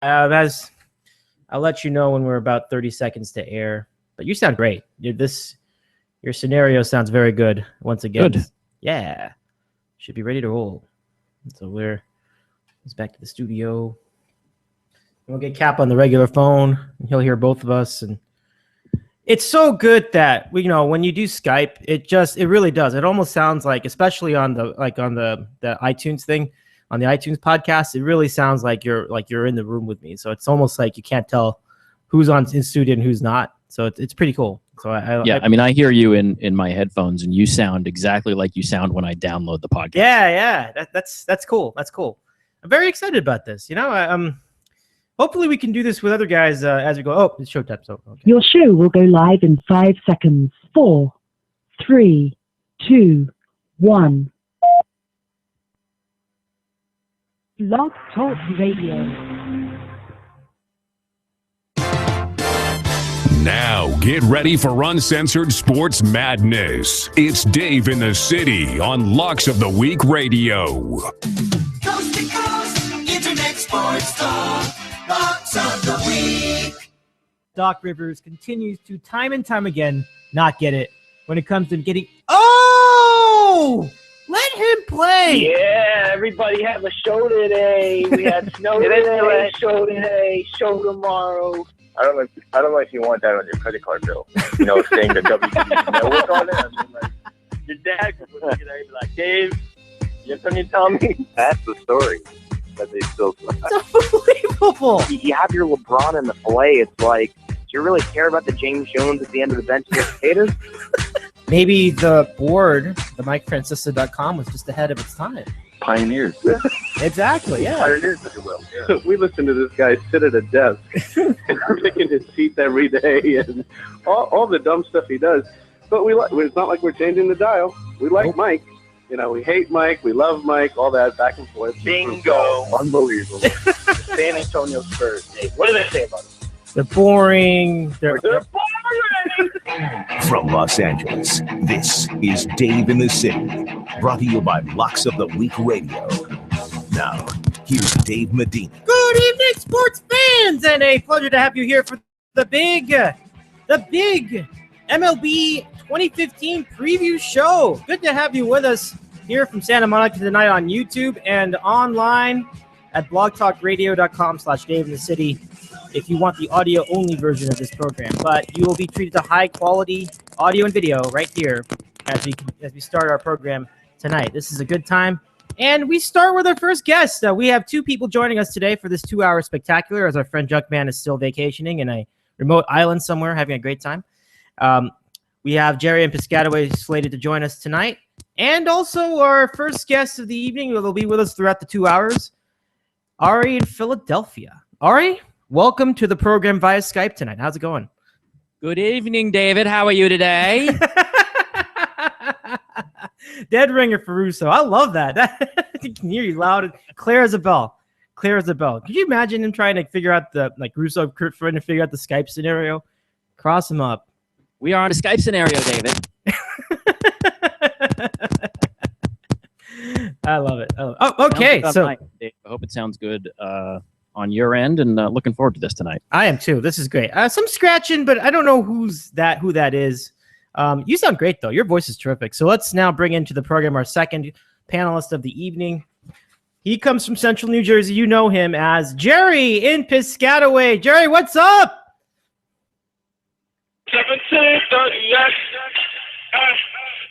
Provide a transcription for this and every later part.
As I'll let you know when we're about 30 seconds to air. But you sound great. Your scenario sounds very good. Once again, Good. Yeah, should be ready to roll. So let's back to the studio. We'll get Cap on the regular phone, and he'll hear both of us. And it's so good that when you do Skype, it really does. It almost sounds like, especially on the iTunes thing, on the iTunes podcast, it really sounds like you're in the room with me. So it's almost like you can't tell who's in studio and who's not. So it's pretty cool. So I hear you in my headphones, and you sound exactly like you sound when I download the podcast. Yeah. That's cool. That's cool. I'm very excited about this. Hopefully we can do this with other guys as we go. Oh, it's showtime. So okay. Your show will go live in 5 seconds. 4, 3, 2, 1. Blog Talk Radio. Now, get ready for uncensored sports madness. It's Dave in the City on Locks of the Week Radio. Coast to coast, internet sports talk, Locks of the Week. Doc Rivers continues to time and time again not get it when it comes to getting. Oh! Let him play! Yeah, everybody have a show today. We had snow today, show today, show tomorrow. I don't know if you want that on your credit card bill. Saying the WB network on it. I mean, like, your dad could look at it and be like, Dave, you have something to tell me? That's the story that they still play. It's unbelievable. You have your LeBron in the play. It's like, do you really care about the James Jones at the end of the bench against haters? Maybe the board, the MikeFrancisco.com, was just ahead of its time. Pioneers. Exactly, yeah. Pioneers, if you will. Yeah. We listen to this guy sit at a desk and picking his teeth every day and all the dumb stuff he does. But it's not like we're changing the dial. We like Mike. We hate Mike. We love Mike. All that back and forth. Bingo. Unbelievable. San Antonio Spurs. Hey, what do they say about us? They're boring. They're boring. From Los Angeles, this is Dave in the City, brought to you by Locks of the Week Radio. Now, here's Dave Medina. Good evening, sports fans, and a pleasure to have you here for the big MLB 2015 preview show. Good to have you with us here from Santa Monica tonight on YouTube and online at blogtalkradio.com/Dave in the City. If you want the audio-only version of this program, but you will be treated to high-quality audio and video right here as we start our program tonight. This is a good time, and we start with our first guest. We have two people joining us today for this 2-hour spectacular, as our friend Junkman is still vacationing in a remote island somewhere, having a great time. We have Gerry and Piscataway slated to join us tonight, and also our first guest of the evening who will be with us throughout the 2 hours, Ari in Philadelphia. Ari, welcome to the program via Skype tonight. How's it going? Good evening, David. How are you today? Dead ringer for Russo. I love that. You can hear you loud and clear as a bell. Clear as a bell. Could you imagine him trying to figure out Russo trying to figure out the Skype scenario? Cross him up. We are on a Skype scenario, David. I love it. Oh, okay. So I hope it sounds good on your end, and looking forward to this tonight. I am too. This is great. Some scratching, but I don't know who that is. You sound great though. Your voice is terrific. So let's now bring into the program our second panelist of the evening. He comes from Central New Jersey. You know him as Gerry in Piscataway. Gerry, what's up? 17:30.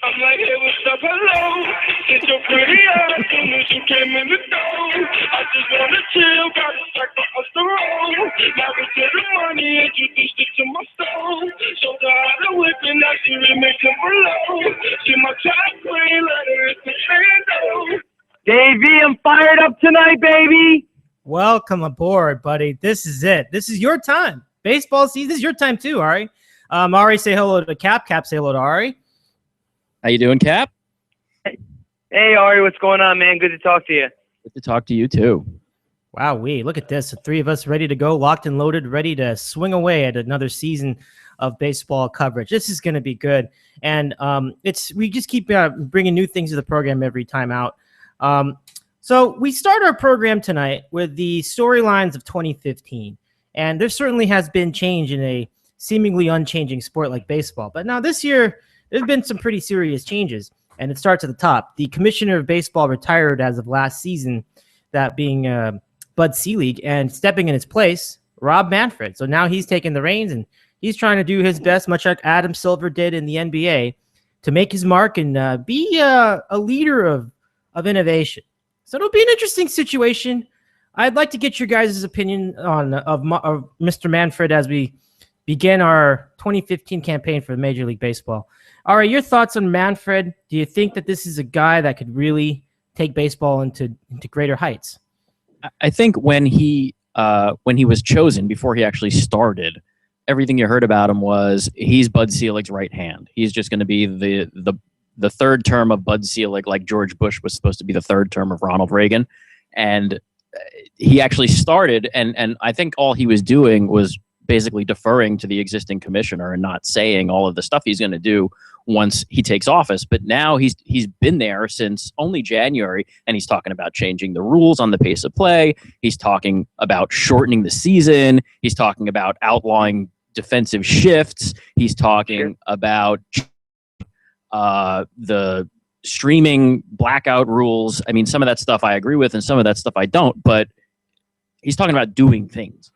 I'm like, hey, what's up, hello? It's your pretty ass, and as you came in the door, I just want to chill, got a sack for us to roll. Now we get the money, introduced it to my soul. Showed her how to whip it, now she remixing below. She my top queen, let her hit the handle. Davey, I'm fired up tonight, baby. Welcome aboard, buddy. This is it. This is your time. Baseball season, this is your time too, Ari. Ari, say hello to Cap. Cap, say hello to Ari. How you doing, Cap? Hey, Ari, what's going on, man? Good to talk to you. Good to talk to you, too. Wow, look at this. The three of us ready to go, locked and loaded, ready to swing away at another season of baseball coverage. This is going to be good. And we just keep bringing new things to the program every time out. So we start our program tonight with the storylines of 2015. And there certainly has been change in a seemingly unchanging sport like baseball. But now this year, there's been some pretty serious changes. And it starts at the top. The commissioner of baseball retired as of last season, that being Bud Selig, and stepping in his place, Rob Manfred. So now he's taking the reins, and he's trying to do his best, much like Adam Silver did in the NBA, to make his mark and be a leader of innovation. So it'll be an interesting situation. I'd like to get your guys' opinion of Mr. Manfred as we begin our 2015 campaign for Major League Baseball. Ari, your thoughts on Manfred? Do you think that this is a guy that could really take baseball into greater heights? I think when he was chosen, before he actually started, everything you heard about him was he's Bud Selig's right hand. He's just going to be the third term of Bud Selig, like George Bush was supposed to be the third term of Ronald Reagan. And he actually started, and I think all he was doing was basically deferring to the existing commissioner and not saying all of the stuff he's going to do once he takes office. But now he's been there since only January, and he's talking about changing the rules on the pace of play. He's talking about shortening the season. He's talking about outlawing defensive shifts. He's talking about the streaming blackout rules. I mean, some of that stuff I agree with and some of that stuff I don't, but he's talking about doing things.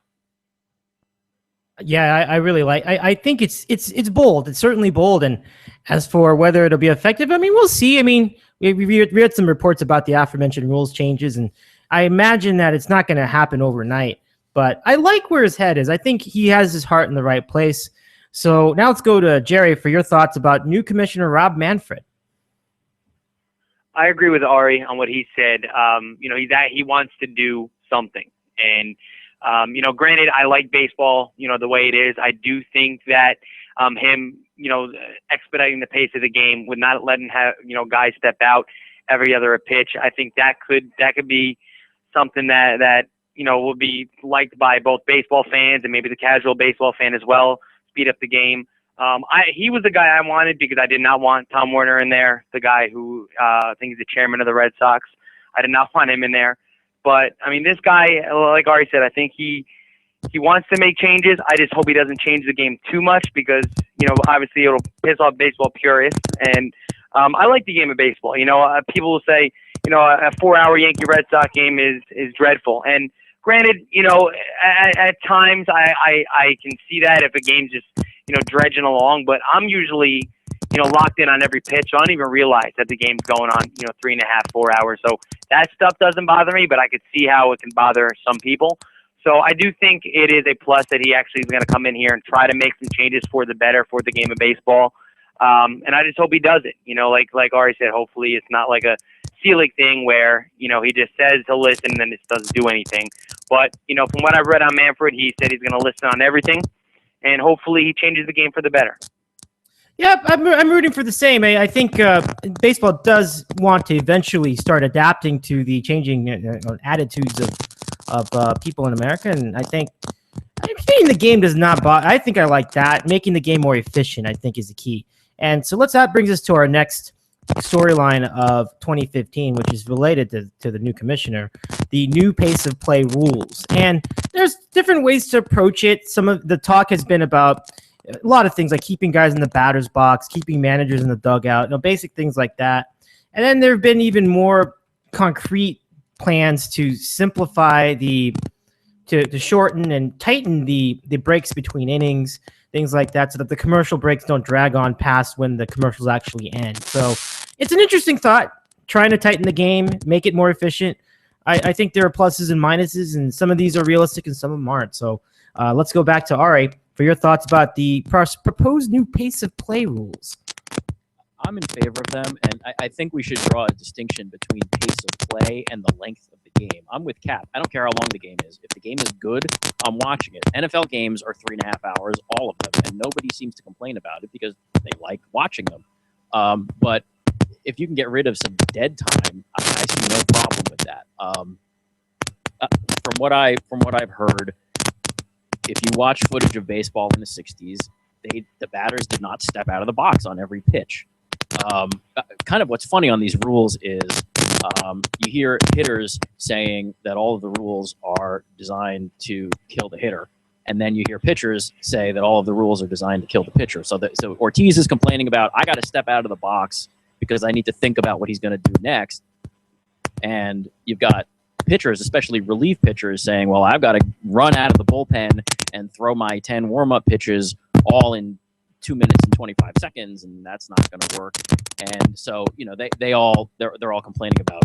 Yeah, I really like. I think it's bold. It's certainly bold. And as for whether it'll be effective, I mean, we'll see. I mean, we read some reports about the aforementioned rules changes, and I imagine that it's not going to happen overnight. But I like where his head is. I think he has his heart in the right place. So now let's go to Gerry for your thoughts about new commissioner Rob Manfred. I agree with Ari on what he said. He wants to do something, and granted, I like baseball, the way it is. I do think that him, expediting the pace of the game, with not letting guys step out every other pitch, I think that could be something that will be liked by both baseball fans and maybe the casual baseball fan as well. Speed up the game. He was the guy I wanted because I did not want Tom Werner in there, the guy who I think is the chairman of the Red Sox. I did not want him in there. But, I mean, this guy, like Ari said, I think he wants to make changes. I just hope he doesn't change the game too much because, obviously it'll piss off baseball purists. And I like the game of baseball. People will say, a 4-hour Yankee Red Sox game is dreadful. And granted, at times I can see that if a game's just, dredging along. But I'm usually, locked in on every pitch. I don't even realize that the game's going on, 3.5, 4 hours. So that stuff doesn't bother me, but I could see how it can bother some people. So I do think it is a plus that he actually is going to come in here and try to make some changes for the better for the game of baseball. And I just hope he does it. Like Ari said, hopefully it's not like a Selig thing where, he just says he'll listen and then just doesn't do anything. But, from what I've read on Manfred, he said he's going to listen on everything. And hopefully he changes the game for the better. Yeah, I'm rooting for the same. I think baseball does want to eventually start adapting to the changing attitudes of people in America, and I think changing the game does not bother. I think I like that. Making the game more efficient, I think, is the key. And so that brings us to our next storyline of 2015, which is related to the new commissioner, the new pace of play rules. And there's different ways to approach it. Some of the talk has been about a lot of things like keeping guys in the batter's box, keeping managers in the dugout, basic things like that. And then there have been even more concrete plans to simplify to shorten and tighten the breaks between innings, things like that, so that the commercial breaks don't drag on past when the commercials actually end. So it's an interesting thought, trying to tighten the game, make it more efficient. I think there are pluses and minuses, and some of these are realistic and some of them aren't. So let's go back to Ari for your thoughts about the proposed new pace of play rules. I'm in favor of them, and I think we should draw a distinction between pace of play and the length of the game. I'm with Cap. I don't care how long the game is. If the game is good, I'm watching it. NFL games are 3.5 hours, all of them, and nobody seems to complain about it because they like watching them. But if you can get rid of some dead time, I see no problem with that. From what I've heard, if you watch footage of baseball in the 60s, the batters did not step out of the box on every pitch. Kind of what's funny on these rules is You hear hitters saying that all of the rules are designed to kill the hitter, and then you hear pitchers say that all of the rules are designed to kill the pitcher. So Ortiz is complaining about, I got to step out of the box because I need to think about what he's going to do next. And you've got pitchers, especially relief pitchers, saying, well, I've got to run out of the bullpen and throw my 10 warm-up pitches all in 2 minutes and 25 seconds, and that's not going to work. And so, they're all complaining about,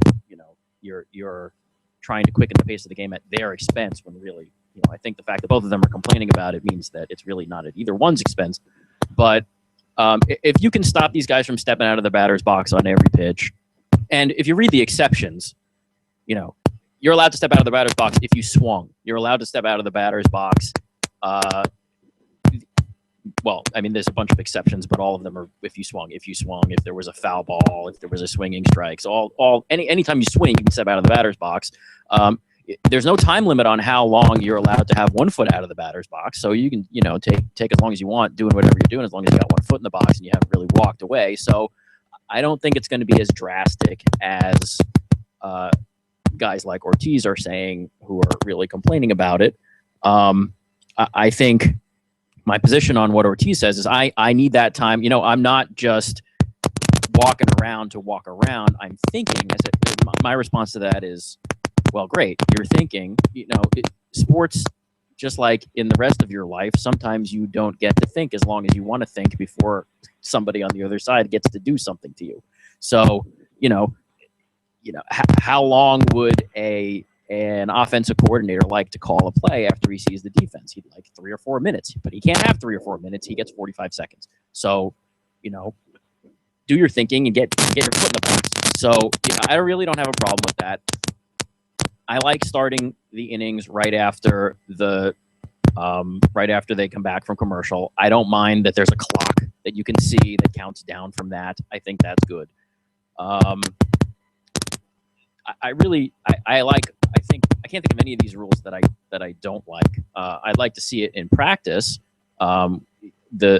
you're trying to quicken the pace of the game at their expense, when really, I think the fact that both of them are complaining about it means that it's really not at either one's expense. But if you can stop these guys from stepping out of the batter's box on every pitch, and if you read the exceptions, you're allowed to step out of the batter's box if you swung. You're allowed to step out of the batter's box. Well, I mean, there's a bunch of exceptions, but all of them are if you swung, if there was a foul ball, if there was a swinging strike. So anytime you swing, you can step out of the batter's box. There's no time limit on how long you're allowed to have 1 foot out of the batter's box. So you can, take as long as you want doing whatever you're doing, as long as you got 1 foot in the box and you haven't really walked away. So I don't think it's going to be as drastic as guys like Ortiz are saying, who are really complaining about it. I think my position on what Ortiz says is I need that time. I'm not just walking around to walk around. I'm thinking. My response to that is, well, great. You're thinking. Sports, just like in the rest of your life, sometimes you don't get to think as long as you want to think before somebody on the other side gets to do something to you. So, how long would an offensive coordinator like to call a play after he sees the defense? He'd like 3 or 4 minutes, but he can't have 3 or 4 minutes. He gets 45 seconds. So, do your thinking and get your foot in the box. So, I really don't have a problem with that. I like starting the innings right after they come back from commercial. I don't mind that there's a clock that you can see that counts down from that. I think that's good. I can't think of any of these rules that I don't like. I'd like to see it in practice. I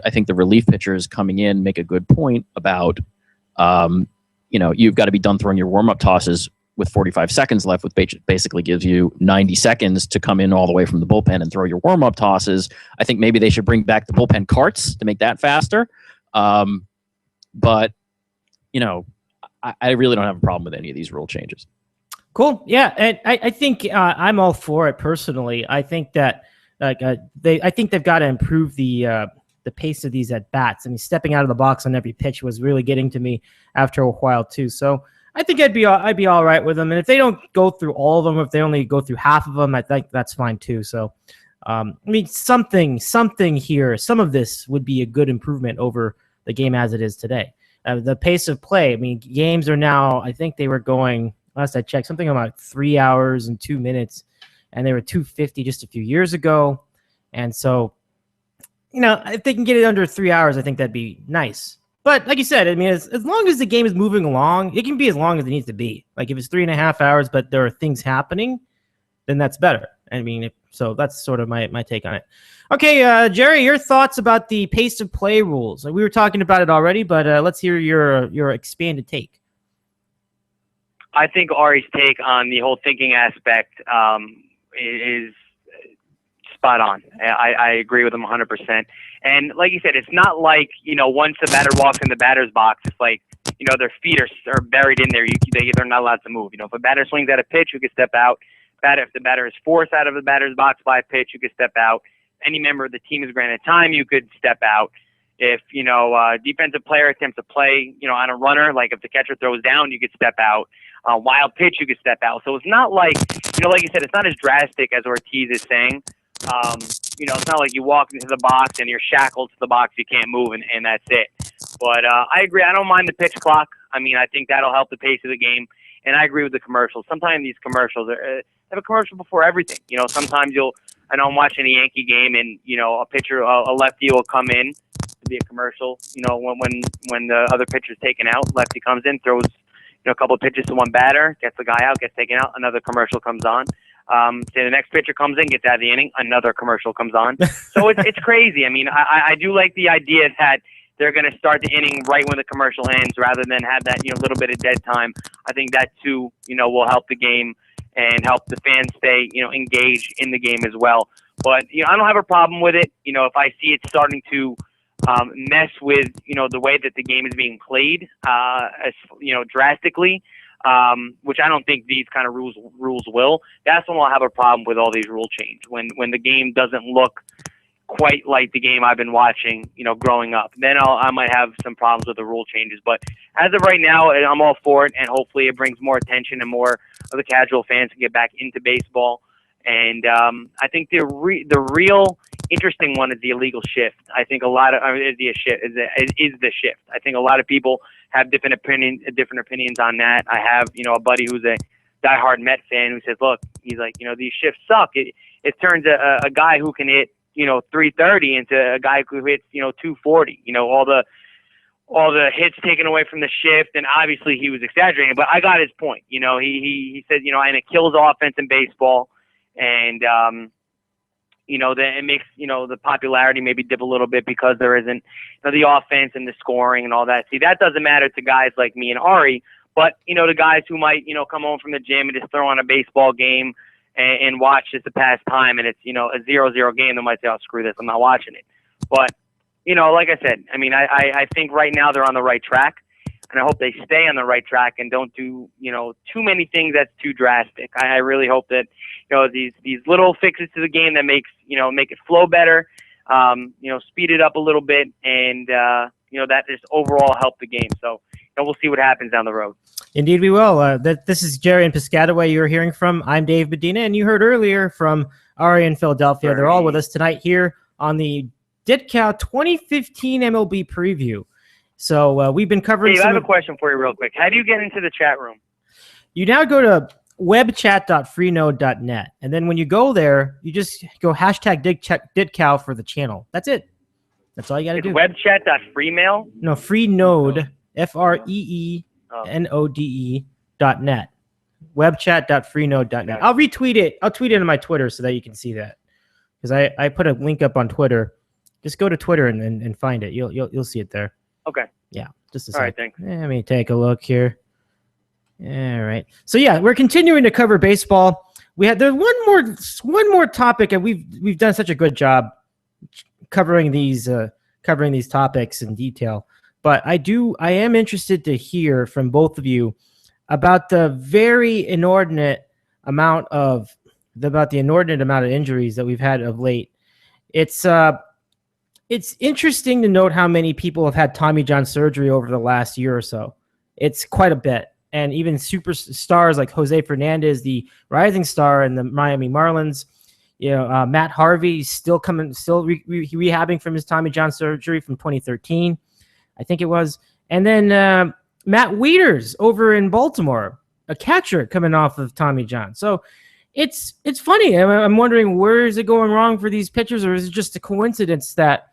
think the relief pitchers coming in make a good point about, you've got to be done throwing your warm-up tosses with 45 seconds left, which basically gives you 90 seconds to come in all the way from the bullpen and throw your warm-up tosses. I think maybe they should bring back the bullpen carts to make that faster. But, I really don't have a problem with any of these rule changes. Cool. Yeah, and I think I'm all for it personally. I think that I think they've got to improve the pace of these at bats. I mean, stepping out of the box on every pitch was really getting to me after a while too. So I think I'd be all right with them. And if they don't go through all of them, if they only go through half of them, I think that's fine too. So something here, some of this would be a good improvement over the game as it is today. The pace of play. I mean, games are now, I think they were going, last I checked, something about 3 hours and 2 minutes, and they were 2:50 just a few years ago. And so, if they can get it under 3 hours, I think that'd be nice. But like you said, I mean, as long as the game is moving along, it can be as long as it needs to be. Like if it's 3.5 hours, but there are things happening, then that's better. I mean, so that's sort of my take on it. Okay, Gerry, your thoughts about the pace of play rules. We were talking about it already, but let's hear your expanded take. I think Ari's take on the whole thinking aspect is spot on. I agree with him 100%. And like you said, it's not like, once the batter walks in the batter's box, it's like, their feet are buried in there. They're not allowed to move. If a batter swings at a pitch, you can step out. If the batter is forced out of the batter's box by a pitch, you can step out. Any member of the team is granted time, you could step out. If, defensive player attempts to play, on a runner, like if the catcher throws down, you could step out. Wild pitch, you could step out. So it's not like, like you said, it's not as drastic as Ortiz is saying. It's not like you walk into the box and you're shackled to the box, you can't move, and that's it. But I agree. I don't mind the pitch clock. I mean, I think that'll help the pace of the game. And I agree with the commercials. Sometimes these commercials have a commercial before everything. Sometimes I know I'm watching a Yankee game and, a pitcher, a lefty will come in to be a commercial. When the other pitcher's taken out, lefty comes in, throws, a couple of pitches to one batter, gets the guy out, gets taken out, another commercial comes on. Say the next pitcher comes in, gets out of the inning, another commercial comes on. So it's crazy. I mean, I do like the idea that they're going to start the inning right when the commercial ends rather than have that, little bit of dead time. I think that too, will help the game and help the fans stay, engaged in the game as well. But, I don't have a problem with it. If I see it starting to mess with, the way that the game is being played, drastically, which I don't think these kind of rules will, that's when I'll have a problem with all these rule change. When the game doesn't look quite like the game I've been watching, growing up, then I might have some problems with the rule changes. But as of right now, I'm all for it, and hopefully it brings more attention and more of the casual fans to get back into baseball. And I think the real interesting one is the illegal shift. I think is the shift. I think a lot of people have different opinions on that. I have a buddy who's a diehard Met fan who says, look, he's like, these shifts suck. It turns a guy who can hit 330 into a guy who hits 240. All the hits taken away from the shift, and obviously he was exaggerating, but I got his point. He said and it kills offense in baseball, and then it makes the popularity maybe dip a little bit because there isn't the offense and the scoring and all that. See, that doesn't matter to guys like me and Ari, but the guys who might come home from the gym and just throw on a baseball game and watch just to pass time, and it's a 0-0 game, they might say, oh, screw this, I'm not watching it. But like I said, I think right now they're on the right track, and I hope they stay on the right track and don't do too many things that's too drastic. I really hope that these little fixes to the game that make it flow better, speed it up a little bit, and that just overall help the game. So we'll see what happens down the road. Indeed, we will. This is Gerry and Piscataway you're hearing from. I'm Dave Medina, and you heard earlier from Ari in Philadelphia. They're all with us tonight here on the Ditkow 2015 MLB Preview. So we've been covering. Dave, I have a question for you real quick. How do you get into the chat room? You now go to webchat.freenode.net, and then when you go there, you just go hashtag Ditkow for the channel. That's it. That's all you got to do. Webchat.freemail? No, Freenode, FREENODE.net. Webchat.freenode.net. I'll retweet it. I'll tweet it on my Twitter so that you can see that, because I put a link up on Twitter. Just go to Twitter and find it. You'll see it there. Okay. Yeah. Just a All second. right. Thanks. Let me take a look here. All right. So yeah, we're continuing to cover baseball. There's one more topic, and we've done such a good job covering these topics in detail. But I am interested to hear from both of you about the very inordinate amount of injuries that we've had of late. It's interesting to note how many people have had Tommy John surgery over the last year or so. It's quite a bit. And even superstars like Jose Fernandez, the rising star in the Miami Marlins, Matt Harvey still rehabbing from his Tommy John surgery from 2013, I think it was. And then Matt Wieters over in Baltimore, a catcher coming off of Tommy John. So it's funny. I'm wondering, where is it going wrong for these pitchers, or is it just a coincidence that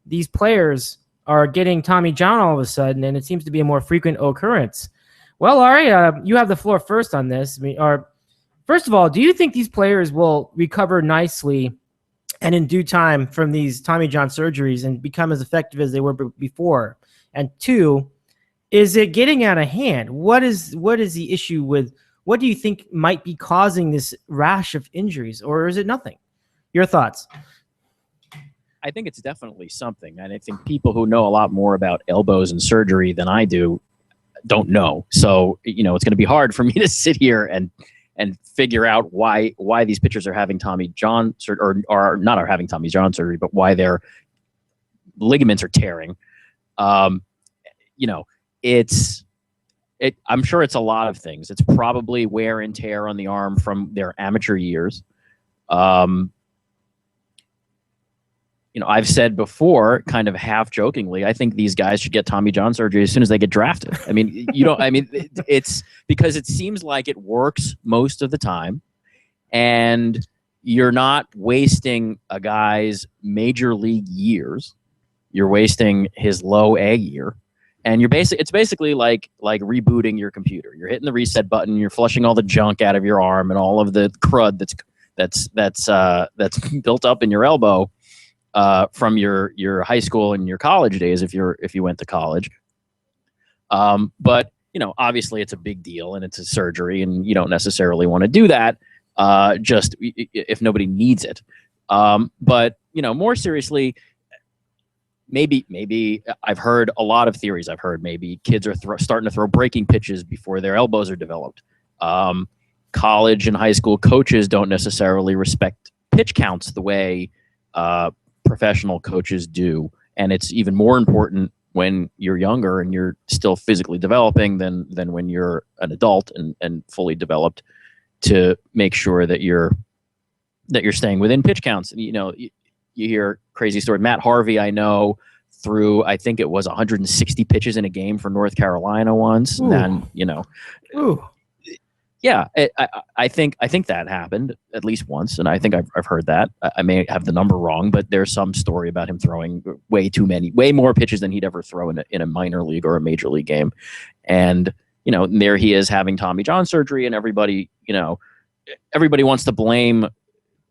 these players are getting Tommy John all of a sudden, and it seems to be a more frequent occurrence? Well, Ari, you have the floor first on this. First of all, do you think these players will recover nicely and in due time from these Tommy John surgeries and become as effective as they were before? And two, is it getting out of hand? What is the issue with? What do you think might be causing this rash of injuries, or is it nothing? Your thoughts? I think it's definitely something, and I think people who know a lot more about elbows and surgery than I do don't know. So, it's going to be hard for me to sit here and figure out why these pitchers are having Tommy John surgery, or are not having Tommy John surgery, but why their ligaments are tearing. I'm sure it's a lot of things. It's probably wear and tear on the arm from their amateur years. I've said before, kind of half jokingly, I think these guys should get Tommy John surgery as soon as they get drafted. It's because it seems like it works most of the time, and you're not wasting a guy's major league years. You're wasting his low A year, and it's basically like rebooting your computer. You're hitting the reset button, you're flushing all the junk out of your arm and all of the crud that's built up in your elbow. from your high school and your college days if you went to college. But obviously it's a big deal and it's a surgery, and you don't necessarily want to do that just if nobody needs it. But more seriously, maybe I've heard a lot of theories. I've heard maybe kids are starting to throw breaking pitches before their elbows are developed. College and high school coaches don't necessarily respect pitch counts the way professional coaches do, and it's even more important when you're younger and you're still physically developing than when you're an adult and fully developed, to make sure that you're staying within pitch counts. And you hear crazy story. Matt Harvey, I know, threw, I think it was 160 pitches in a game for North Carolina once. Ooh. And Ooh. Yeah, I think that happened at least once, and I think I've heard that. I may have the number wrong, but there's some story about him throwing way more pitches than he'd ever throw in a minor league or a major league game. And there he is having Tommy John surgery, and everybody wants to blame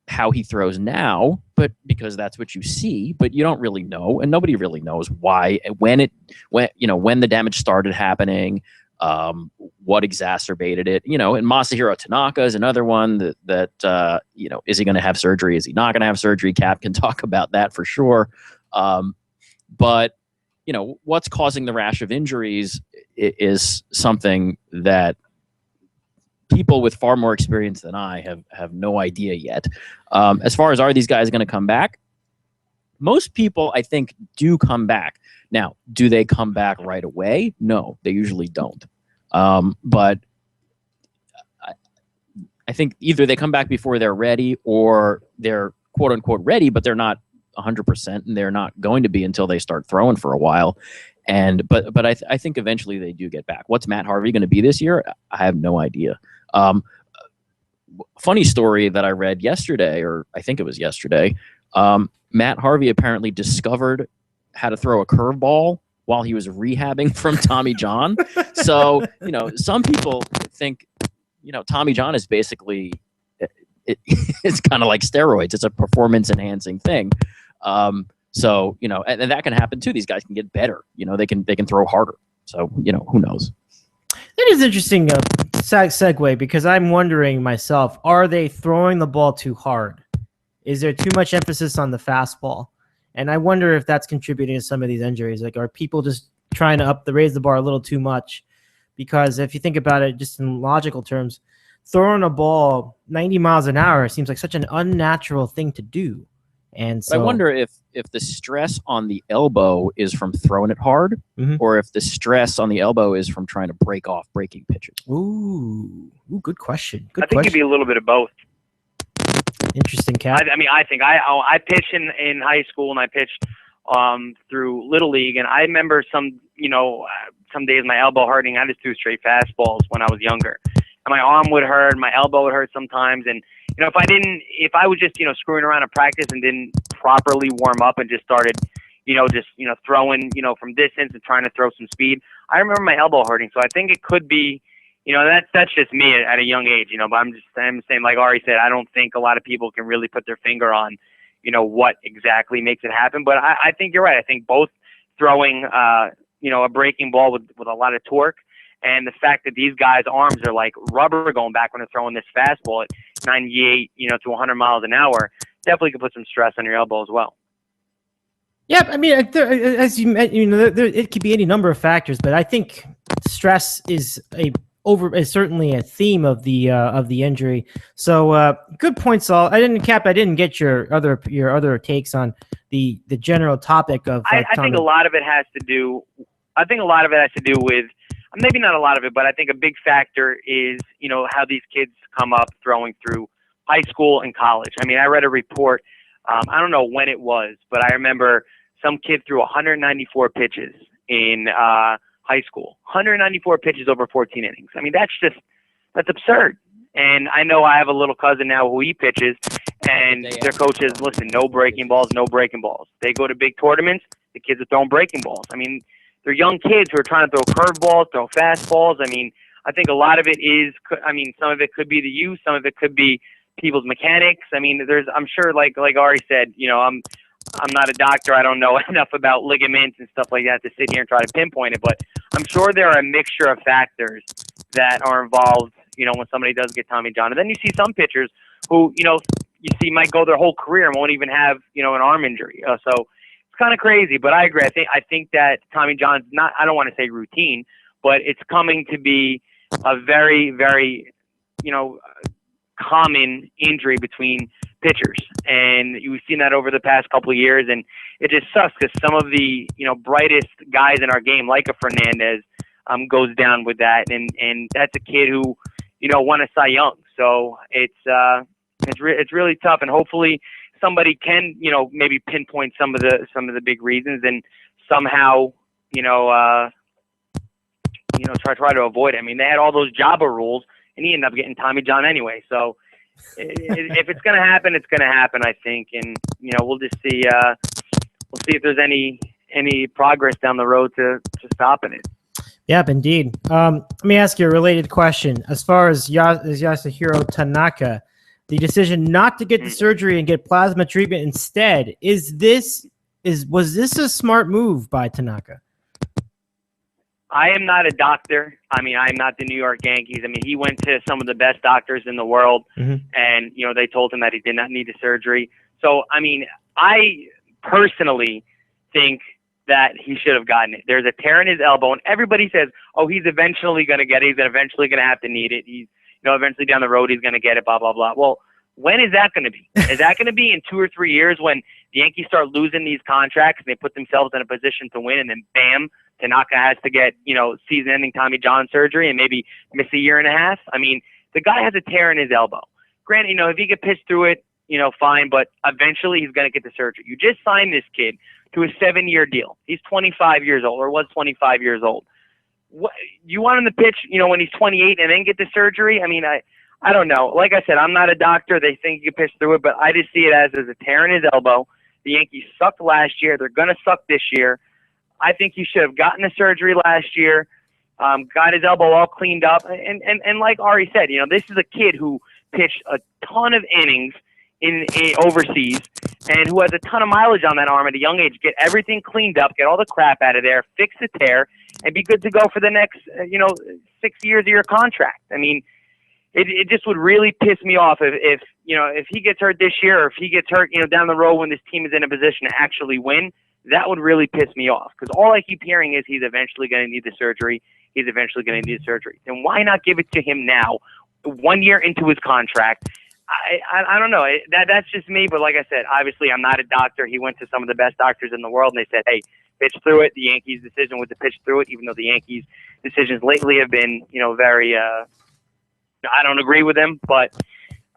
how he throws now, but because that's what you see, but you don't really know, and nobody really knows why, when the damage started happening. What exacerbated it, and Masahiro Tanaka is another one that is he going to have surgery? Is he not going to have surgery? Cap can talk about that for sure. But what's causing the rash of injuries is something that people with far more experience than I have no idea yet. As far as, are these guys going to come back? Most people, I think, do come back. Now, do they come back right away? No, they usually don't. But I think either they come back before they're ready, or they're quote unquote ready, but they're not 100%, and they're not going to be until they start throwing for a while. But I think eventually they do get back. What's Matt Harvey going to be this year? I have no idea. Funny story that I read yesterday, or I think it was yesterday. Matt Harvey apparently discovered how to throw a curveball while he was rehabbing from Tommy John. So, some people think, Tommy John is basically, it's kind of like steroids. It's a performance enhancing thing. So, and that can happen too. These guys can get better, they can throw harder. So, who knows? It is interesting segue, because I'm wondering myself, are they throwing the ball too hard? Is there too much emphasis on the fastball? And I wonder if that's contributing to some of these injuries. Like, are people just trying to raise the bar a little too much? Because if you think about it just in logical terms, throwing a ball 90 miles an hour seems like such an unnatural thing to do. And so I wonder if the stress on the elbow is from throwing it hard, or if the stress on the elbow is from trying to break off breaking pitches. Ooh, good question. I think it'd be a little bit of both. Interesting, Cap. I think I pitched in high school, and I pitched through Little League, and I remember some days my elbow hurting. I just threw straight fastballs when I was younger, and my arm would hurt, my elbow would hurt sometimes, and if I was just screwing around in practice and didn't properly warm up and just started throwing from distance and trying to throw some speed, I remember my elbow hurting. So I think it could be. That's just me at a young age, but I'm saying, like Ari said, I don't think a lot of people can really put their finger on, what exactly makes it happen. But I think you're right. I think both throwing, a breaking ball with a lot of torque, and the fact that these guys' arms are like rubber going back when they're throwing this fastball at 98, to 100 miles an hour, definitely could put some stress on your elbow as well. Yeah, as you mentioned, it could be any number of factors, but I think stress is certainly a theme of the injury. So good point, Saul. I didn't get your other takes on the general topic of. I think a lot of it has to do. I think a lot of it has to do with, maybe not a lot of it, but I think a big factor is how these kids come up throwing through high school and college. I read a report. I don't know when it was, but I remember some kid threw 194 pitches in high school, 194 pitches over 14 innings. That's absurd. And I know I have a little cousin now who he pitches, and their coach says, listen, no breaking balls, no breaking balls. They go to big tournaments, the kids are throwing breaking balls. They're young kids who are trying to throw curveballs, throw fastballs. I think a lot of it is, some of it could be the youth, some of it could be people's mechanics. I'm sure, like Ari said, I'm not a doctor. I don't know enough about ligaments and stuff like that to sit here and try to pinpoint it, but I'm sure there are a mixture of factors that are involved, when somebody does get Tommy John. And then you see some pitchers who, you see might go their whole career and won't even have, an arm injury. So it's kind of crazy, but I agree. I think that Tommy John's not, I don't want to say routine, but it's coming to be a very, very, common injury between pitchers. And we've seen that over the past couple of years, and it just sucks because some of the, brightest guys in our game, like a Fernandez, goes down with that. And that's a kid who, won a Cy Young. So it's really tough, and hopefully somebody can, maybe pinpoint some of the big reasons and somehow, try to avoid it. I mean, they had all those Jabba rules, and he ended up getting Tommy John anyway. So if it's going to happen, it's going to happen, I think. And, we'll just see, we'll see if there's any progress down the road to stopping it. Yep, indeed. Let me ask you a related question. As far as Yasuhiro Tanaka, the decision not to get the surgery and get plasma treatment instead, was this a smart move by Tanaka? I am not a doctor. I mean, I'm not the New York Yankees. I mean, he went to some of the best doctors in the world, and, they told him that he did not need the surgery. So, I mean, I personally think that he should have gotten it. There's a tear in his elbow, and everybody says, oh, he's eventually going to get it. He's eventually going to have to need it. He's, eventually down the road, he's going to get it, blah, blah, blah. Well, when is that going to be? Is that going to be in 2 or 3 years when the Yankees start losing these contracts and they put themselves in a position to win, and then bam, Tanaka has to get, season-ending Tommy John surgery and maybe miss a year and a half? I mean, the guy has a tear in his elbow. Granted, if he could pitch through it, fine, but eventually he's going to get the surgery. You just signed this kid to a 7-year deal. He's 25 years old, or was 25 years old. What, you want him to pitch, when he's 28 and then get the surgery? I mean, I don't know. Like I said, I'm not a doctor. They think you can pitch through it, but I just see it as a tear in his elbow. The Yankees sucked last year. They're going to suck this year. I think he should have gotten the surgery last year, got his elbow all cleaned up. And like Ari said, this is a kid who pitched a ton of innings in overseas and who has a ton of mileage on that arm at a young age. Get everything cleaned up, get all the crap out of there, fix the tear, and be good to go for the next, 6 years of your contract. I mean, it just would really piss me off if he gets hurt this year, or if he gets hurt, down the road when this team is in a position to actually win. That would really piss me off, because all I keep hearing is he's eventually going to need the surgery. He's eventually going to need the surgery. Then why not give it to him now, 1 year into his contract? I don't know. That's just me. But like I said, obviously I'm not a doctor. He went to some of the best doctors in the world, and they said, hey, pitch through it. The Yankees' decision was to pitch through it, even though the Yankees' decisions lately have been, very, I don't agree with them. But,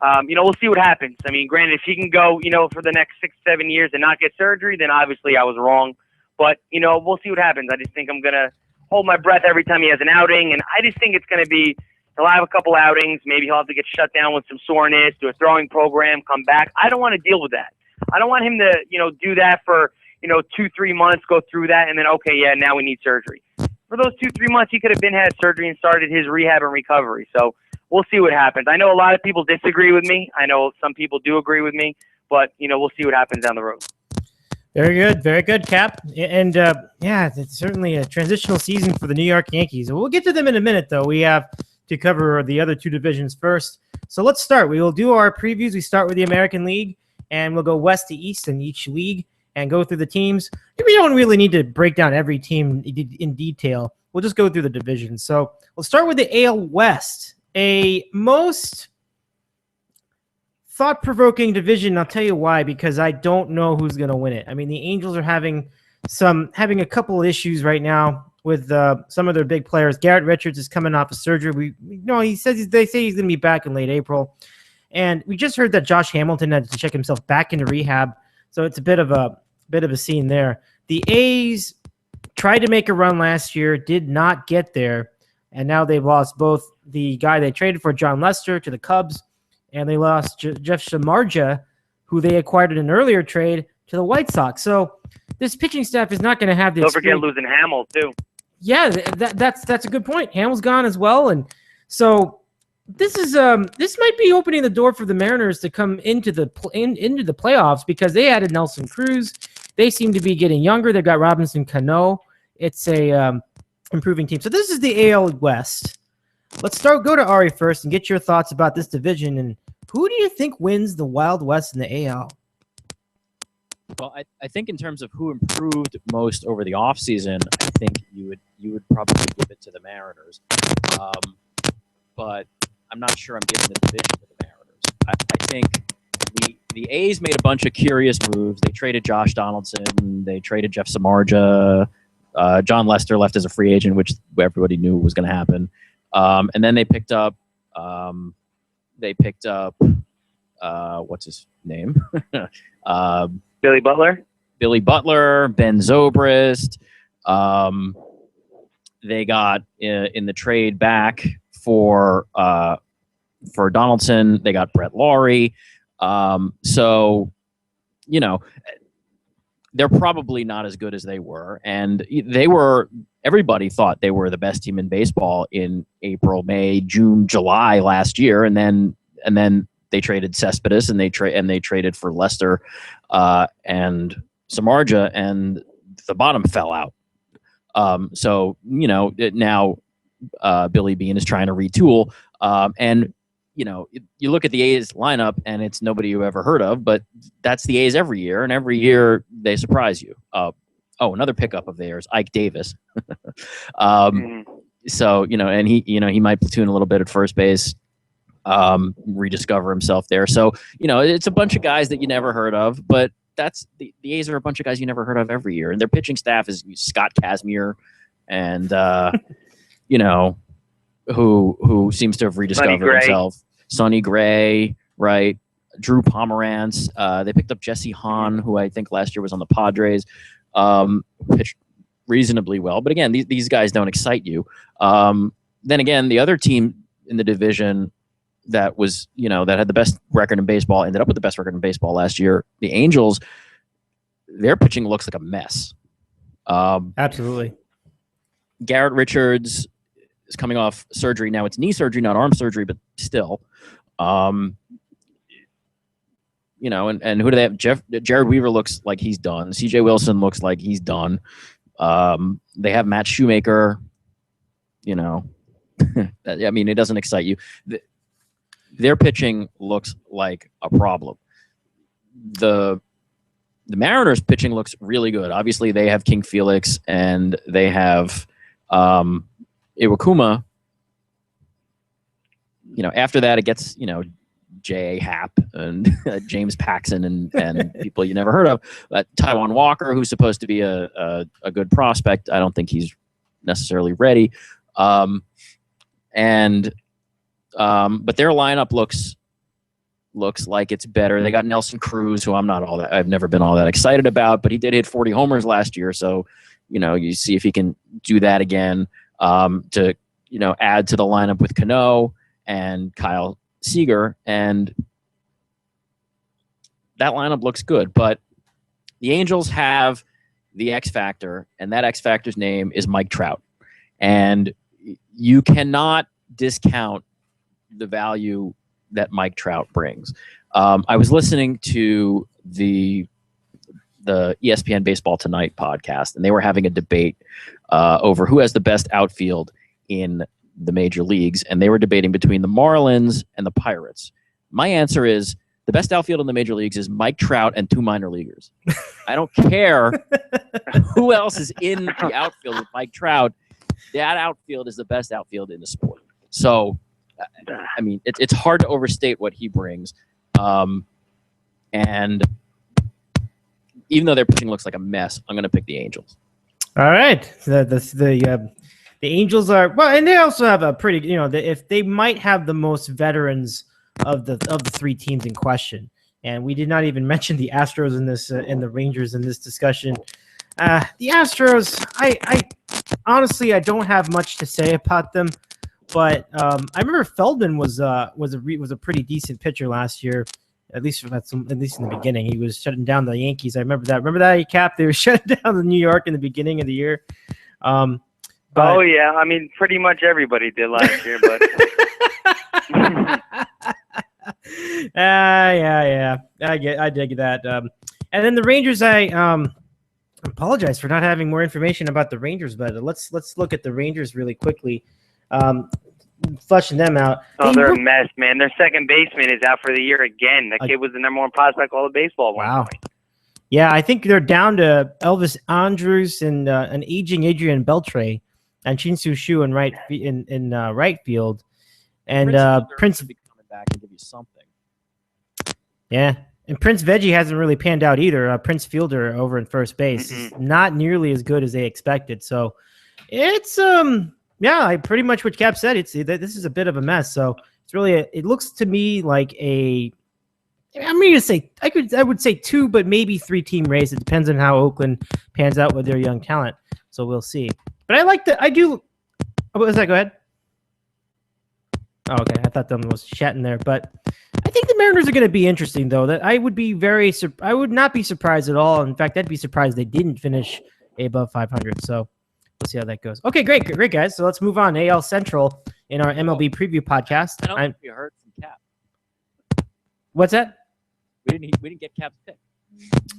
we'll see what happens. I mean, granted, if he can go, for the next 6-7 years and not get surgery, then obviously I was wrong. But, we'll see what happens. I just think I'm going to hold my breath every time he has an outing. And I just think it's going to be, he'll have a couple outings. Maybe he'll have to get shut down with some soreness, do a throwing program, come back. I don't want to deal with that. I don't want him to, do that for, 2-3 months, go through that, and then, okay, yeah, now we need surgery. For those 2-3 months, he could have had surgery and started his rehab and recovery. So we'll see what happens. I know a lot of people disagree with me. I know some people do agree with me, but, we'll see what happens down the road. Very good, Cap. And, it's certainly a transitional season for the New York Yankees. We'll get to them in a minute, though. We have to cover the other two divisions first. So let's start. We will do our previews. We start with the American League, and we'll go west to east in each league and go through the teams. We don't really need to break down every team in detail. We'll just go through the divisions. So we'll start with the AL West, a most thought-provoking division. I'll tell you why, because I don't know who's going to win it. I mean, the Angels are having a couple of issues right now with some of their big players. Garrett Richards is coming off of surgery. They say he's going to be back in late April. And we just heard that Josh Hamilton had to check himself back into rehab. So it's a bit of a scene there. The A's tried to make a run last year, did not get there. And now they've lost both the guy they traded for, John Lester, to the Cubs, and they lost Jeff Samardzija, who they acquired in an earlier trade, to the White Sox. So this pitching staff is not going to have the Don't forget losing Hamill, too. Yeah, that's a good point. Hamill's gone as well, and so this might be opening the door for the Mariners to come into the playoffs, because they added Nelson Cruz, They seem to be getting younger. They've got Robinson Cano. It's a improving team. So this is the AL West. Let's go to Ari first and get your thoughts about this division. And who do you think wins the Wild West in the AL? Well, I think in terms of who improved most over the offseason, I think you would probably give it to the Mariners. But I'm not sure I'm giving the division to the Mariners. I think the A's made a bunch of curious moves. They traded Josh Donaldson. They traded Jeff Samardzija. John Lester left as a free agent, which everybody knew was going to happen. And then they picked up what's his name? Billy Butler, Ben Zobrist. They got in the trade back for Donaldson. They got Brett Laurie. So, they're probably not as good as they were. And everybody thought they were the best team in baseball in April, May, June, July last year. And then they traded Cespedes and they traded for Lester and Samardzija, and the bottom fell out. So now Billy Beane is trying to retool. And you look at the A's lineup and it's nobody you ever heard of, but that's the A's every year, and every year they surprise you. Another pickup of theirs, Ike Davis. So and he might platoon a little bit at first base. Rediscover himself there. So, it's a bunch of guys that you never heard of, but that's the A's are a bunch of guys you never heard of every year. And their pitching staff is Scott Kazmir and, who seems to have rediscovered himself. Sonny Gray, right. Drew Pomerantz. They picked up Jesse Hahn, who I think last year was on the Padres, pitched reasonably well. But again, these guys don't excite you. Then again, the other team in the division that was, that had the best record in baseball, ended up with the best record in baseball last year. The Angels, their pitching looks like a mess. Absolutely. Garrett Richards is coming off surgery. Now it's knee surgery, not arm surgery, but still. And who do they have? Jared Weaver looks like he's done. CJ Wilson looks like he's done. They have Matt Shoemaker. It doesn't excite you. Their pitching looks like a problem. The Mariners' pitching looks really good. Obviously, they have King Felix and they have Iwakuma. After that, it gets J.A. Happ and James Paxson and people you never heard of. Taijuan Walker, who's supposed to be a good prospect, I don't think he's necessarily ready. But their lineup looks like it's better. They got Nelson Cruz, who I've never been all that excited about, but he did hit 40 homers last year. So, you see if he can do that again, to, add to the lineup with Cano and Kyle Seager. And that lineup looks good, but the Angels have the X factor, and that X factor's name is Mike Trout. And you cannot discount the value that Mike Trout brings. I was listening to the ESPN Baseball Tonight podcast, and they were having a debate over who has the best outfield in the major leagues, and they were debating between the Marlins and the Pirates. My answer is the best outfield in the major leagues is Mike Trout and 2 minor leaguers. I don't care who else is in the outfield with Mike Trout. That outfield is the best outfield in the sport. So, it's hard to overstate what he brings. And even though their pitching looks like a mess, I'm going to pick the Angels. All right. The Angels are well, and they also have a pretty, if they might have the most veterans of the 3 teams in question. And we did not even mention the Astros in this and the Rangers in this discussion. The Astros, I honestly, I don't have much to say about them, but I remember Feldman was a pretty decent pitcher last year, at least in the beginning. He was shutting down the Yankees. I remember that. Remember that, Cap? They were shutting down the New York in the beginning of the year. Oh yeah, pretty much everybody did last year, but yeah, I dig that. And then the Rangers, I I apologize for not having more information about the Rangers, but let's look at the Rangers really quickly. Fleshing them out. Oh, they're a mess, man. Their second baseman is out for the year again. That kid was the number one prospect all of baseball. Wow. Yeah, I think they're down to Elvis Andrus and an aging Adrian Beltre and Shin-Soo Shu in right field, and Prince be coming back and give you something. Yeah, and Prince Veggie hasn't really panned out either. Prince Fielder over in first base is not nearly as good as they expected. So it's yeah, pretty much what Cap said. This is a bit of a mess. So it's really it looks to me like I'm going to say I would say 2, but maybe 3-team race. It depends on how Oakland pans out with their young talent. So we'll see. But I like I do. What was that? Go ahead. Oh, okay. I thought them was chatting there, but I think the Mariners are going to be interesting, though. That I would not be surprised at all. In fact, I'd be surprised they didn't finish above 500. So we'll see how that goes. Okay, great, guys. So let's move on. AL Central in our MLB Preview Podcast. I don't think we heard from Cap. What's that? We didn't get Cap's pick.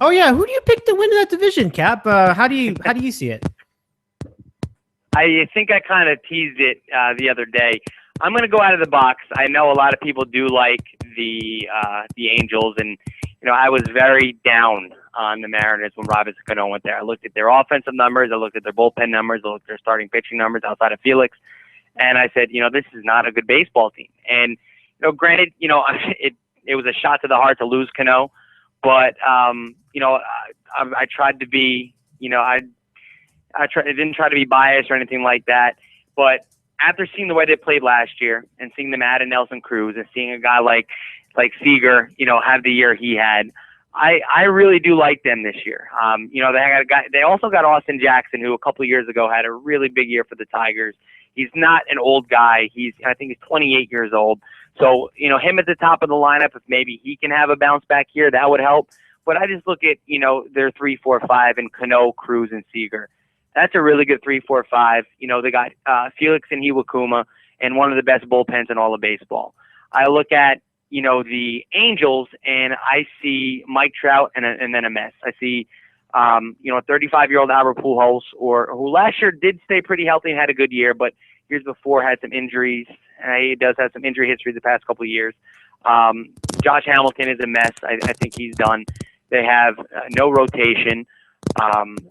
Oh yeah, who do you pick to win that division, Cap? How do you see it? I think I kind of teased it the other day. I'm going to go out of the box. I know a lot of people do like the Angels, and I was very down on the Mariners when Robinson Cano went there. I looked at their offensive numbers, I looked at their bullpen numbers, I looked at their starting pitching numbers outside of Felix, and I said, this is not a good baseball team. And granted, it was a shot to the heart to lose Cano, but I tried to be, I didn't try to be biased or anything like that, but after seeing the way they played last year and seeing them add a Nelson Cruz and seeing a guy like Seager, have the year he had, I really do like them this year. They had a guy. They also got Austin Jackson, who a couple of years ago had a really big year for the Tigers. He's not an old guy. I think he's 28 years old. So him at the top of the lineup, if maybe he can have a bounce back here, that would help. But I just look at their 3, 4, 5 and Cano, Cruz, and Seager. That's a really good 3, 4, 5. They got Felix and Iwakuma and one of the best bullpens in all of baseball. I look at, the Angels, and I see Mike Trout and then a mess. I see, a 35-year-old Albert Pujols, who last year did stay pretty healthy and had a good year, but years before had some injuries. He does have some injury history the past couple of years. Josh Hamilton is a mess. I think he's done. They have no rotation.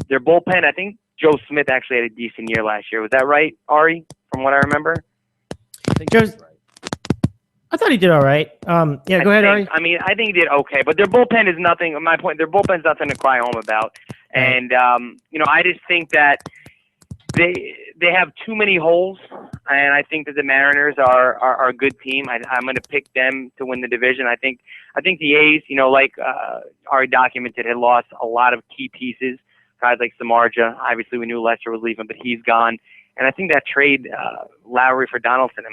Their bullpen, I think, Joe Smith actually had a decent year last year. Was that right, Ari, from what I remember? I thought he did all right. Yeah, go ahead, Ari. I think he did okay, but their bullpen is nothing. My point, their bullpen's nothing to cry home about. And, I just think that they have too many holes, and I think that the Mariners are a good team. I'm going to pick them to win the division. I think the A's, like Ari documented, had lost a lot of key pieces. Guys like Samardzija, obviously we knew Lester was leaving, but he's gone. And I think that trade Lowry for Donaldson,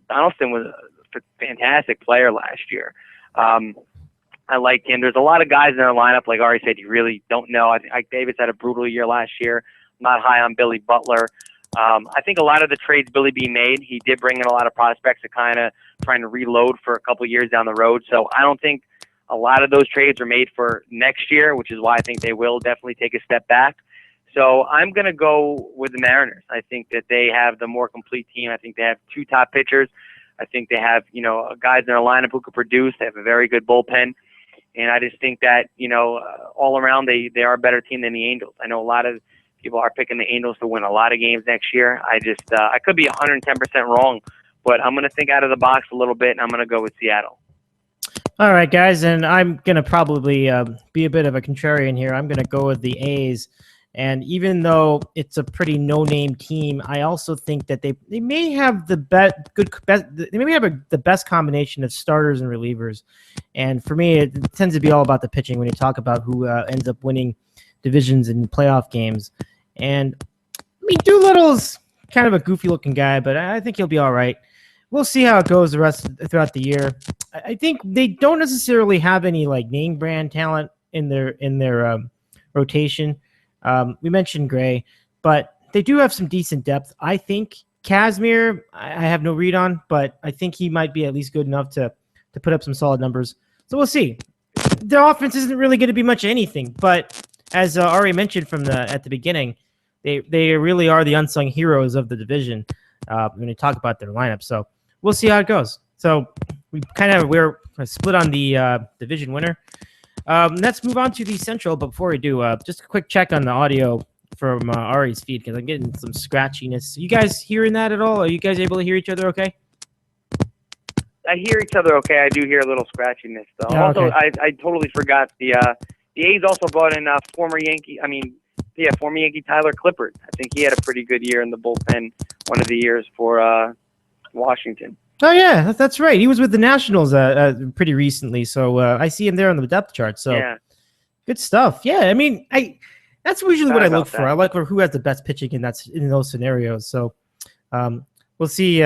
Donaldson was a fantastic player last year. I like him. There's a lot of guys in their lineup, like Ari said, you really don't know. I think Ike Davis had a brutal year last year. Not high on Billy Butler. I think a lot of the trades Billy B made, he did bring in a lot of prospects to kind of trying to reload for a couple of years down the road. So I don't think a lot of those trades are made for next year, which is why I think they will definitely take a step back. So I'm going to go with the Mariners. I think that they have the more complete team. I think they have 2 top pitchers. I think they have, guys in their lineup who could produce. They have a very good bullpen. And I just think that, all around they are a better team than the Angels. I know a lot of people are picking the Angels to win a lot of games next year. I could be 110% wrong, but I'm going to think out of the box a little bit, and I'm going to go with Seattle. All right, guys, and I'm going to probably be a bit of a contrarian here. I'm going to go with the A's. And even though it's a pretty no-name team, I also think that they may have the the best combination of starters and relievers. And for me, it tends to be all about the pitching when you talk about who ends up winning divisions and playoff games. And Doolittle's kind of a goofy-looking guy, but I think he'll be all right. We'll see how it goes throughout the year. I think they don't necessarily have any name brand talent in their rotation. We mentioned Gray, but they do have some decent depth. I think Kazmir, I have no read on, but I think he might be at least good enough to put up some solid numbers. So we'll see. Their offense isn't really going to be much of anything, but as Ari mentioned at the beginning, they really are the unsung heroes of the division when you talk about their lineup. So we'll see how it goes. So we're split on the division winner. Let's move on to the Central. But before we do, just a quick check on the audio from Ari's feed because I'm getting some scratchiness. You guys hearing that at all? Are you guys able to hear each other okay? I hear each other okay. I do hear a little scratchiness, though. Oh, also, okay. I totally forgot the A's also brought in former Yankee Tyler Clippard. I think he had a pretty good year in the bullpen one of the years for Washington. Oh, yeah, that's right. He was with the Nationals pretty recently, so I see him there on the depth chart. So yeah. Good stuff. Yeah, I mean, that's usually what I look for. that. I like who has the best pitching in those scenarios. So we'll see.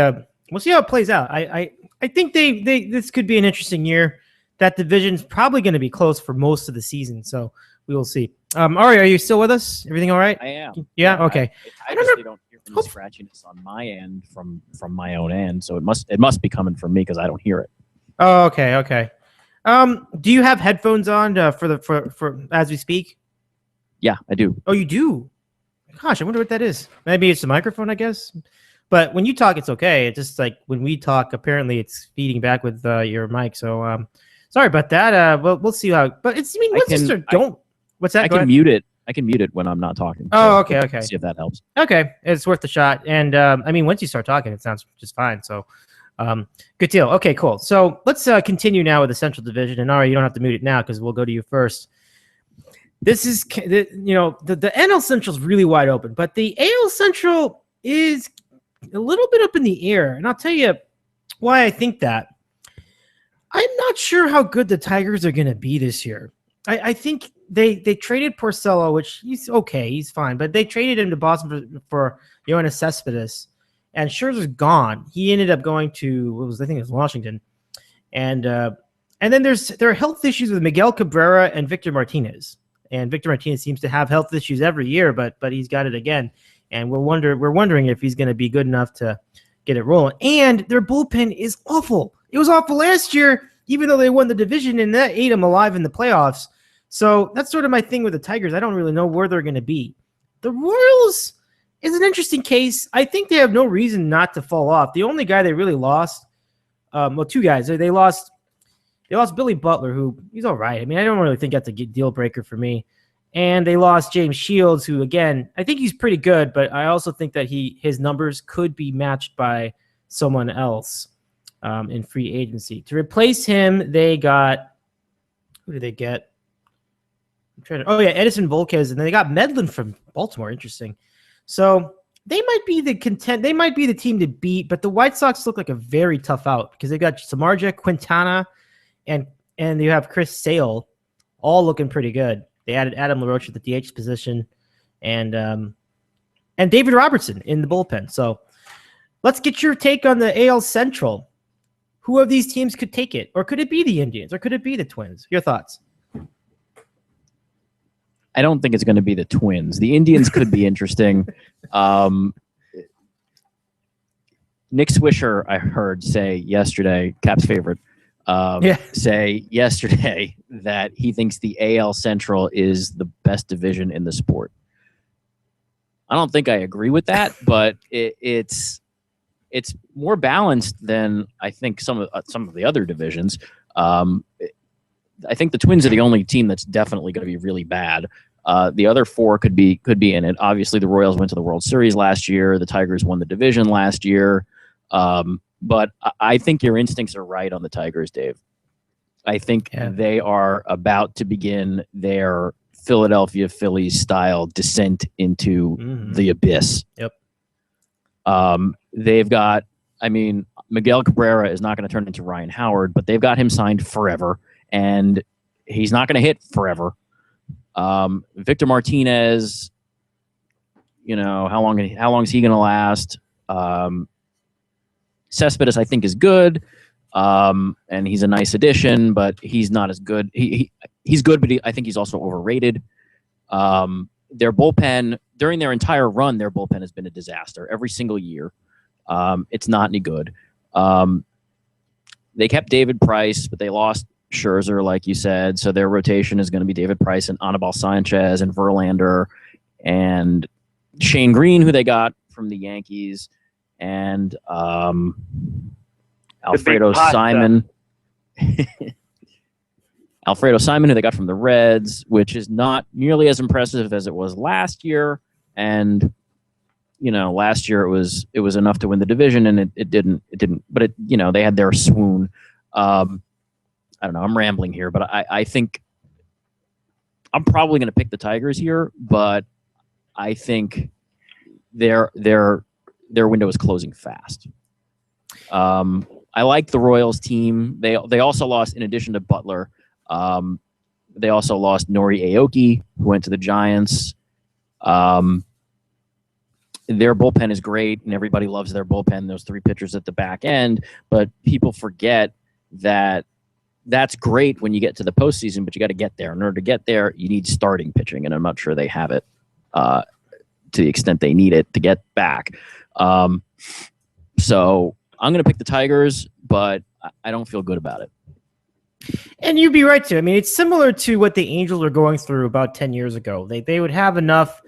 We'll see how it plays out. I think this could be an interesting year. That division's probably going to be close for most of the season, so we will see. Ari, are you still with us? Everything all right? I am. Yeah. Okay. I honestly don't hear any scratchiness on my end from my own end, so it must be coming from me because I don't hear it. Oh, okay. Okay. Do you have headphones on for as we speak? Yeah, I do. Oh, you do? Gosh, I wonder what that is. Maybe it's the microphone, I guess. But when you talk, it's okay. It's just like when we talk, apparently it's feeding back with your mic. So sorry about that. We'll see how. But it's What's that? I can mute it. I can mute it when I'm not talking. Oh, okay. Okay. See if that helps. Okay, it's worth a shot. And I mean, once you start talking, it sounds just fine. So good deal. Okay, cool. So let's continue now with the Central Division. And Ari, you don't have to mute it now because we'll go to you first. This is the NL Central is really wide open, but the AL Central is a little bit up in the air, and I'll tell you why I think that. I'm not sure how good the Tigers are going to be this year. I think they traded Porcello, which he's okay, he's fine, but they traded him to Boston for Yoenis Cespedes, and Scherzer's gone. He ended up going to I think it was Washington, and then there are health issues with Miguel Cabrera and Victor Martinez, and Victor Martinez seems to have health issues every year, but he's got it again. And we're wondering if he's going to be good enough to get it rolling. And their bullpen is awful. It was awful last year, even though they won the division, and that ate them alive in the playoffs. So that's sort of my thing with the Tigers. I don't really know where they're going to be. The Royals is an interesting case. I think they have no reason not to fall off. The only guy they really lost, two guys. They lost Billy Butler, who he's all right. I mean, I don't really think that's a deal breaker for me. And they lost James Shields, who, again, I think he's pretty good, but I also think that his numbers could be matched by someone else in free agency. To replace him, they got – who did they get? Edison Volquez, and then they got Medlin from Baltimore. Interesting. So they might be they might be the team to beat, but the White Sox look like a very tough out because they got Samardzija, Quintana, and you have Chris Sale all looking pretty good. They added Adam LaRoche at the DH position and David Robertson in the bullpen. So let's get your take on the AL Central. Who of these teams could take it? Or could it be the Indians? Or could it be the Twins? Your thoughts? I don't think it's going to be the Twins. The Indians could be interesting. Nick Swisher, I heard say yesterday, Cap's favorite, say yesterday that he thinks the AL Central is the best division in the sport. I don't think I agree with that, but it's more balanced than I think some of the other divisions. I think the Twins are the only team that's definitely going to be really bad. The other four could be in it. Obviously, the Royals went to the World Series last year. The Tigers won the division last year. But I think your instincts are right on the Tigers, Dave. I think they are about to begin their Philadelphia Phillies style descent into the abyss. Yep. They've got, Miguel Cabrera is not going to turn into Ryan Howard, but they've got him signed forever, and he's not going to hit forever. Victor Martinez, how long is he going to last? Cespedes, I think, is good, and he's a nice addition, but he's not as good. He's good, but I think he's also overrated. Their bullpen, during their entire run, their bullpen has been a disaster every single year. It's not any good. They kept David Price, but they lost Scherzer, like you said. So their rotation is going to be David Price and Anibal Sanchez and Verlander and Shane Green, who they got from the Yankees, and Alfredo Simon. Alfredo Simon, who they got from the Reds, which is not nearly as impressive as it was last year. And last year it was enough to win the division, and it didn't. But they had their swoon. I don't know. I'm rambling here, but I think I'm probably going to pick the Tigers here. But I think their window is closing fast. I like the Royals team. They also lost, in addition to Butler, they also lost Nori Aoki, who went to the Giants. Their bullpen is great, and everybody loves their bullpen, those three pitchers at the back end. But people forget that that's great when you get to the postseason, but you got to get there. In order to get there, you need starting pitching, and I'm not sure they have it to the extent they need it to get back. So I'm going to pick the Tigers, but I don't feel good about it. And you'd be right too. I mean, it's similar to what the Angels were going through about 10 years ago. They would have enough.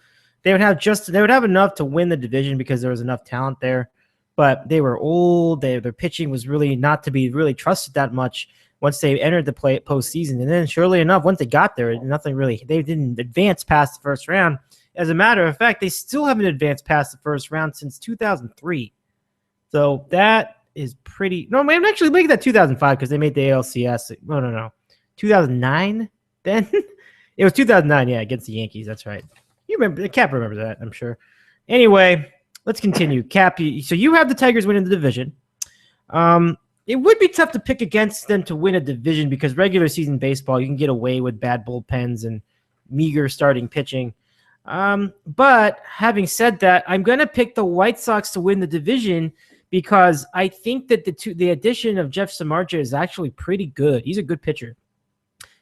They would have enough to win the division because there was enough talent there, but they were old. Their pitching was really not to be really trusted that much once they entered the postseason. And then, surely enough, once they got there, they didn't advance past the first round. As a matter of fact, they still haven't advanced past the first round since 2003. So that is pretty. No, I'm actually making that 2005 because they made the ALCS. No. 2009 then? It was 2009, yeah, against the Yankees. That's right. You remember? Cap remembers that, I'm sure. Anyway, let's continue. Cap, so you have the Tigers winning the division. It would be tough to pick against them to win a division because regular season baseball, you can get away with bad bullpens and meager starting pitching. But having said that, I'm going to pick the White Sox to win the division because I think that the addition of Jeff Samardzija is actually pretty good. He's a good pitcher.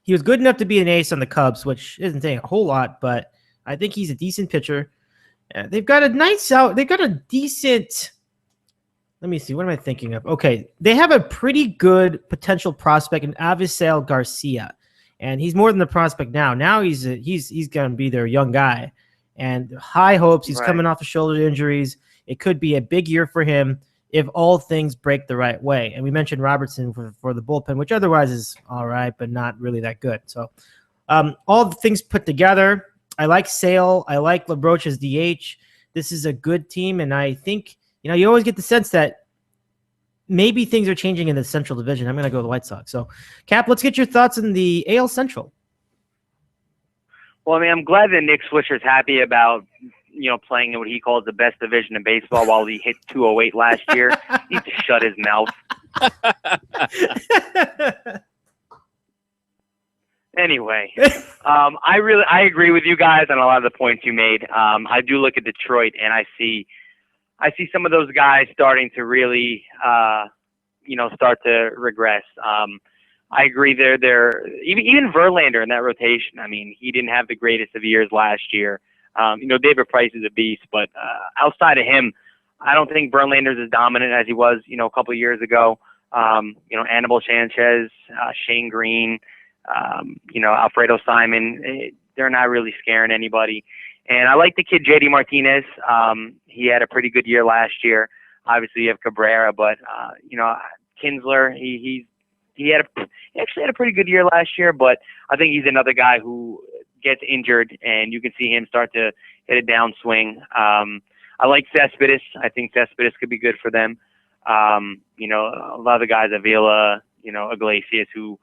He was good enough to be an ace on the Cubs, which isn't saying a whole lot, but I think he's a decent pitcher. They've got a decent. Let me see. What am I thinking of? Okay, they have a pretty good potential prospect in Avisail Garcia, and he's more than the prospect now. Now he's going to be their young guy, and high hopes. He's coming off of shoulder injuries. It could be a big year for him if all things break the right way. And we mentioned Robertson for the bullpen, which otherwise is all right, but not really that good. So all the things put together, I like Sale. I like LaBroche as DH. This is a good team, and I think you always get the sense that maybe things are changing in the Central Division. I'm going to go with the White Sox. So, Cap, let's get your thoughts on the AL Central. Well, I mean, I'm glad that Nick Swisher's happy about playing in what he calls the best division in baseball while he hit 208 last year. He needs to shut his mouth. Anyway, I agree with you guys on a lot of the points you made. I do look at Detroit and I see some of those guys starting to really, start to regress. I agree. They're even Verlander in that rotation. I mean, he didn't have the greatest of years last year. David Price is a beast, but outside of him, I don't think Verlander's as dominant as he was, a couple of years ago. Anibal Sanchez, Shane Green, Alfredo Simon, they're not really scaring anybody. And I like the kid JD Martinez. He had a pretty good year last year. Obviously, you have Cabrera, but Kinsler, he actually had a pretty good year last year. But I think he's another guy who gets injured, and you can see him start to hit a downswing. I like Cespedes. I think Cespedes could be good for them. A lot of the guys, Avila, Iglesias, who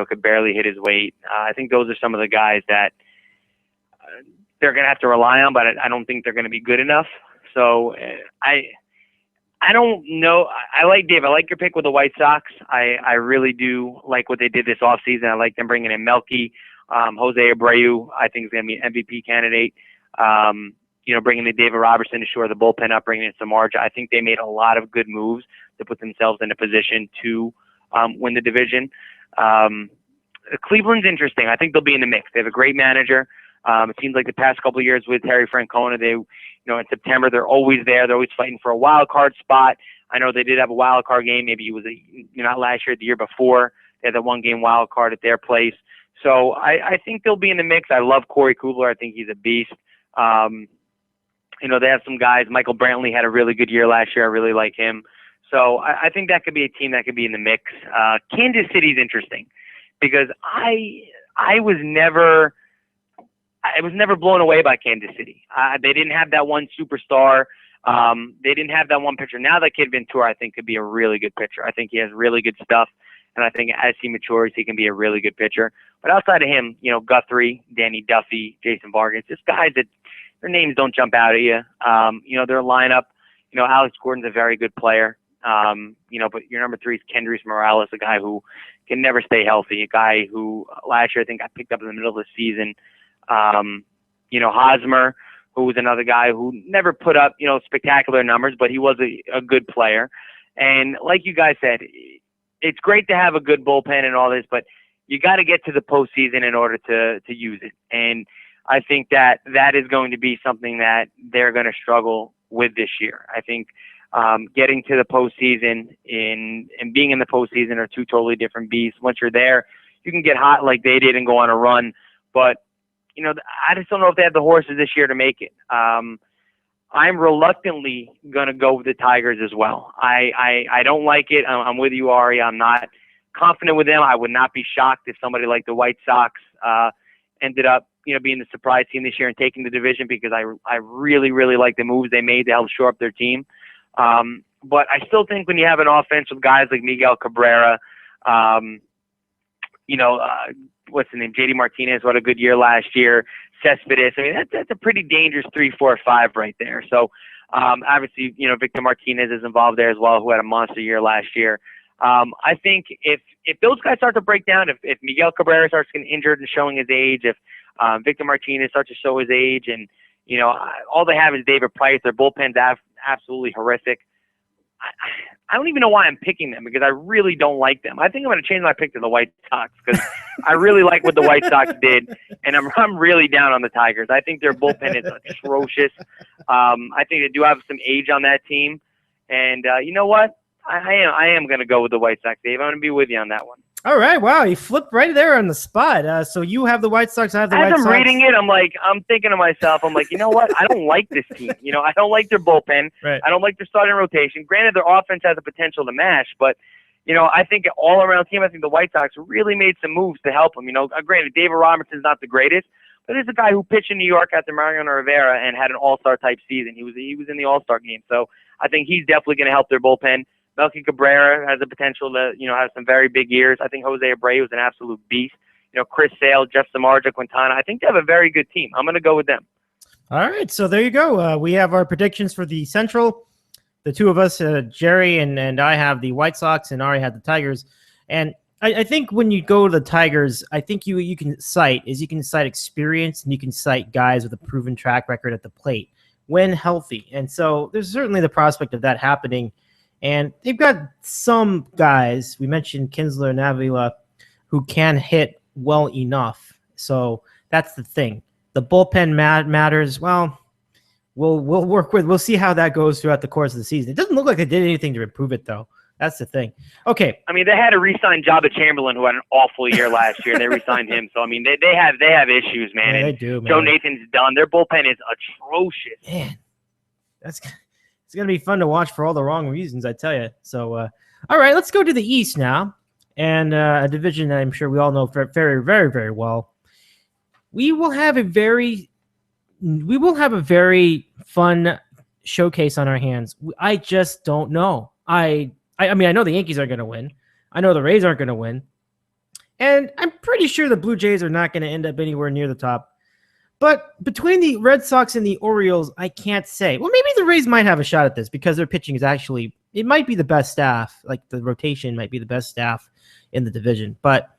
could barely hit his weight. I think those are some of the guys that they're going to have to rely on, but I don't think they're going to be good enough. So I don't know. I like Dave. I like your pick with the White Sox. I really do like what they did this offseason. I like them bringing in Melky. Jose Abreu, I think, is going to be an MVP candidate. Bringing in David Robertson to shore the bullpen up, bringing in Samardzija. I think they made a lot of good moves to put themselves in a position to win the division. Cleveland's interesting. I think they'll be in the mix. They have a great manager. It seems like the past couple of years with Terry Francona, they, in September, they're always there. They're always fighting for a wild card spot. I know they did have a wild card game. Maybe it was not last year, the year before. They had that 1-game wild card at their place. So I think they'll be in the mix. I love Corey Kubler. I think he's a beast. They have some guys. Michael Brantley had a really good year last year. I really like him. So I think that could be a team that could be in the mix. Kansas City's interesting because I was never blown away by Kansas City. They didn't have that one superstar. They didn't have that one pitcher. Now that kid Ventura, I think, could be a really good pitcher. I think he has really good stuff. And I think as he matures, he can be a really good pitcher. But outside of him, Guthrie, Danny Duffy, Jason Vargas, just guys that their names don't jump out at you. Their lineup, Alex Gordon's a very good player. But your number 3 is Kendrys Morales, a guy who can never stay healthy, a guy who last year I think got picked up in the middle of the season. Hosmer, who was another guy who never put up, spectacular numbers, but he was a good player. And like you guys said, it's great to have a good bullpen and all this, but you got to get to the postseason in order to use it. And I think that is going to be something that they're going to struggle with this year. I think getting to the postseason and being in the postseason are two totally different beasts. Once you're there, you can get hot like they did and go on a run. But, I just don't know if they have the horses this year to make it. I'm reluctantly going to go with the Tigers as well. I don't like it. I'm with you, Ari. I'm not confident with them. I would not be shocked if somebody like the White Sox ended up, being the surprise team this year and taking the division because I really, really like the moves they made to help shore up their team. But I still think when you have an offense with guys like Miguel Cabrera, what's the name? JD Martinez, what a good year last year. Cespedes. I mean, that's a pretty dangerous 3, 4, 5 right there. So, obviously, Victor Martinez is involved there as well, who had a monster year last year. I think if those guys start to break down, if Miguel Cabrera starts getting injured and showing his age, if Victor Martinez starts to show his age, and all they have is David Price, their bullpen's absolutely horrific. I don't even know why I'm picking them because I really don't like them. I think I'm going to change my pick to the White Sox because I really like what the White Sox did, and I'm really down on the Tigers. I think their bullpen is atrocious. I think they do have some age on that team, and you know what? I am going to go with the White Sox, Dave. I'm going to be with you on that one. All right, wow, you flipped right there on the spot. So you have the White Sox, I have the White Sox. As I'm reading it, I'm thinking to myself, you know what? I don't like this team. I don't like their bullpen. Right. I don't like their starting rotation. Granted, their offense has the potential to mash, but I think all around team, I think the White Sox really made some moves to help them. Granted, David Robertson's not the greatest, but he's a guy who pitched in New York after Mariano Rivera and had an All-Star type season. He was in the All-Star game, so I think he's definitely going to help their bullpen. Melky Cabrera has the potential to, have some very big years. I think Jose Abreu is an absolute beast. Chris Sale, Jeff Samardzija, Quintana. I think they have a very good team. I'm going to go with them. All right, so there you go. We have our predictions for the Central. The two of us, Gerry and I, have the White Sox, and Ari had the Tigers. And I think when you go to the Tigers, I think you can cite experience, and you can cite guys with a proven track record at the plate when healthy. And so there's certainly the prospect of that happening. And they've got some guys, we mentioned Kinsler and Avila, who can hit well enough. So that's the thing. The bullpen matters. Well, we'll see how that goes throughout the course of the season. It doesn't look like they did anything to improve it, though. That's the thing. Okay. I mean, they had to re-sign Jabba Chamberlain, who had an awful year last year. They re-signed him. So, I mean, they have issues, man. Yeah, they do, man. Joe Nathan's done. Their bullpen is atrocious. Man, it's going to be fun to watch for all the wrong reasons, I tell you. So, all right, let's go to the East now, and a division that I'm sure we all know very, very, very well. We will have a very fun showcase on our hands. I just don't know. I mean, I know the Yankees are going to win. I know the Rays aren't going to win. And I'm pretty sure the Blue Jays are not going to end up anywhere near the top. But between the Red Sox and the Orioles, I can't say. Well, maybe the Rays might have a shot at this because their pitching is actually, it might be the best staff. Like the rotation might be the best staff in the division. But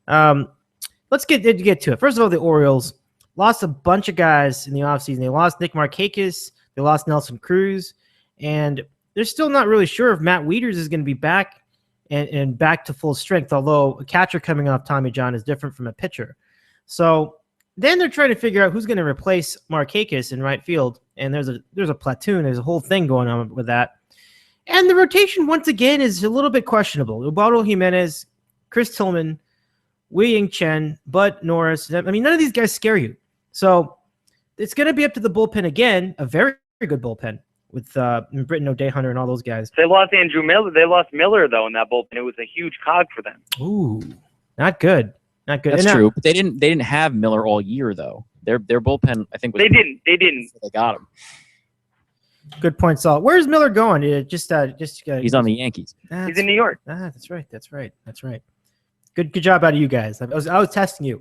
let's get to it. First of all, the Orioles lost a bunch of guys in the offseason. They lost Nick Markakis. They lost Nelson Cruz. And they're still not really sure if Matt Wieters is going to be back and back to full strength, although a catcher coming off Tommy John is different from a pitcher. So then they're trying to figure out who's going to replace Markakis in right field. And there's a platoon. There's a whole thing going on with that. And the rotation, once again, is a little bit questionable. Ubaldo Jimenez Chris Tillman, Wei Ying Chen, Bud Norris. I mean, none of these guys scare you. So it's going to be up to the bullpen again, a very, very good bullpen with Britton O'Day, Hunter, and all those guys. They lost Andrew Miller. They lost Miller, though, in that bullpen. It was a huge cog for them. Ooh, not good. Not good. That's true. But they didn't have Miller all year, though. Their bullpen, I think, was They didn't. They got him. Good point, Saul. Where's Miller going? He's on the Yankees. He's in New York. That's right. Good job out of you guys. I was testing you.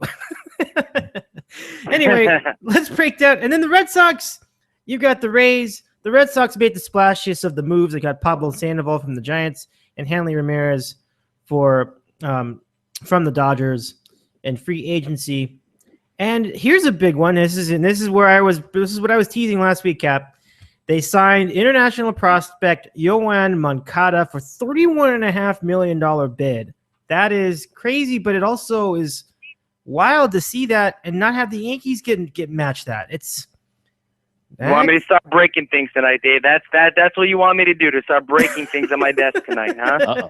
Anyway, let's break down. And then the Red Sox, you got the Rays. The Red Sox made the splashiest of the moves. They got Pablo Sandoval from the Giants and Hanley Ramirez from the Dodgers and free agency. And here's a big one. This is what I was teasing last week, Cap. They signed international prospect Yoan Moncada for $31.5 million bid. That is crazy, but it also is wild to see that and not have the Yankees get matched that. You want me to start breaking things tonight, Dave? That's what you want me to do, to start breaking things on my desk tonight, huh?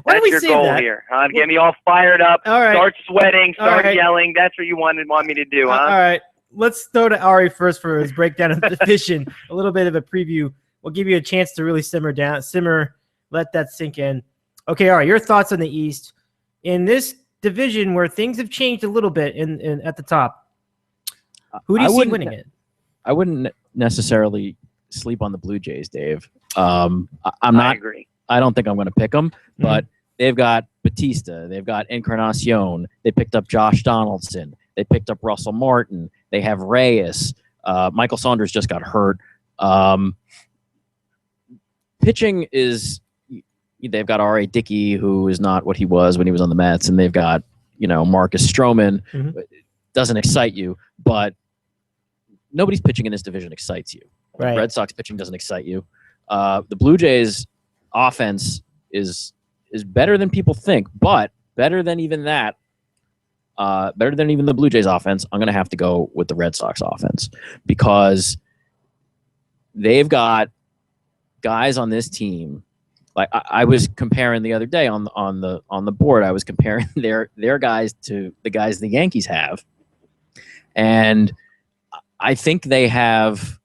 Why That's your goal here, huh? Get me all fired up, all right. Start sweating, start right. yelling. That's what you want me to do, huh? All right. Let's throw to Ari first for his breakdown of the division. A little bit of a preview. We'll give you a chance to really simmer, let that sink in. Okay, Ari, your thoughts on the East. In this division where things have changed a little bit at the top, who do you see winning it? I wouldn't necessarily sleep on the Blue Jays, Dave. I agree. I don't think I'm going to pick them, but they've got Batista. They've got Encarnacion. They picked up Josh Donaldson. They picked up Russell Martin. They have Reyes. Michael Saunders just got hurt. Pitching is, they've got R.A. Dickey, who is not what he was when he was on the Mets, and they've got, Marcus Stroman. Doesn't excite you, but nobody's pitching in this division excites you. Right. Red Sox pitching doesn't excite you. The Blue Jays offense is better than people think, but better than even that. Better than even the Blue Jays offense, I'm going to have to go with the Red Sox offense because they've got guys on this team. Like I was comparing the other day on the board, I was comparing their guys to the guys the Yankees have, and I think they have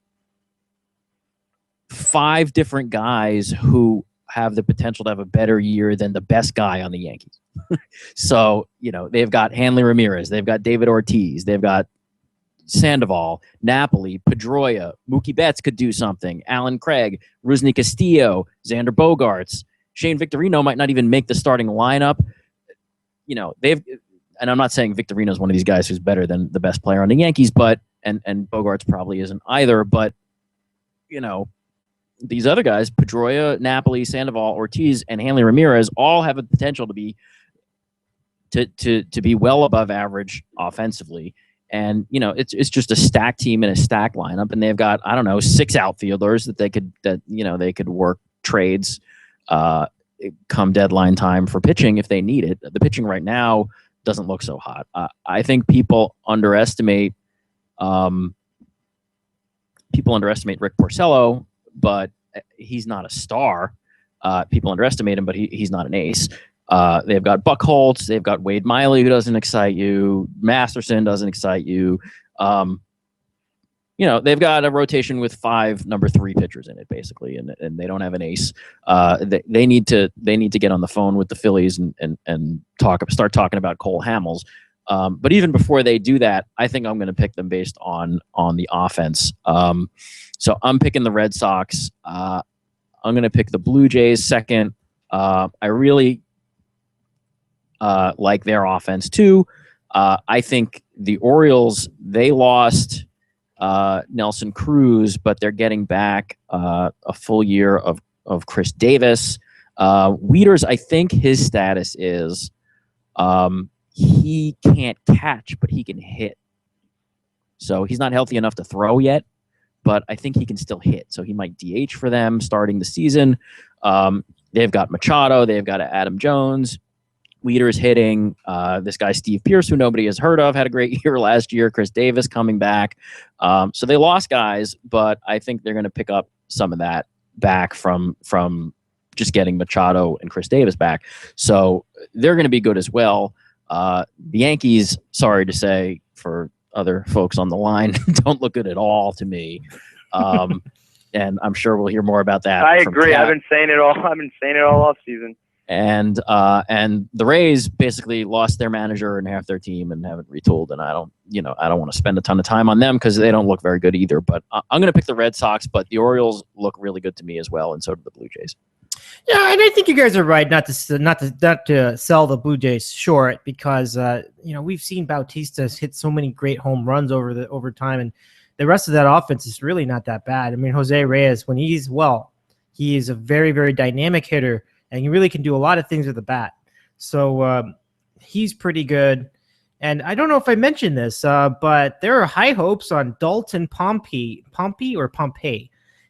5 different guys who have the potential to have a better year than the best guy on the Yankees. So, they've got Hanley Ramirez, they've got David Ortiz, they've got Sandoval, Napoli, Pedroia, Mookie Betts could do something, Alan Craig, Rusney Castillo, Xander Bogaerts, Shane Victorino might not even make the starting lineup. And I'm not saying Victorino is one of these guys who's better than the best player on the Yankees, but and Bogaerts probably isn't either, but these other guys, Pedroia, Napoli, Sandoval, Ortiz, and Hanley Ramirez all have a potential to be well above average offensively. And it's just a stacked team and a stacked lineup, and they've got 6 outfielders that they could work trades come deadline time for pitching if they need it. The pitching right now doesn't look so hot. I think people underestimate Rick Porcello, but he's not a star. People underestimate him, but he's not an ace. They've got Buck Holtz. They've got Wade Miley, who doesn't excite you. Masterson doesn't excite you. They've got a rotation with 5 number 3 pitchers in it, basically, and they don't have an ace. They need to get on the phone with the Phillies and start talking about Cole Hamels. But even before they do that, I think I'm going to pick them based on the offense. So I'm picking the Red Sox. I'm going to pick the Blue Jays second. I really like their offense too. I think the Orioles, they lost Nelson Cruz, but they're getting back a full year of Chris Davis. Wieters, I think his status is he can't catch, but he can hit. So he's not healthy enough to throw yet, but I think he can still hit. So he might DH for them starting the season. They've got Machado. They've got Adam Jones. Wieters hitting. This guy, Steve Pearce, who nobody has heard of, had a great year last year. Chris Davis coming back. So they lost guys, but I think they're going to pick up some of that back from just getting Machado and Chris Davis back. So they're going to be good as well. The Yankees, sorry to say for other folks on the line, don't look good at all to me. And I'm sure we'll hear more about that. I agree. I've been saying it all off season. And the Rays basically lost their manager and half their team and haven't retooled. And I don't want to spend a ton of time on them because they don't look very good either. But I'm going to pick the Red Sox, but the Orioles look really good to me as well, and so do the Blue Jays. Yeah, and I think you guys are right not to sell the Blue Jays short because we've seen Bautista hit so many great home runs over time, and the rest of that offense is really not that bad. I mean, Jose Reyes, when he's well, he is a very, very dynamic hitter, and he really can do a lot of things with the bat. So he's pretty good. And I don't know if I mentioned this, but there are high hopes on Dalton Pompey,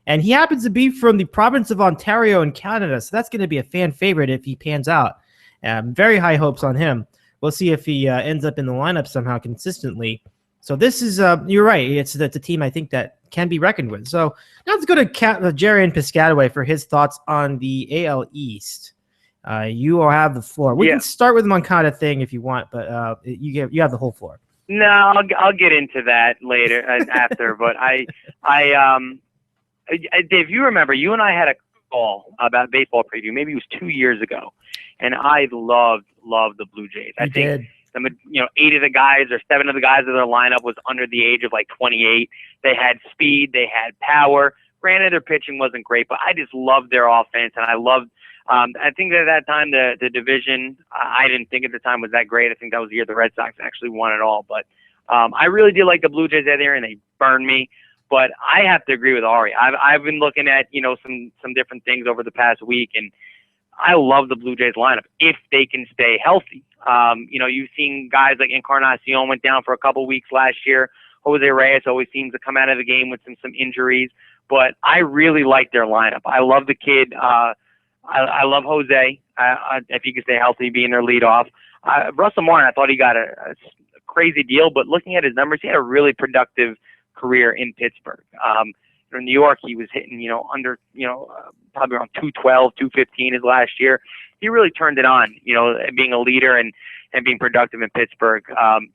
and he happens to be from the province of Ontario in Canada, so that's going to be a fan favorite if he pans out. Very high hopes on him. We'll see if he ends up in the lineup somehow consistently. So this is, you're right, it's a team I think that can be reckoned with. So now let's go to Gerry and Piscataway for his thoughts on the AL East. You all have the floor. We can start with the Moncada thing if you want, but you have the whole floor. No, I'll get into that later after. But Dave, you remember you and I had a call about baseball preview. Maybe it was 2 years ago, and I loved the Blue Jays. I think 8 of the guys or 7 of the guys of their lineup was under the age of like 28. They had speed, they had power. Granted, their pitching wasn't great, but I just loved their offense, and I loved. I think at that time the division I didn't think at the time was that great. I think that was the year the Red Sox actually won it all. But I really did like the Blue Jays out there, and they burned me. But I have to agree with Ari. I've been looking at some different things over the past week, and I love the Blue Jays lineup if they can stay healthy. You've seen guys like Encarnacion went down for a couple weeks last year. Jose Reyes always seems to come out of the game with some injuries, but I really like their lineup. I love the kid. I love Jose. If he can stay healthy, being their leadoff. Russell Martin, I thought he got a crazy deal, but looking at his numbers, he had a really productive career in Pittsburgh. In New York, he was hitting, under, probably around 212, 215 his last year. He really turned it on, being a leader and being productive in Pittsburgh.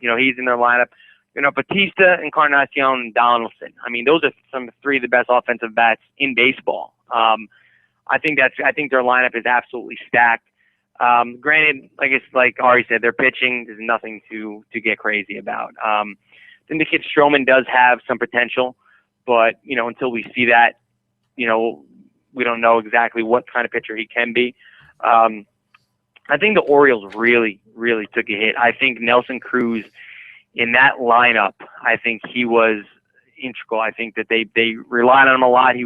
He's in their lineup. Bautista, Encarnacion, and Donaldson. I mean, those are some 3 of the best offensive bats in baseball. I think their lineup is absolutely stacked. Granted, like Ari said, their pitching is nothing to get crazy about. I think the kid Stroman does have some potential, but until we see that, we don't know exactly what kind of pitcher he can be. I think the Orioles really, really took a hit. I think Nelson Cruz in that lineup, I think he was integral. I think that they relied on him a lot. He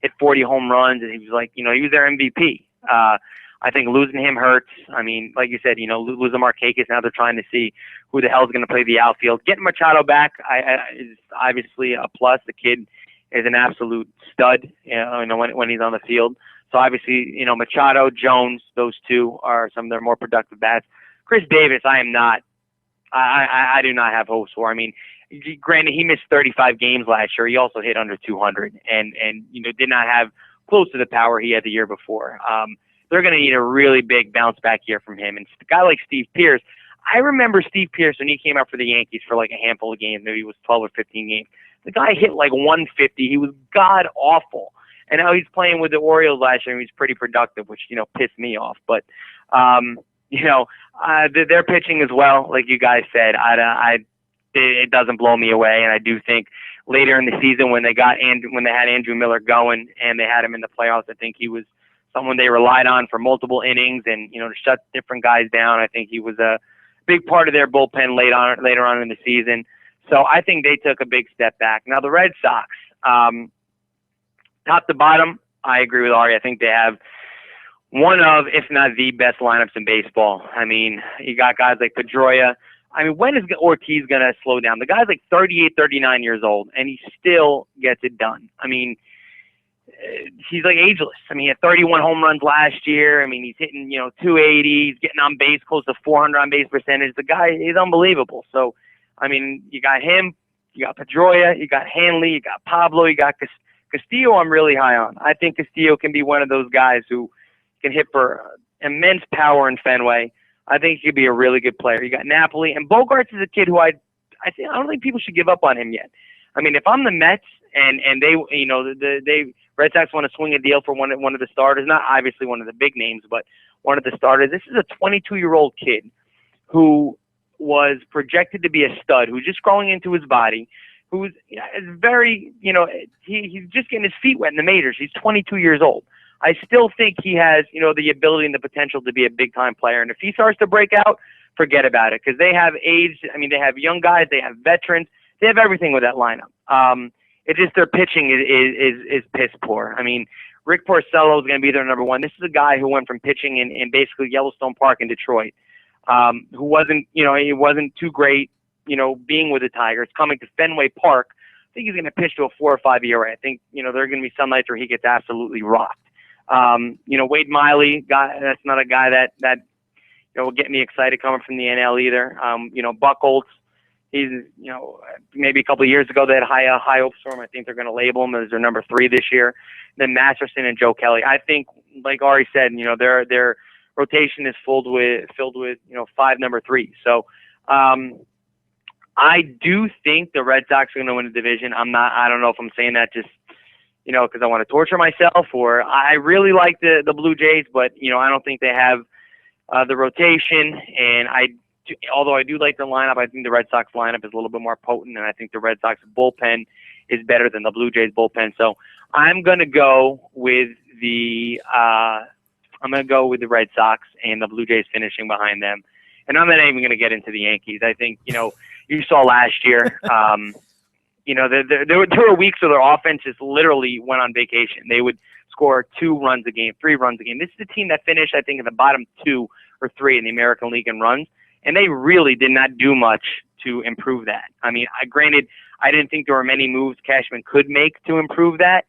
hit 40 home runs, and he was he was their MVP. I think losing him hurts. I mean, like you said, losing Markakis, now they're trying to see who the hell is going to play the outfield. Getting Machado back is obviously a plus. The kid is an absolute stud, when he's on the field. So obviously, Machado, Jones, those 2 are some of their more productive bats. Chris Davis, I do not have hopes for. I mean, granted, he missed 35 games last year. He also hit under 200 and did not have close to the power he had the year before. They're going to need a really big bounce back year from him. And a guy like Steve Pearce, I remember Steve Pearce when he came out for the Yankees for like a handful of games, maybe it was 12 or 15 games. The guy hit like 150. He was god awful. And now he's playing with the Orioles last year, and he's pretty productive, which, pissed me off. But, their pitching as well, like you guys said, it doesn't blow me away. And I do think later in the season when they had Andrew Miller going and they had him in the playoffs, I think he was someone they relied on for multiple innings and, to shut different guys down. I think he was a big part of their bullpen later on in the season. So I think they took a big step back. Now the Red Sox, top to bottom, I agree with Ari. I think they have one of, if not the best lineups in baseball. I mean, you got guys like Pedroia. I mean, when is Ortiz going to slow down? The guy's like 38, 39 years old, and he still gets it done. I mean, he's like ageless. I mean, he had 31 home runs last year. I mean, he's hitting, 280. He's getting on base close to 400 on base percentage. The guy is unbelievable. So, I mean, you got him, you got Pedroia, you got Hanley, you got Pablo, you got Castillo. I'm really high on. I think Castillo can be one of those guys who, can hit for immense power in Fenway. I think he could be a really good player. You got Napoli, and Bogarts is a kid who I don't think people should give up on him yet. I mean, if I'm the Mets and they, you know, the Red Sox want to swing a deal for one of the starters, not obviously one of the big names, but one of the starters. This is a 22-year-old kid who was projected to be a stud, who's just growing into his body, who's very, you know, he's just getting his feet wet in the majors. He's 22 years old. I still think he has, you know, the ability and the potential to be a big-time player. And if he starts to break out, forget about it, because they have age. I mean, they have young guys, they have veterans, they have everything with that lineup. It's just their pitching is piss poor. I mean, Rick Porcello is going to be their number one. This is a guy who went from pitching in basically Yellowstone Park in Detroit, who wasn't, you know, he wasn't too great, you know, being with the Tigers, coming to Fenway Park. I think he's going to pitch to a 4 or 5 ERA. I think, you know, there are going to be some nights where he gets absolutely rocked. You know, Wade Miley, that's not a guy that you know, will get me excited coming from the NL either. You know, Buchholz, he's, you know, maybe a couple of years ago they had high hopes for him. I think they're going to label him as their number 3 this year. Then Masterson and Joe Kelly. I think, like Ari said, you know, their rotation is filled with you know, 5 number 3s. So I do think the Red Sox are going to win the division. I don't know if I'm saying that just, you know, because I want to torture myself, or I really like the Blue Jays, but, you know, I don't think they have the rotation. And although I do like the lineup, I think the Red Sox lineup is a little bit more potent, and I think the Red Sox bullpen is better than the Blue Jays bullpen. So I'm going to go with the Red Sox and the Blue Jays finishing behind them. And I'm not even going to get into the Yankees. I think, you know, you saw last year, you know, there were weeks where their offense just literally went on vacation. They would score 2 runs a game, 3 runs a game. This is a team that finished, I think, in the bottom 2 or 3 in the American League in runs, and they really did not do much to improve that. I mean, granted, I didn't think there were many moves Cashman could make to improve that.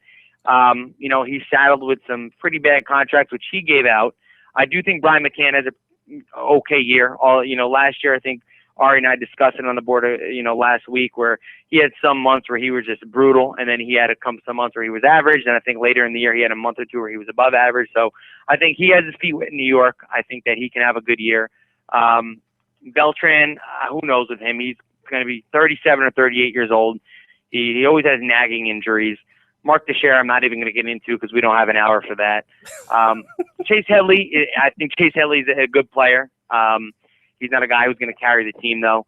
You know, he's saddled with some pretty bad contracts, which he gave out. I do think Brian McCann has an okay year. You know, last year I think Ari and I discussed it on the board, you know, last week, where he had some months where he was just brutal, and then he had some months where he was average, and I think later in the year he had a month or 2 where he was above average. So I think he has his feet wet in New York. I think that he can have a good year. Beltran, who knows with him? He's going to be 37 or 38 years old. He always has nagging injuries. Mark Teixeira, I'm not even going to get into because we don't have an hour for that. Chase Headley, I think Chase Headley is a good player. He's not a guy who's going to carry the team, though.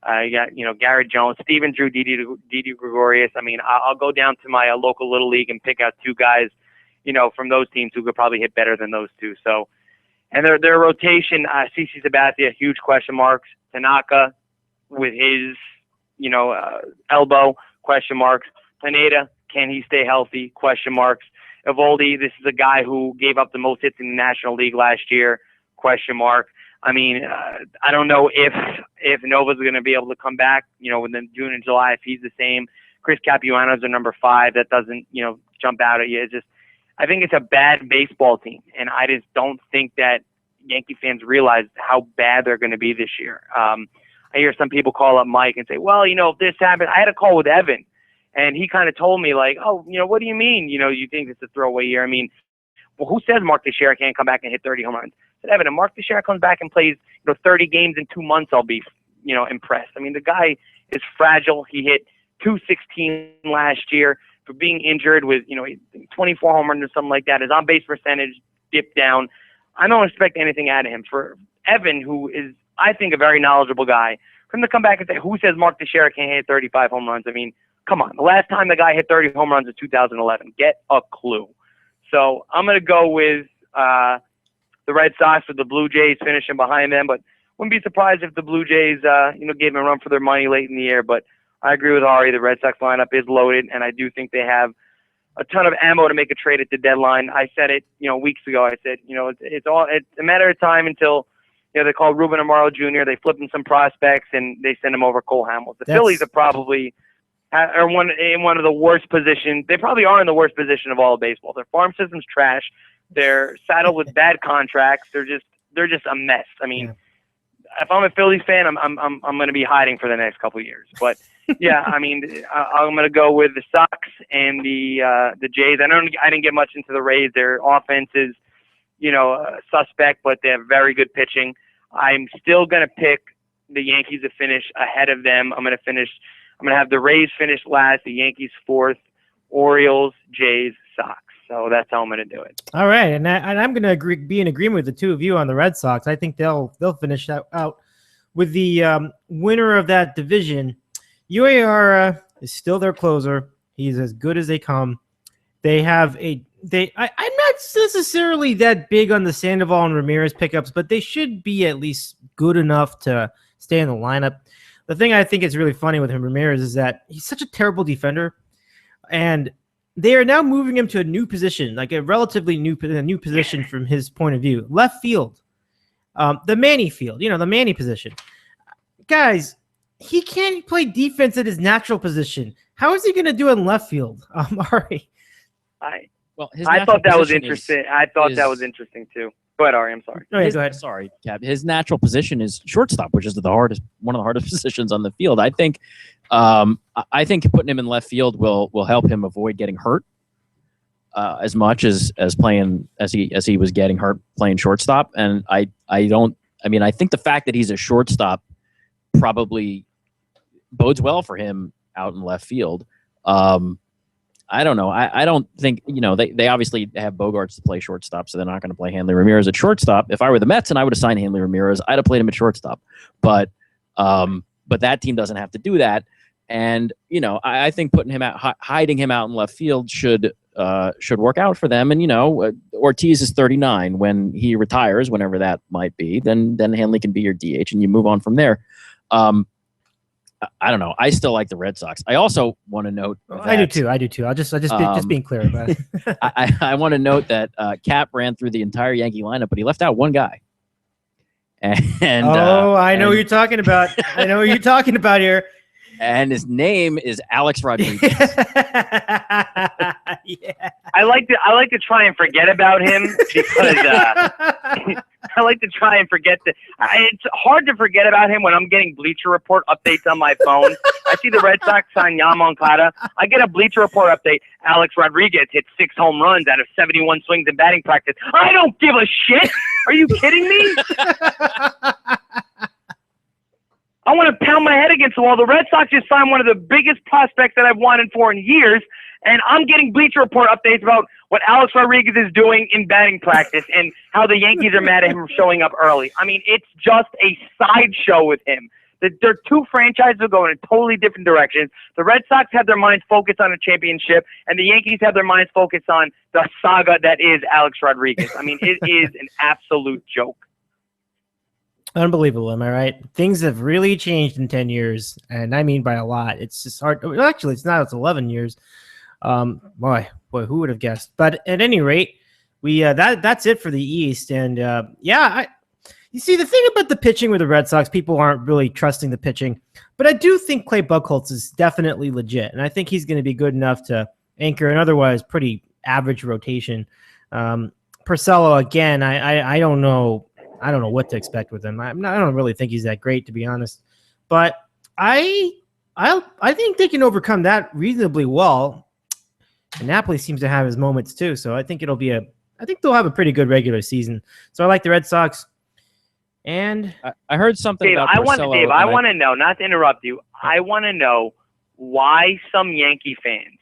You got, you know, Garrett Jones, Steven Drew, Didi Gregorius. I mean, I'll go down to my local Little League and pick out 2 guys, you know, from those teams who could probably hit better than those 2. So, and their rotation, CC Sabathia, huge question marks. Tanaka with his, you know, elbow, question marks. Pineda, can he stay healthy? Question marks. Evaldi, this is a guy who gave up the most hits in the National League last year. Question mark. I mean, I don't know if Nova's going to be able to come back, you know, within June and July, if he's the same. Chris Capuano's a number 5. That doesn't, you know, jump out at you. It's just, I think it's a bad baseball team, and I just don't think that Yankee fans realize how bad they're going to be this year. I hear some people call up Mike and say, well, you know, if this happened, I had a call with Evan, and he kind of told me, like, oh, you know, what do you mean? You know, you think it's a throwaway year? I mean, well, who says Mark Teixeira can't come back and hit 30 home runs? I said, Evan, if Mark Teixeira comes back and plays, you know, 30 games in 2 months, I'll be, you know, impressed. I mean, the guy is fragile. He hit .216 last year for being injured with, you know, 24 home runs or something like that. His on-base percentage dipped down. I don't expect anything out of him. For Evan, who is, I think, a very knowledgeable guy, for him to come back and say, who says Mark Teixeira can't hit 35 home runs? I mean, come on. The last time the guy hit 30 home runs was 2011. Get a clue. So I'm going to go with the Red Sox with the Blue Jays finishing behind them, but wouldn't be surprised if the Blue Jays, you know, gave them a run for their money late in the year. But I agree with Ari. The Red Sox lineup is loaded, and I do think they have a ton of ammo to make a trade at the deadline. I said it, you know, weeks ago. I said, you know, it's a matter of time until, you know, they call Ruben Amaro Jr., they flip him some prospects, and they send him over Cole Hamels. The Phillies are probably in one of the worst positions. They probably are in the worst position of all of baseball. Their farm system's trash. They're saddled with bad contracts. They're just a mess. I mean, if I'm a Phillies fan, I'm going to be hiding for the next couple of years. But yeah, I mean, I'm going to go with the Sox and the Jays. I didn't get much into the Rays. Their offense is, suspect, but they have very good pitching. I'm still going to pick the Yankees to finish ahead of them. I'm going to have the Rays finish last, the Yankees fourth, Orioles, Jays, Sox. So that's how I'm going to do it. All right, and I'm going to be in agreement with the two of you on the Red Sox. I think they'll finish that out with the winner of that division. Uehara is still their closer. He's as good as they come. They have I'm not necessarily that big on the Sandoval and Ramirez pickups, but they should be at least good enough to stay in the lineup. The thing I think is really funny with him, Ramirez, is that he's such a terrible defender, and they are now moving him to a new position, like a relatively new position from his point of view, left field, the Manny field, the Manny position. Guys, he can't play defense at his natural position. How is he going to do it in left field? Ari. I thought that was interesting. That was interesting too. Go ahead, Ari. I'm sorry. Oh, yeah, go ahead. Sorry, Cap. His natural position is shortstop, which is one of the hardest positions on the field. I think putting him in left field will help him avoid getting hurt as much as he was getting hurt playing shortstop. And I think the fact that he's a shortstop probably bodes well for him out in left field. I don't know. I don't think, they obviously have Bogarts to play shortstop, so they're not going to play Hanley Ramirez at shortstop. If I were the Mets and I would have signed Hanley Ramirez, I'd have played him at shortstop. But that team doesn't have to do that. And, I think hiding him out in left field should work out for them. And, Ortiz is 39. When he retires, whenever that might be, then Hanley can be your DH and you move on from there. I don't know. I still like the Red Sox. I also want to note that, I do too. I'll just being clear about it. I want to note that Cap ran through the entire Yankee lineup, but he left out one guy. And I know what you're talking about. I know what you're talking about here. And his name is Alex Rodriguez. Yeah. I like to try and forget about him because I like to try and forget that. It's hard to forget about him when I'm getting Bleacher Report updates on my phone. I see the Red Sox sign Yoán Moncada. I get a Bleacher Report update. Alex Rodriguez hit 6 home runs out of 71 swings in batting practice. I don't give a shit. Are you kidding me? I want to pound my head against the wall. The Red Sox just signed one of the biggest prospects that I've wanted for in years, and I'm getting Bleacher Report updates about what Alex Rodriguez is doing in batting practice and how the Yankees are mad at him for showing up early. I mean, it's just a sideshow with him. They're two franchises going in totally different directions. The Red Sox have their minds focused on a championship, and the Yankees have their minds focused on the saga that is Alex Rodriguez. I mean, it is an absolute joke. Unbelievable, am I right? Things have really changed in 10 years, and I mean by a lot. It's just hard. Well, actually, it's 11 years. Boy, who would have guessed? But at any rate, we that's it for the East. And you see, the thing about the pitching with the Red Sox, people aren't really trusting the pitching. But I do think Clay Buchholz is definitely legit, and I think he's going to be good enough to anchor an otherwise pretty average rotation. Purcello, again, I don't know. I don't know what to expect with him. I don't really think he's that great, to be honest. But I think they can overcome that reasonably well. And Napoli seems to have his moments too, so I think they'll have a pretty good regular season. So I like the Red Sox. And I heard something Dave, about Purcello. I want to know, not to interrupt you, I want to know why some Yankee fans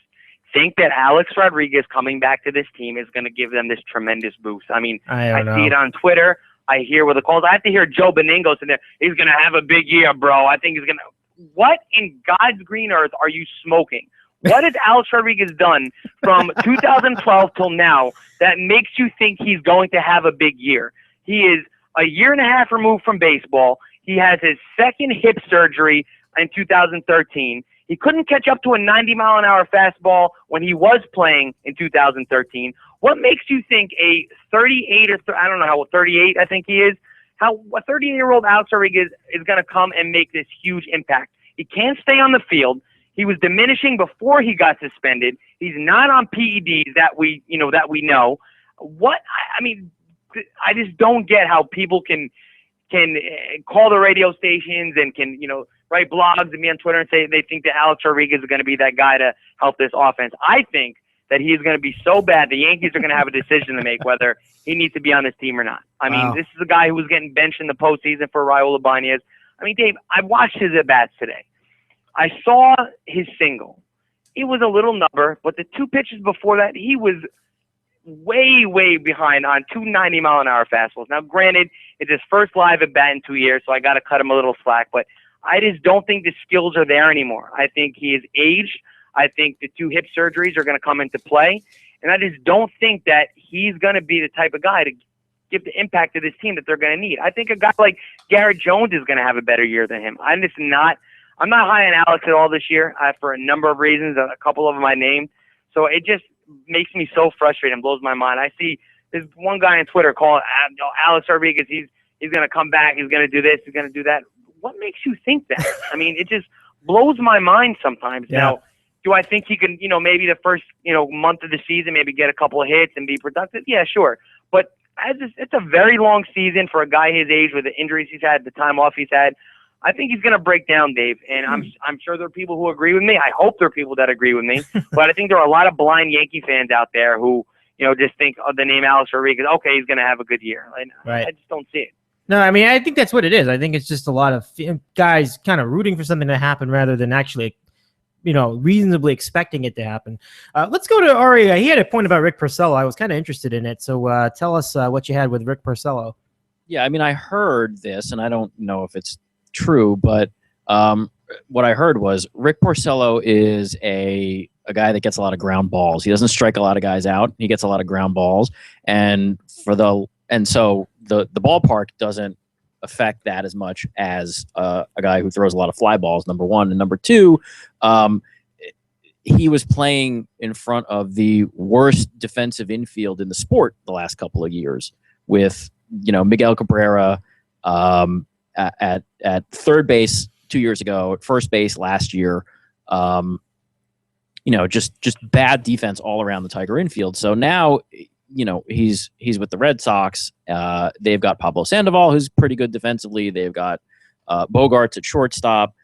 think that Alex Rodriguez coming back to this team is going to give them this tremendous boost. I mean, I see it on Twitter. I hear with the calls. I have to hear Joe Benignos in there. He's going to have a big year, bro. I think he's going to. What in God's green earth are you smoking? What has Alex Rodriguez done from 2012 till now that makes you think he's going to have a big year? He is a year and a half removed from baseball. He has his second hip surgery in 2013. He couldn't catch up to a 90-mile-an-hour fastball when he was playing in 2013. What makes you think a 38 or I don't know how 38 I think he is, how a 38-year-old Alex Rodriguez is going to come and make this huge impact? He can't stay on the field. He was diminishing before he got suspended. He's not on PEDs that we know. What I mean, I just don't get how people can call the radio stations and can write blogs and be on Twitter and say they think that Alex Rodriguez is going to be that guy to help this offense. I think that he is going to be so bad the Yankees are going to have a decision to make whether he needs to be on this team or not. I mean, this is a guy who was getting benched in the postseason for Raul Ibanez. I mean, Dave, I watched his at-bats today. I saw his single. It was a little number, but the 2 pitches before that, he was way, way behind on 2 90-mile-an-hour fastballs. Now, granted, it's his first live at-bat in 2 years, so I got to cut him a little slack, but I just don't think the skills are there anymore. I think he is aged. I think the 2 hip surgeries are going to come into play, and I just don't think that he's going to be the type of guy to give the impact to this team that they're going to need. I think a guy like Garrett Jones is going to have a better year than him. I'm not high on Alex at all this year for a number of reasons. A couple of them I named. So it just makes me so frustrated and blows my mind. I see there's one guy on Twitter called Alex Rodriguez. He's going to come back. He's going to do this. He's going to do that. What makes you think that? I mean, it just blows my mind sometimes. Yeah. Now, do I think he can, maybe the first, month of the season, maybe get a couple of hits and be productive? Yeah, sure. But it's a very long season for a guy his age with the injuries he's had, the time off he's had. I think he's going to break down, Dave, and I'm sure there are people who agree with me. I hope there are people that agree with me. But I think there are a lot of blind Yankee fans out there who, just think of the name Alex Rodriguez. Okay, he's going to have a good year. Right. I just don't see it. No, I mean, I think that's what it is. I think it's just a lot of guys kind of rooting for something to happen rather than actually, reasonably expecting it to happen. Let's go to Ari. He had a point about Rick Porcello. I was kind of interested in it. So tell us what you had with Rick Porcello. Yeah, I mean, I heard this, and I don't know if it's true, but what I heard was Rick Porcello is a guy that gets a lot of ground balls. He doesn't strike a lot of guys out. He gets a lot of ground balls, and so the ballpark doesn't affect that as much as a guy who throws a lot of fly balls, number one. And number two, he was playing in front of the worst defensive infield in the sport the last couple of years with, Miguel Cabrera at third base 2 years ago, at first base last year, just bad defense all around the Tiger infield. So now, he's with the Red Sox. They've got Pablo Sandoval, who's pretty good defensively. They've got Bogarts at shortstop.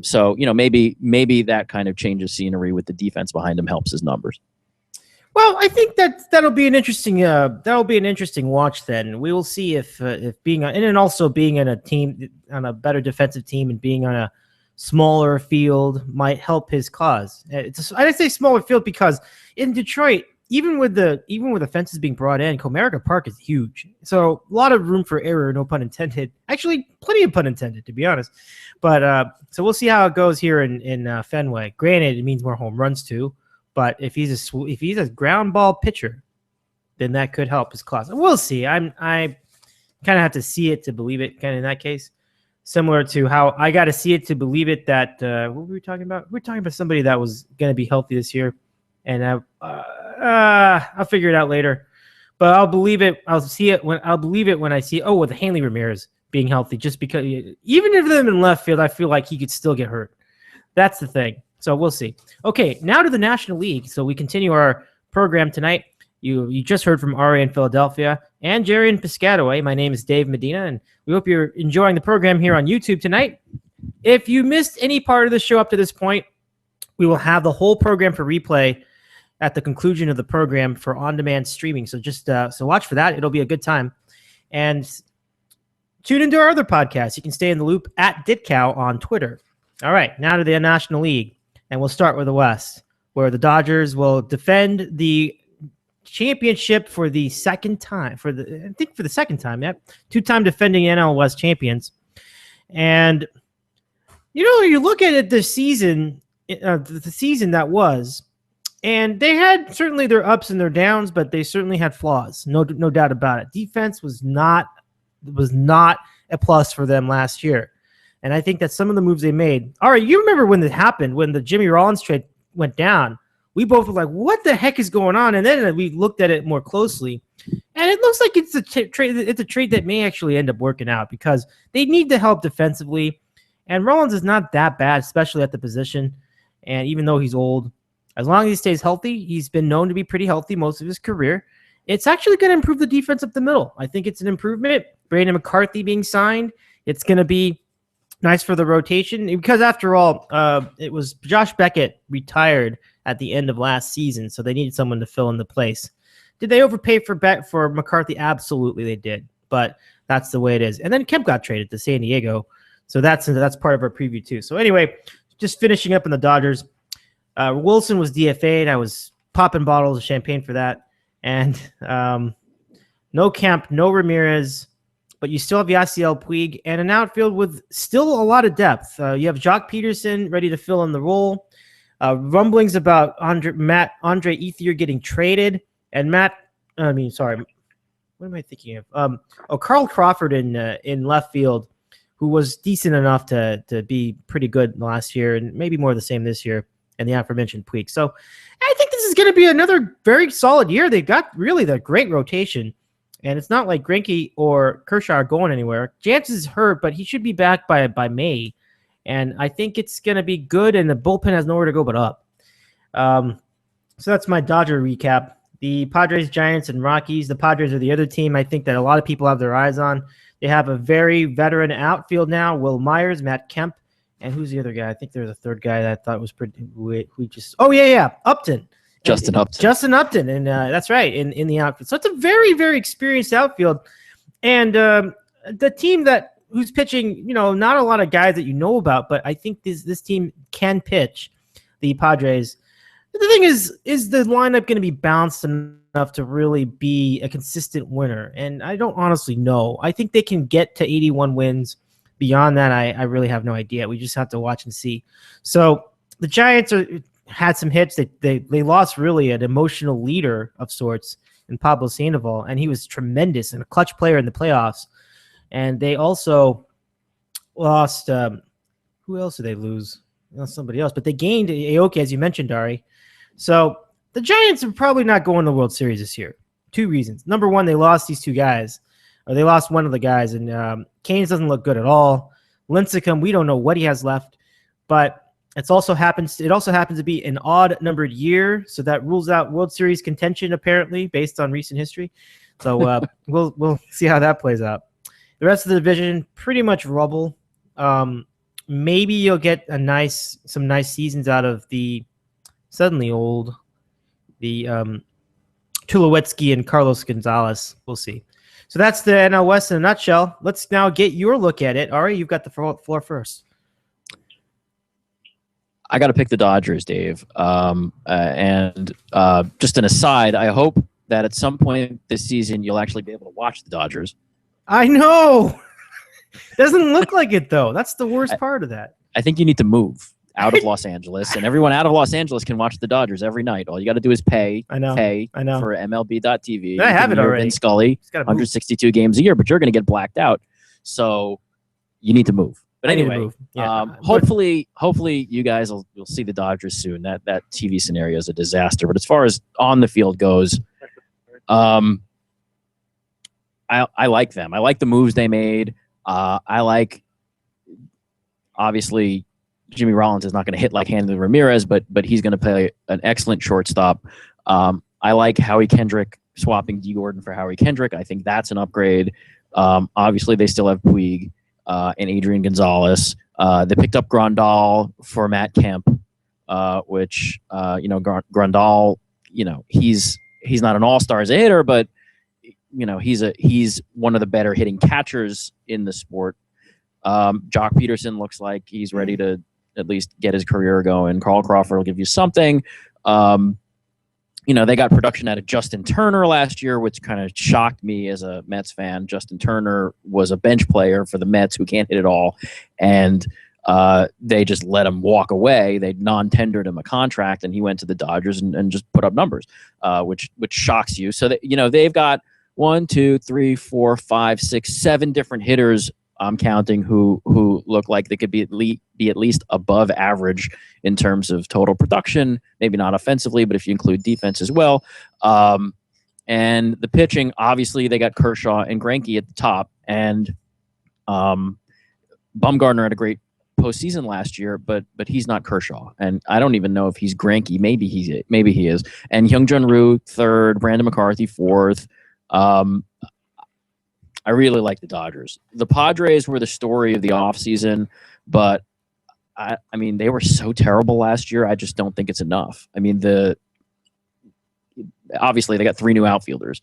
So maybe that kind of change of scenery with the defense behind him helps his numbers. Well, I think that'll be an interesting watch. Then we will see if being and then also being in a team on a better defensive team and being on a smaller field might help his cause. I say smaller field because in Detroit, even with the fences being brought in, Comerica Park is huge. So a lot of room for error, no pun intended. Actually, plenty of pun intended, to be honest. But so we'll see how it goes here in Fenway. Granted, it means more home runs too. But if he's a ground ball pitcher, then that could help his cause. We'll see. I kind of have to see it to believe it. Kind of in that case, similar to how I got to see it to believe it. That what were we talking about? We're talking about somebody that was going to be healthy this year, and I'll figure it out later. But I'll believe it. I'll believe it when I see. With Hanley Ramirez being healthy, just because even if they're in left field, I feel like he could still get hurt. That's the thing. So we'll see. Okay, now to the National League. So we continue our program tonight. You just heard from Ari in Philadelphia and Gerry in Piscataway. My name is Dave Medina, and we hope you're enjoying the program here on YouTube tonight. If you missed any part of the show up to this point, we will have the whole program for replay at the conclusion of the program for on-demand streaming. So just so watch for that. It'll be a good time. And tune into our other podcasts. You can stay in the loop at Ditcow on Twitter. All right, now to the National League. And we'll start with the West, where the Dodgers will defend the championship for the second time. For the second time, yep. 2-time defending NL West champions. And, you look at it this season, the season that was, and they had certainly their ups and their downs, but they certainly had flaws. No doubt about it. Defense was not a plus for them last year. And I think that some of the moves they made. All right, you remember when it happened, when the Jimmy Rollins trade went down, we both were like, what the heck is going on? And then we looked at it more closely. And it looks like it's a trade that may actually end up working out because they need the help defensively. And Rollins is not that bad, especially at the position. And even though he's old, as long as he stays healthy, he's been known to be pretty healthy most of his career. It's actually going to improve the defense up the middle. I think it's an improvement. Brandon McCarthy being signed, it's going to be nice for the rotation because after all, it was Josh Beckett retired at the end of last season, so they needed someone to fill in the place. Did they overpay for McCarthy? Absolutely, they did. But that's the way it is. And then Kemp got traded to San Diego, so that's part of our preview too. So anyway, just finishing up in the Dodgers. Wilson was DFA'd. I was popping bottles of champagne for that. And no Kemp, no Ramirez, but you still have Yasiel Puig and an outfield with still a lot of depth. You have Jock Peterson ready to fill in the role. Rumblings about Andre Ethier getting traded, and what am I thinking of? Carl Crawford in left field, who was decent enough to be pretty good last year, and maybe more the same this year, and the aforementioned Puig. So I think this is going to be another very solid year. They've got really the great rotation, and it's not like Greinke or Kershaw are going anywhere. Jansen's hurt, but he should be back by May, and I think it's going to be good, and the bullpen has nowhere to go but up. So that's my Dodger recap. The Padres, Giants, and Rockies. The Padres are the other team I think that a lot of people have their eyes on. They have a very veteran outfield now. Will Myers, Matt Kemp, and who's the other guy? I think there's a third guy that I thought was pretty. Upton. Justin Upton, and that's right in the outfield. So it's a very, very experienced outfield, and the team who's pitching, not a lot of guys that you know about, but I think this team can pitch. The Padres. The thing is the lineup going to be balanced enough to really be a consistent winner? And I don't honestly know. I think they can get to 81 wins. Beyond that, I really have no idea. We just have to watch and see. So the Giants had some hits. They lost really an emotional leader of sorts in Pablo Sandoval, and he was tremendous and a clutch player in the playoffs. And they also lost who else did they lose? Somebody else. But they gained Aoki, as you mentioned, Ari. So the Giants are probably not going to the World Series this year. Two reasons. Number one, they lost these two guys. Or they lost one of the guys, and Canes doesn't look good at all. Lincecum, we don't know what he has left, but it also happens to be an odd numbered year, so that rules out World Series contention apparently based on recent history. So we'll see how that plays out. The rest of the division pretty much rubble. Maybe you'll get some nice seasons out of the suddenly old, the Tulowitzki and Carlos Gonzalez. We'll see. So that's the NL West in a nutshell. Let's now get your look at it. Ari, you've got the floor first. I got to pick the Dodgers, Dave. And just an aside, I hope that at some point this season you'll actually be able to watch the Dodgers. I know. Doesn't look like it, though. That's the worst part of that. I think you need to move out of Los Angeles, and everyone out of Los Angeles can watch the Dodgers every night. All you got to do is pay for MLB.TV. I have it already. Vin Scully, 162 games a year, but you're going to get blacked out. So you need to move. But anyway, hopefully you guys will see the Dodgers soon. That TV scenario is a disaster. But as far as on the field goes, I like them. I like the moves they made. I like, obviously, Jimmy Rollins is not going to hit like Hanley Ramirez, but he's going to play an excellent shortstop. I like Howie Kendrick swapping D. Gordon for Howie Kendrick. I think that's an upgrade. Obviously, they still have Puig and Adrian Gonzalez. They picked up Grandal for Matt Kemp, which Grandal, he's not an all-star as a hitter, but he's one of the better hitting catchers in the sport. Jock Peterson looks like he's ready to at least get his career going. Carl Crawford will give you something. They got production out of Justin Turner last year, which kind of shocked me as a Mets fan. Justin Turner was a bench player for the Mets who can't hit at all, and they just let him walk away. They non-tendered him a contract, and he went to the Dodgers and just put up numbers, which shocks you. So that, they've got 1, 2, 3, 4, 5, 6, 7 different hitters, I'm counting, who look like they could be at least above average in terms of total production. Maybe not offensively, but if you include defense as well. And the pitching, obviously, they got Kershaw and Greinke at the top. And Bumgarner had a great postseason last year, but he's not Kershaw. And I don't even know if he's Greinke. Maybe he is. And Hyung-Jun Ryu, third. Brandon McCarthy, fourth. I really like the Dodgers. The Padres were the story of the offseason, but I mean, they were so terrible last year. I just don't think it's enough. I mean, obviously they got 3 new outfielders,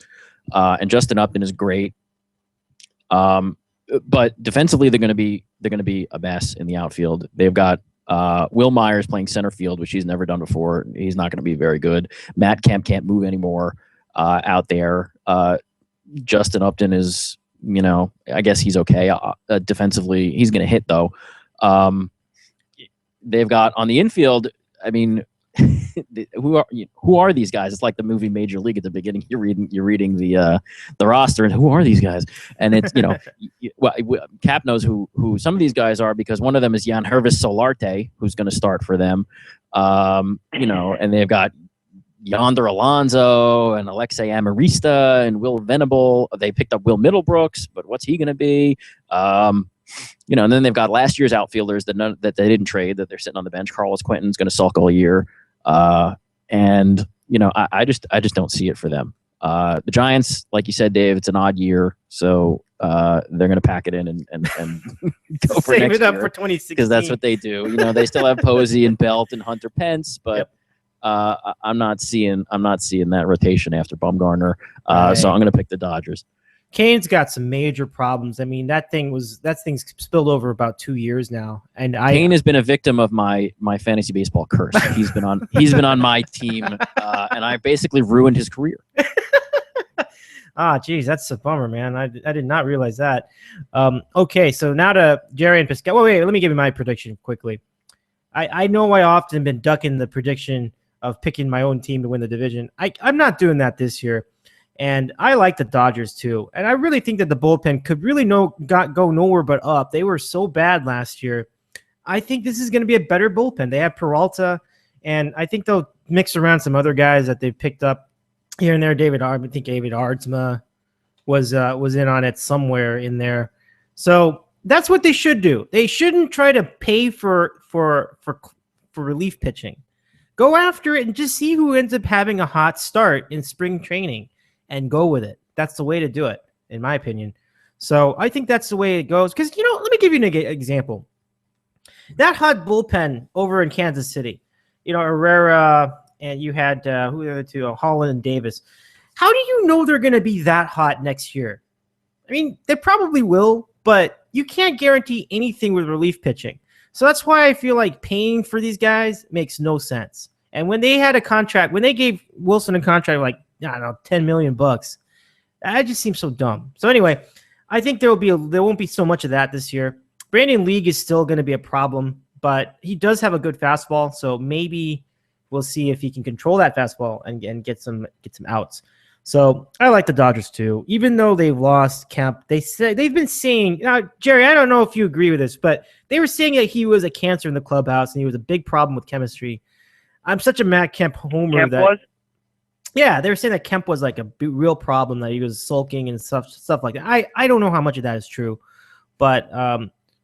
and Justin Upton is great. But defensively, they're going to be a mess in the outfield. They've got Will Myers playing center field, which he's never done before. He's not going to be very good. Matt Kemp can't move anymore out there. Justin Upton is, I guess he's okay. Defensively, he's going to hit though. They've got on the infield, I mean, who are these guys? It's like the movie Major League at the beginning. You're reading the roster, and who are these guys? And it's Cap knows who some of these guys are, because one of them is Jan Hervis Solarte, who's going to start for them. And they've got Yonder Alonso and Alexei Amarista and Will Venable. They picked up Will Middlebrooks, but what's he going to be? And then they've got last year's outfielders that they didn't trade, that they're sitting on the bench. Carlos Quentin's going to sulk all year. I just don't see it for them. The Giants, like you said, Dave, it's an odd year, so they're going to pack it in and go for save next it up year, for 2016, because that's what they do. They still have Posey and Belt and Hunter Pence, but yep. I'm not seeing that rotation after Bumgarner. So I'm going to pick the Dodgers. Kane's got some major problems. I mean, that thing's spilled over about 2 years now, and Kane has been a victim of my fantasy baseball curse. He's been on my team, and I basically ruined his career. Geez, that's a bummer, man. I did not realize that. Okay, so now to Gerry and Piscataway. Wait, let me give you my prediction quickly. I know I often been ducking the prediction of picking my own team to win the division. I'm not doing that this year. And I like the Dodgers too. And I really think that the bullpen could really go nowhere but up. They were so bad last year. I think this is going to be a better bullpen. They have Peralta, and I think they'll mix around some other guys that they've picked up here and there. I think David Aardsma was in on it somewhere in there. So that's what they should do. They shouldn't try to pay for relief pitching. Go after it and just see who ends up having a hot start in spring training. And go with it. That's the way to do it, in my opinion. So I think that's the way it goes. Because, let me give you an example. That hot bullpen over in Kansas City, Herrera, and you had, who are the other two? Holland and Davis. How do you know they're going to be that hot next year? I mean, they probably will, but you can't guarantee anything with relief pitching. So that's why I feel like paying for these guys makes no sense. And when they had a contract, when they gave Wilson a contract like, I don't know, $10 million, that just seems so dumb. So anyway, I think there won't be so much of that this year. Brandon League is still going to be a problem, but he does have a good fastball, so maybe we'll see if he can control that fastball and get some outs. So I like the Dodgers too, even though they've lost Kemp. They've been saying, now, Gerry, I don't know if you agree with this, but they were saying that he was a cancer in the clubhouse and he was a big problem with chemistry. I'm such a Matt Kemp homer Yeah, they were saying that Kemp was like a real problem, that he was sulking and stuff like that. I don't know how much of that is true, but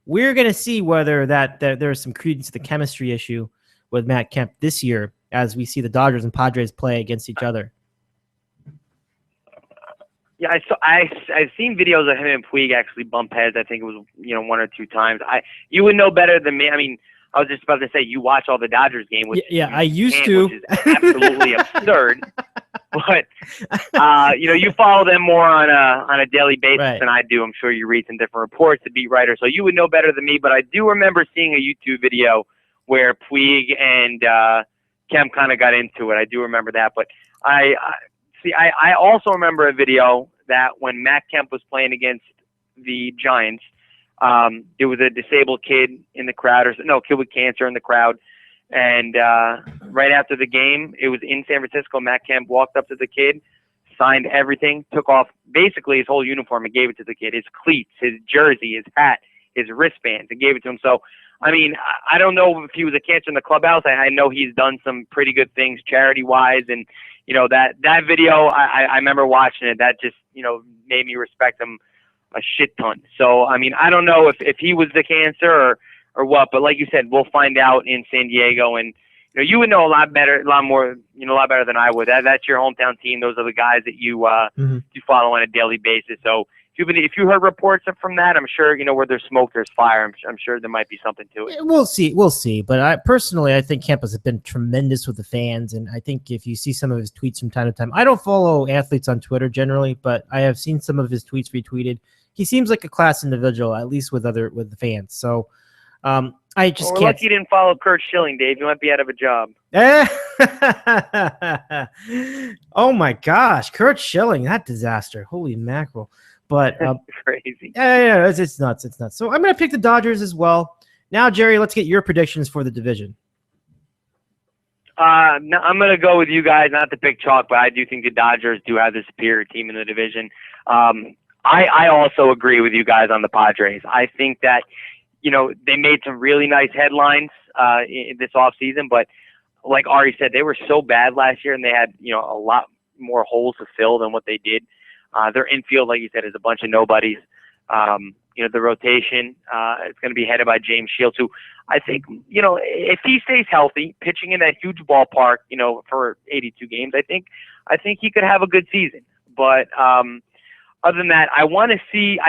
we're going to see whether that there's some credence to the chemistry issue with Matt Kemp this year as we see the Dodgers and Padres play against each other. Yeah, I've seen videos of him and Puig actually bump heads. I think it was 1 or 2 times. You would know better than me. I mean, I was just about to say you watch all the Dodgers games. Which I used to. Which is absolutely absurd. But you follow them more on a daily basis than I do. I'm sure you read some different reports, the beat writer, so you would know better than me. But I do remember seeing a YouTube video where Puig and Kemp kind of got into it. I do remember that. But I also remember a video that when Matt Kemp was playing against the Giants, there was a disabled kid in the crowd, kid with cancer in the crowd. And right after the game, it was in San Francisco. Matt Kemp walked up to the kid, signed everything, took off basically his whole uniform and gave it to the kid, his cleats, his jersey, his hat, his wristbands, and gave it to him. So, I mean, I don't know if he was a cancer in the clubhouse. I know he's done some pretty good things charity-wise. And, that video, I remember watching it. That just, made me respect him a shit ton. So, I mean, I don't know if he was the cancer or what, but like you said, we'll find out in San Diego, and you would know a lot better than I would. That's your hometown team. Those are the guys that you you follow on a daily basis. So if you heard reports from that, I'm sure, where there's smoke, there's fire. I'm sure there might be something to it. We'll see. But I think Campos has been tremendous with the fans, and I think if you see some of his tweets from time to time, I don't follow athletes on Twitter generally, but I have seen some of his tweets retweeted. He seems like a class individual, at least with the fans. So I just can't. Lucky you didn't follow Kurt Schilling, Dave. You might be out of a job. Oh my gosh, Kurt Schilling, that disaster! Holy mackerel! But crazy. Yeah, it's nuts. It's nuts. So I'm going to pick the Dodgers as well. Now, Gerry, let's get your predictions for the division. No, I'm going to go with you guys, not to pick chalk, but I do think the Dodgers do have the superior team in the division. I also agree with you guys on the Padres. I think that, they made some really nice headlines in this offseason, but like Ari said, they were so bad last year, and they had, a lot more holes to fill than what they did. Their infield, like you said, is a bunch of nobodies. The rotation is going to be headed by James Shields, who I think, if he stays healthy, pitching in that huge ballpark, for 82 games, I think he could have a good season. But other than that, I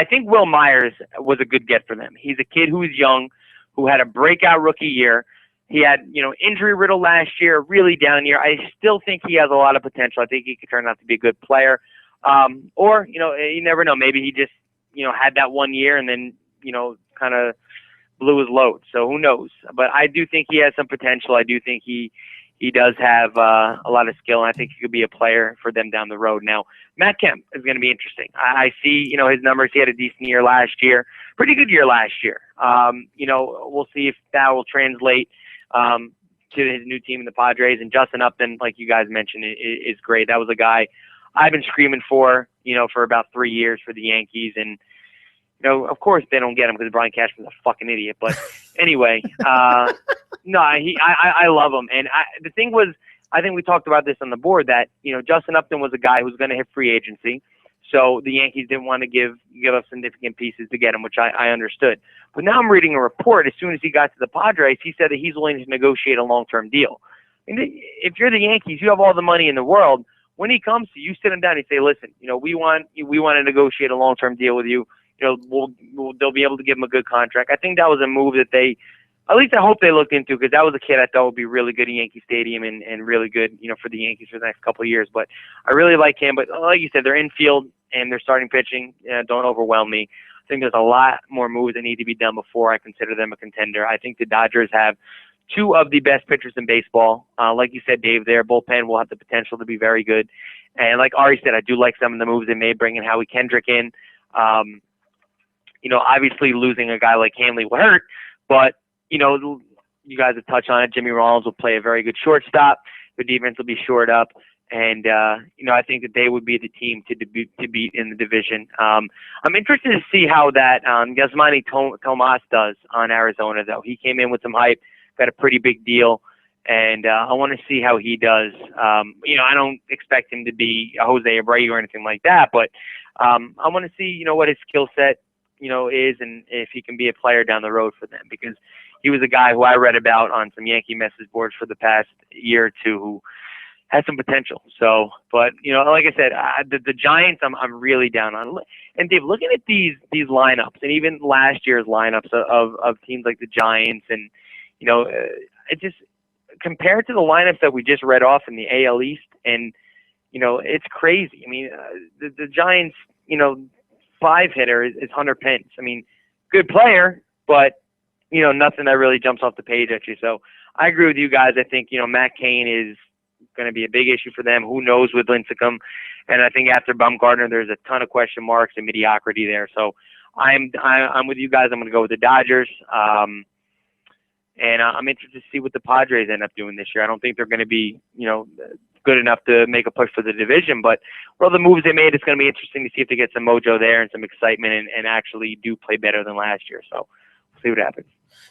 think Will Myers was a good get for them. He's a kid who is young, who had a breakout rookie year. He had, injury riddle last year, really down year. I still think he has a lot of potential. I think he could turn out to be a good player. Or, you never know. Maybe he just, had that 1 year and then, kind of blew his load. So who knows? But I do think he has some potential. I do think he does have a lot of skill, and I think he could be a player for them down the road. Now, Matt Kemp is going to be interesting. I see, his numbers. He had a decent year last year, pretty good year last year. We'll see if that will translate to his new team in the Padres. And Justin Upton, like you guys mentioned, is great. That was a guy I've been screaming for about 3 years for the Yankees. And, of course they don't get him because Brian Cashman's a fucking idiot. But anyway, no, I love him. And the thing was, I think we talked about this on the board that, Justin Upton was a guy who was going to hit free agency. So the Yankees didn't want to give up significant pieces to get him, which I understood. But now I'm reading a report. As soon as he got to the Padres, he said that he's willing to negotiate a long-term deal. And if you're the Yankees, you have all the money in the world. When he comes to you, sit him down and say, listen, we want to negotiate a long-term deal with you. They'll be able to give him a good contract. I think that was a move that at least I hope they looked into, because that was a kid I thought would be really good in Yankee Stadium and really good, for the Yankees for the next couple of years. But I really like him. But like you said, they're infield and they're starting pitching. Don't overwhelm me. I think there's a lot more moves that need to be done before I consider them a contender. I think the Dodgers have two of the best pitchers in baseball. Like you said, Dave, their bullpen will have the potential to be very good. And like Ari said, I do like some of the moves they made, bringing Howie Kendrick in. Obviously losing a guy like Hanley will hurt, but, you guys have touched on it. Jimmy Rollins will play a very good shortstop. The defense will be shored up. And, I think that they would be the team to beat in the division. I'm interested to see how that Yasmani Tomas does on Arizona, though. He came in with some hype, got a pretty big deal, and I want to see how he does. I don't expect him to be a Jose Abreu or anything like that, but I want to see, what his skill set, is, and if he can be a player down the road for them, because he was a guy who I read about on some Yankee message boards for the past year or two who has some potential. So, but, like I said, the Giants, I'm really down on. And Dave, looking at these lineups, and even last year's lineups of teams like the Giants, and, it just, compared to the lineups that we just read off in the AL East, and, it's crazy. I mean, the Giants, 5-hitter is Hunter Pence. I mean, good player, but, nothing that really jumps off the page at you. So I agree with you guys. I think, Matt Cain is going to be a big issue for them. Who knows with Lincecum? And I think after Bumgarner, there's a ton of question marks and mediocrity there. So I'm with you guys. I'm going to go with the Dodgers. And I'm interested to see what the Padres end up doing this year. I don't think they're going to be, good enough to make a push for the division, but with all the moves they made, it's going to be interesting to see if they get some mojo there and some excitement and actually do play better than last year. So we'll see what happens.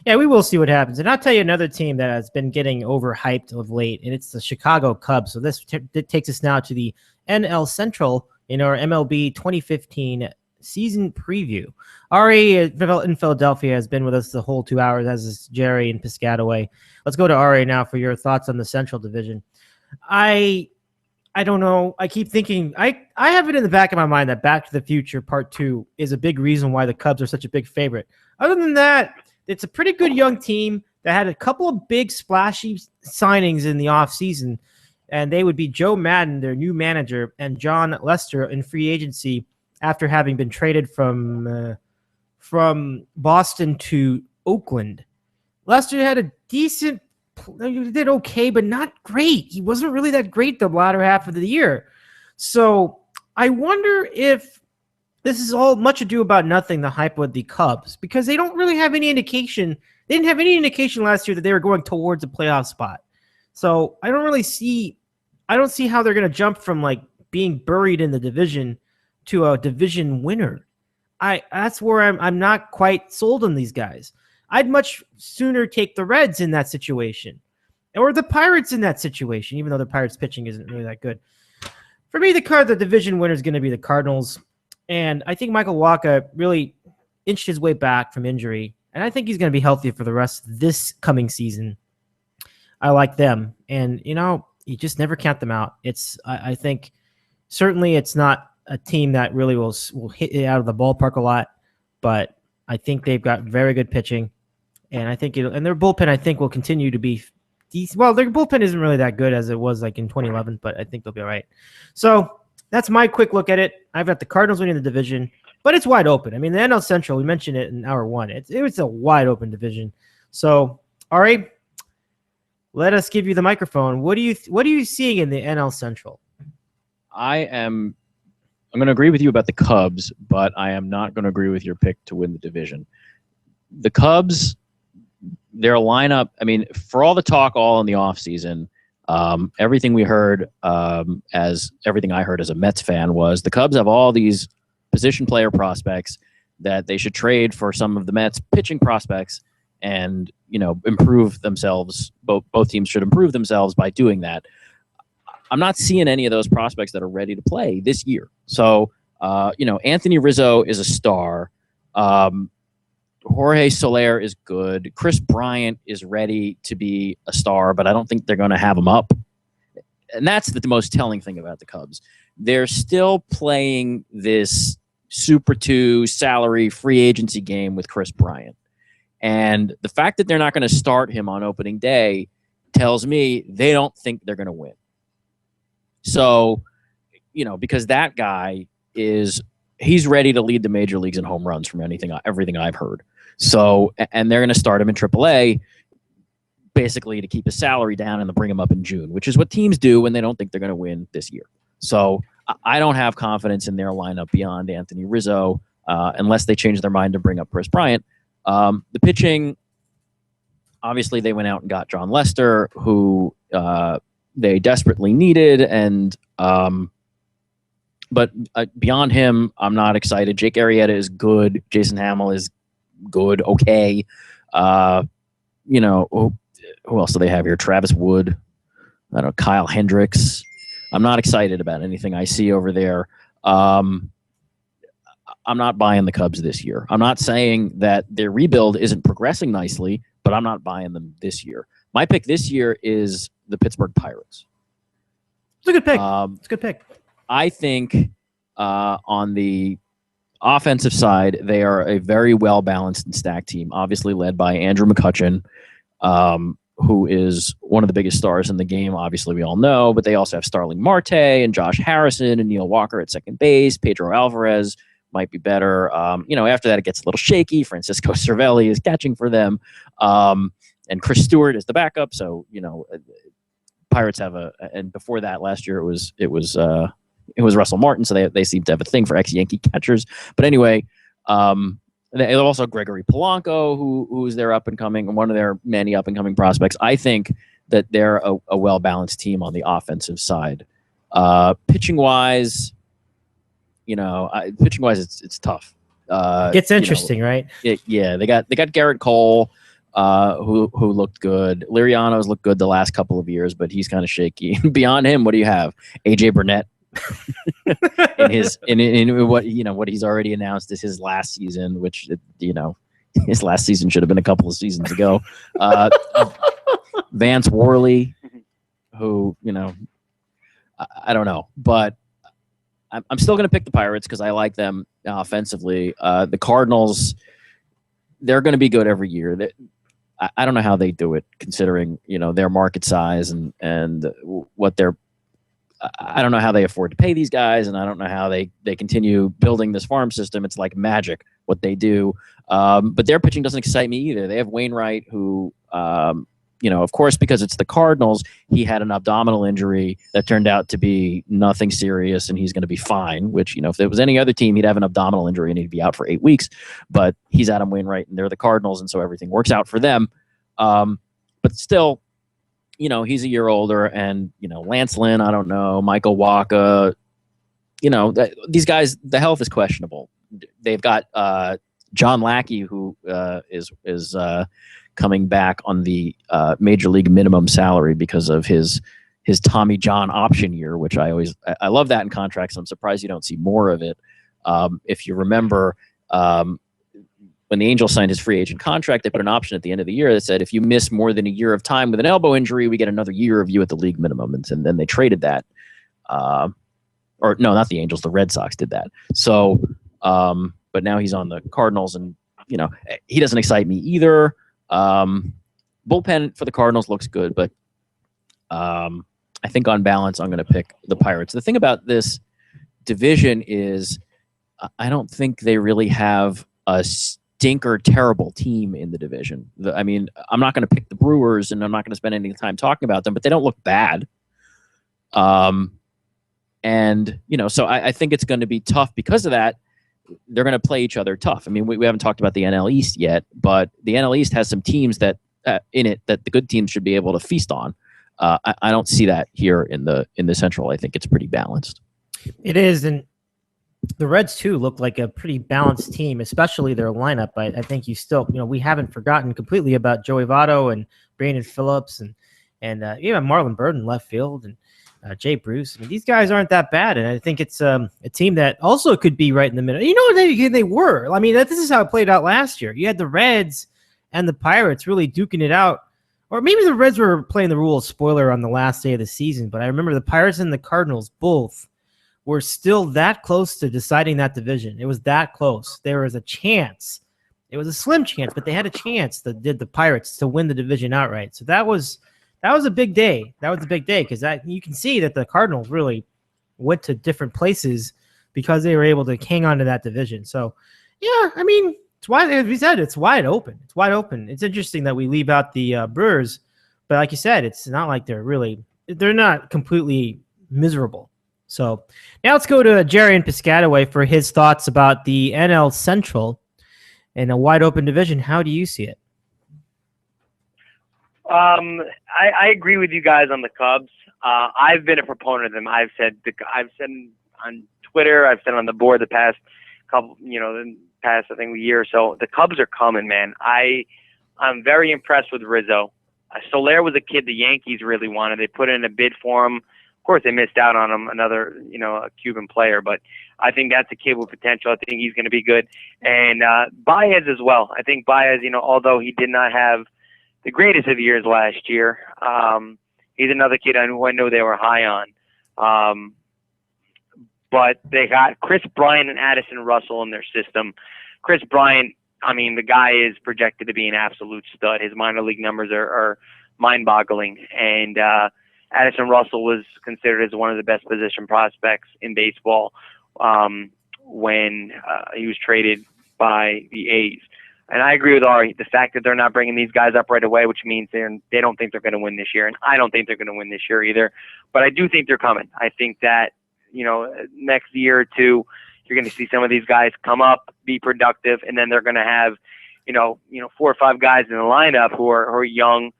Yeah, we will see what happens. And I'll tell you another team that has been getting overhyped of late, and it's the Chicago Cubs. So this takes us now to the NL Central in our MLB 2015 season preview. Ari in Philadelphia has been with us the whole 2 hours, as is Gerry and Piscataway. Let's go to Ari now for your thoughts on the Central Division. I I don't know. I keep thinking I have it in the back of my mind that Back to the Future Part 2 is a big reason why the Cubs are such a big favorite. Other than that, it's a pretty good young team that had a couple of big splashy signings in the offseason, and they would be Joe Madden, their new manager, and John Lester in free agency after having been traded from Boston to Oakland. Lester had a decent, he did okay, but not great. He wasn't really that great the latter half of the year. So I wonder if this is all much ado about nothing, the hype with the Cubs, because they don't really have any indication. They didn't have any indication last year that they were going towards a playoff spot. So I don't see how they're going to jump from like being buried in the division to a division winner. That's where I'm not quite sold on these guys. I'd much sooner take the Reds in that situation or the Pirates in that situation, even though the Pirates pitching isn't really that good. For me, the division winner is going to be the Cardinals. And I think Michael Wacha really inched his way back from injury. And I think he's going to be healthy for the rest of this coming season. I like them. And, you just never count them out. I think certainly it's not a team that really will hit it out of the ballpark a lot, but I think they've got very good pitching. And I think and their bullpen, I think, will continue to be decent. Well, their bullpen isn't really that good as it was like in 2011, but I think they'll be all right. So that's my quick look at it. I've got the Cardinals winning the division, but it's wide open. I mean, the NL Central, we mentioned it in hour one. It's a wide open division. So, Ari, let us give you the microphone. What are you seeing in the NL Central? I'm going to agree with you about the Cubs, but I am not going to agree with your pick to win the division. The Cubs, their lineup, I mean, for all the talk all in the offseason, everything we heard, everything I heard as a Mets fan was the Cubs have all these position player prospects that they should trade for some of the Mets pitching prospects and, improve themselves. Both teams should improve themselves by doing that. I'm not seeing any of those prospects that are ready to play this year. So, Anthony Rizzo is a star. Jorge Soler is good. Chris Bryant is ready to be a star, but I don't think they're going to have him up. And that's the most telling thing about the Cubs. They're still playing this Super 2 salary free agency game with Chris Bryant. And the fact that they're not going to start him on opening day tells me they don't think they're going to win. So, because that guy he's ready to lead the major leagues in home runs from everything I've heard. So, and they're going to start him in AAA basically to keep his salary down and to bring him up in June, which is what teams do when they don't think they're going to win this year. So I don't have confidence in their lineup beyond Anthony Rizzo unless they change their mind to bring up Chris Bryant. The pitching, obviously they went out and got John Lester, who they desperately needed. And but beyond him, I'm not excited. Jake Arrieta is good. Jason Hamill is good. Okay. Who else do they have here? Travis Wood. I don't know. Kyle Hendricks. I'm not excited about anything I see over there. I'm not buying the Cubs this year. I'm not saying that their rebuild isn't progressing nicely, but I'm not buying them this year. My pick this year is the Pittsburgh Pirates. It's a good pick. It's a good pick. I think on the offensive side, they are a very well-balanced and stacked team, obviously led by Andrew McCutchen, who is one of the biggest stars in the game, obviously we all know, but they also have Starling Marte and Josh Harrison and Neil Walker at second base. Pedro Alvarez might be better. After that, it gets a little shaky. Francisco Cervelli is catching for them. And Chris Stewart is the backup. So, Pirates have and before that last year, it was Russell Martin. So they seem to have a thing for ex-Yankee catchers. But anyway, they also Gregory Polanco, who's their up and coming, one of their many up and coming prospects. I think that they're a well-balanced team on the offensive side. Pitching wise, it's tough. It's interesting, right? Yeah, they got Garrett Cole, who looked good. Liriano's looked good the last couple of years, but he's kind of shaky. Beyond him, what do you have? AJ Burnett. in what he's already announced is his last season, which his last season should have been a couple of seasons ago. Vance Worley, who I don't know, but I'm still going to pick the Pirates because I like them offensively. The Cardinals, they're going to be good every year. I don't know how they do it, considering their market size and what they're. I don't know how they afford to pay these guys, and I don't know how they continue building this farm system. It's like magic what they do, but their pitching doesn't excite me either. They have Wainwright, who, of course, because it's the Cardinals, he had an abdominal injury that turned out to be nothing serious, and he's going to be fine. Which, if it was any other team, he'd have an abdominal injury and he'd be out for 8 weeks. But he's Adam Wainwright, and they're the Cardinals, and so everything works out for them. But still, he's a year older, and, Lance Lynn, I don't know, Michael Wacha, these guys, the health is questionable. They've got John Lackey, who is coming back on the major league minimum salary because of his Tommy John option year, which I love that in contracts. I'm surprised you don't see more of it. If you remember, when the Angels signed his free agent contract, they put an option at the end of the year that said, if you miss more than a year of time with an elbow injury, we get another year of you at the league minimum. And then they traded that. Or no, not the Angels, the Red Sox did that. So, but now he's on the Cardinals, and, he doesn't excite me either. Bullpen for the Cardinals looks good, but I think on balance, I'm going to pick the Pirates. The thing about this division is I don't think they really have a stinker terrible team in the division. I'm not going to pick the Brewers, and I'm not going to spend any time talking about them, but they don't look bad. So I think it's going to be tough because of that. They're going to play each other tough. We haven't talked about the NL East yet, but the NL East has some teams that in it that the good teams should be able to feast on. I don't see that here in the Central. I think it's pretty balanced. It is, and the Reds too look like a pretty balanced team, especially their lineup. I think you still, we haven't forgotten completely about Joey Votto and Brandon Phillips and even Marlon Byrd in left field and Jay Bruce. These guys aren't that bad, and I think it's a team that also could be right in the middle. They were. This is how it played out last year. You had the Reds and the Pirates really duking it out, or maybe the Reds were playing the rule of spoiler on the last day of the season. But I remember the Pirates and the Cardinals both were still that close to deciding that division. It was that close. There was a chance. It was a slim chance, but they had a chance that did the Pirates to win the division outright. So that was a big day. That was a big day because you can see that the Cardinals really went to different places because they were able to hang on to that division. So, yeah, it's wide. As we said, it's wide open. It's wide open. It's interesting that we leave out the Brewers, but like you said, it's not like they're not completely miserable. So now let's go to Gerry in Piscataway for his thoughts about the NL Central in a wide open division. How do you see it? I agree with you guys on the Cubs. I've been a proponent of them. I've said on Twitter, I've said on the board the past couple, I think a year or so. The Cubs are coming, man. I'm very impressed with Rizzo. Soler was a kid the Yankees really wanted. They put in a bid for him. Of course, they missed out on him, another, a Cuban player, but I think that's a kid with potential. I think he's going to be good. And Baez as well. I think Baez, although he did not have the greatest of years last year, he's another kid I know they were high on. But they got Chris Bryant and Addison Russell in their system. Chris Bryant, the guy is projected to be an absolute stud. His minor league numbers are mind-boggling. And Addison Russell was considered as one of the best position prospects in baseball when he was traded by the A's. And I agree with Ari. The fact that they're not bringing these guys up right away, which means they don't think they're going to win this year, and I don't think they're going to win this year either. But I do think they're coming. I think that next year or two, you're going to see some of these guys come up, be productive, and then they're going to have 4 or 5 guys in the lineup who are young.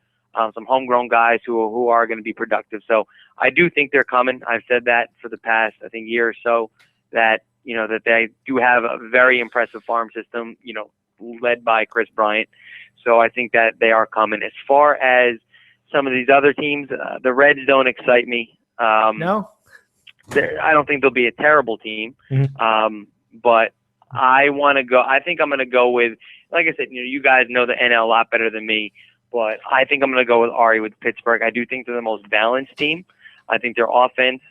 Some homegrown guys who are going to be productive. So I do think they're coming. I've said that for the past, year or so, that, that they do have a very impressive farm system, led by Chris Bryant. So I think that they are coming. As far as some of these other teams, the Reds don't excite me. No? I don't think they'll be a terrible team. Mm-hmm. But I think I'm going to go with, like I said, you guys know the NL a lot better than me. But I think I'm going to go with Ari with Pittsburgh. I do think they're the most balanced team. I think their offense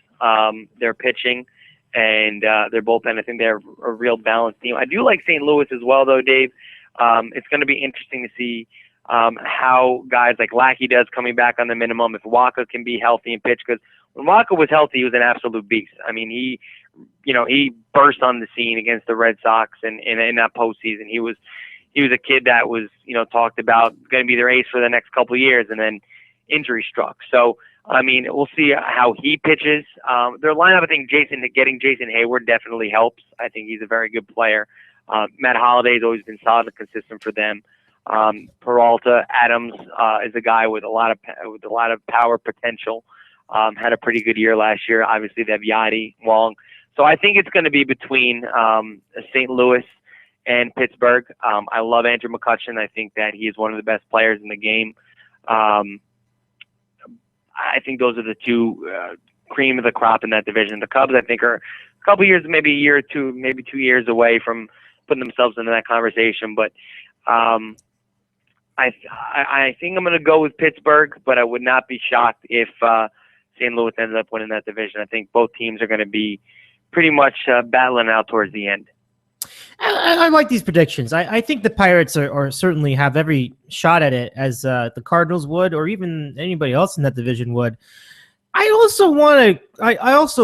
their pitching and their bullpen. I think they're a real balanced team. I do like St. Louis as well, though, Dave. It's going to be interesting to see how guys like Lackey does coming back on the minimum, if Waka can be healthy and pitch. Because when Waka was healthy, he was an absolute beast. I mean, he burst on the scene against the Red Sox in that postseason. He was a kid that was, talked about going to be their ace for the next couple of years, and then injury struck. So, I mean, we'll see how he pitches. Their lineup, I think getting Jason Hayward definitely helps. I think he's a very good player. Matt Holliday's always been solid and consistent for them. Peralta, Adams is a guy with a lot of power potential. Had a pretty good year last year. Obviously, they have Yachty, Wong. So I think it's going to be between St. Louis and Pittsburgh. I love Andrew McCutchen. I think that he is one of the best players in the game. I think those are the two cream of the crop in that division. The Cubs, I think, are a couple years, maybe a year or two, maybe 2 years away from putting themselves into that conversation. But I think I'm going to go with Pittsburgh, but I would not be shocked if St. Louis ends up winning that division. I think both teams are going to be pretty much battling out towards the end. I like these predictions. I think the Pirates are certainly have every shot at it, as the Cardinals would, or even anybody else in that division would. I also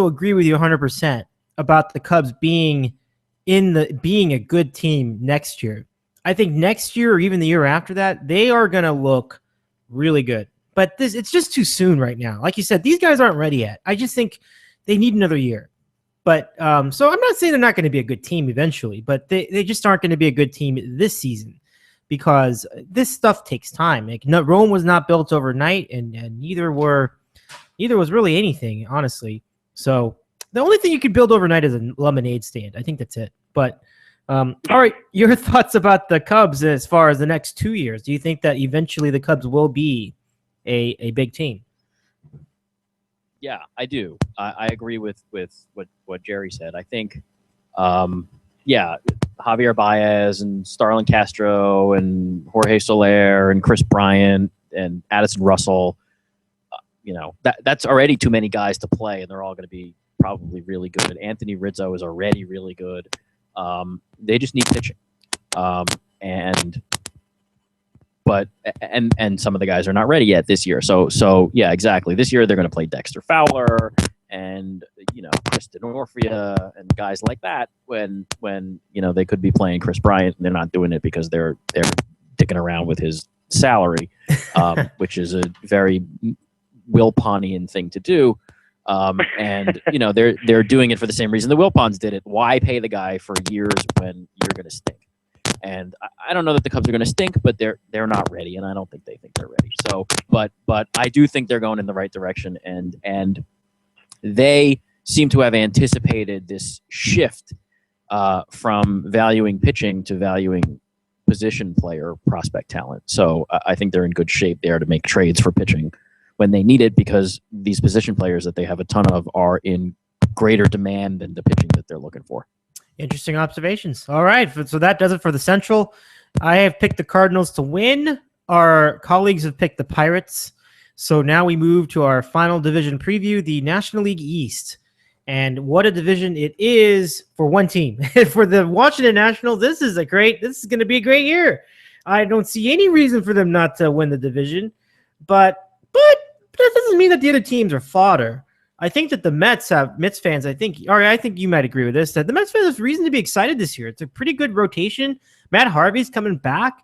agree with you 100% about the Cubs being a good team next year. I think next year or even the year after that, they are going to look really good. But it's just too soon right now. Like you said, these guys aren't ready yet. I just think they need another year. But so I'm not saying they're not going to be a good team eventually, but they just aren't going to be a good team this season, because this stuff takes time. Like, Rome was not built overnight, and neither was really anything, honestly. So the only thing you can build overnight is a lemonade stand. I think that's it. But all right, your thoughts about the Cubs as far as the next 2 years? Do you think that eventually the Cubs will be a big team? Yeah, I do. I agree with what Gerry said. I think, Javier Baez and Starlin Castro and Jorge Soler and Chris Bryant and Addison Russell, that's already too many guys to play, and they're all going to be probably really good. Anthony Rizzo is already really good. They just need pitching. And some of the guys are not ready yet this year. So yeah, exactly. This year they're going to play Dexter Fowler and Chris D'Onofrio and guys like that. When they could be playing Chris Bryant, and they're not doing it because they're dicking around with his salary, which is a very Wilponian thing to do. And they're doing it for the same reason the Wilpons did it. Why pay the guy for years when you're going to stink? And I don't know that the Cubs are going to stink, but they're not ready, and I don't think they think they're ready. So, but I do think they're going in the right direction, and they seem to have anticipated this shift from valuing pitching to valuing position player prospect talent. So I think they're in good shape there to make trades for pitching when they need it, because these position players that they have a ton of are in greater demand than the pitching that they're looking for. Interesting observations. All right, so that does it for the Central. I have picked the Cardinals to win. Our colleagues have picked the Pirates. So now we move to our final division preview, the National League East. And what a division it is for one team. For the Washington Nationals, this is going to be a great year. I don't see any reason for them not to win the division. But that doesn't mean that the other teams are fodder. I think that the Mets fans, I think you might agree with this, that the Mets fans have reason to be excited this year. It's a pretty good rotation. Matt Harvey's coming back,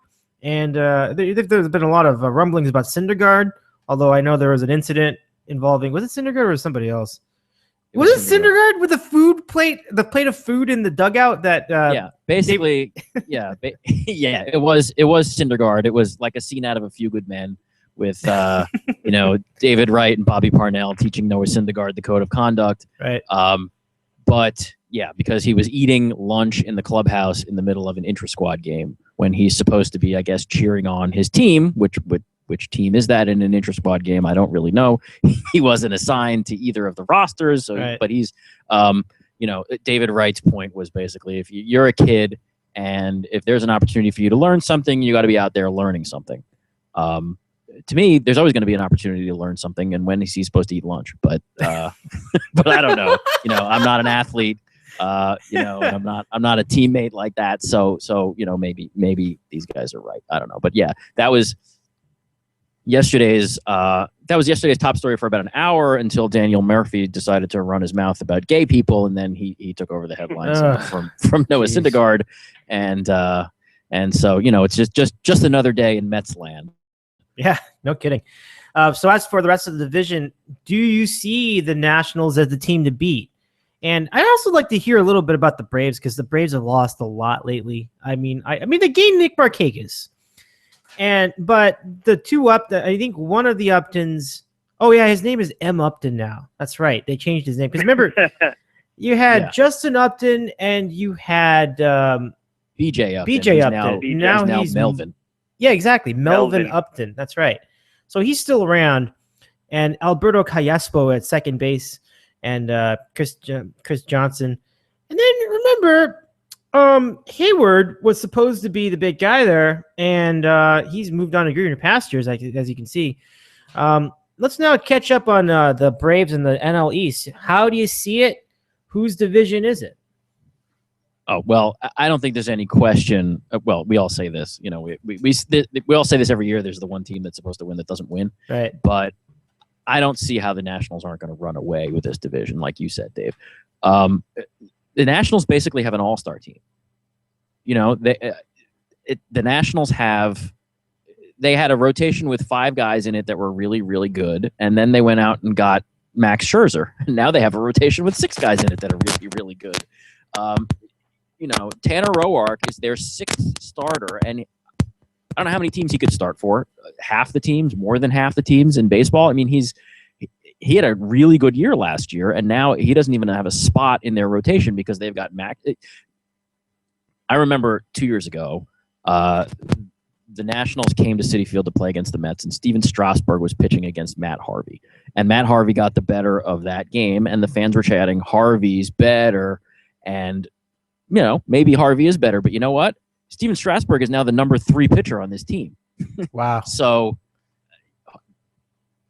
and there's been a lot of rumblings about Syndergaard, although I know there was an incident involving, was it Syndergaard or somebody else? Was it Syndergaard with the plate of food in the dugout that it was Syndergaard. It was like a scene out of A Few Good Men, with David Wright and Bobby Parnell teaching Noah Syndergaard the code of conduct. Right. But yeah, because he was eating lunch in the clubhouse in the middle of an intra-squad game when he's supposed to be, I guess, cheering on his team. Which team is that in an intra-squad game? I don't really know. He wasn't assigned to either of the rosters, right. But he's, David Wright's point was basically, if you're a kid and if there's an opportunity for you to learn something, you got to be out there learning something. to me, there's always going to be an opportunity to learn something, and when is he supposed to eat lunch? But but I don't know. I'm not an athlete. And I'm not a teammate like that. So maybe these guys are right. I don't know. But yeah, that was yesterday's top story for about an hour until Daniel Murphy decided to run his mouth about gay people, and then he took over the headlines from Noah Syndergaard, and so it's just another day in Mets land. Yeah, no kidding. So as for the rest of the division, do you see the Nationals as the team to beat? And I'd also like to hear a little bit about the Braves, because the Braves have lost a lot lately. I mean, they gained Nick Markakis, but the two I think one of the Uptons. Oh yeah, his name is M. Upton now. That's right. They changed his name because remember, you had Justin Upton and you had BJ Upton. BJ Upton. Now he's Melvin. Yeah, exactly. Melvin Upton. That's right. So he's still around, and Alberto Callaspo at second base. And Chris Johnson. And then remember, Hayward was supposed to be the big guy there, and he's moved on to greener pastures, as you can see. Let's now catch up on the Braves and the NL East. How do you see it? Whose division is it? Oh, well, I don't think there's any question. Well, we all say this. We all say this every year. There's the one team that's supposed to win that doesn't win. Right. But I don't see how the Nationals aren't going to run away with this division, like you said, Dave. The Nationals basically have an all-star team. The Nationals they had a rotation with 5 guys in it that were really, really good, and then they went out and got Max Scherzer. And now they have a rotation with 6 guys in it that are really, really good. Tanner Roark is their 6th starter, and I don't know how many teams he could start for. Half the teams, more than half the teams in baseball. I mean, he had a really good year last year, and now he doesn't even have a spot in their rotation because they've got Max. I remember 2 years ago, the Nationals came to Citi Field to play against the Mets, and Steven Strasburg was pitching against Matt Harvey. And Matt Harvey got the better of that game, and the fans were chatting, Harvey's better. And, maybe Harvey is better, but you know what? Steven Strasburg is now the number 3 pitcher on this team. Wow. So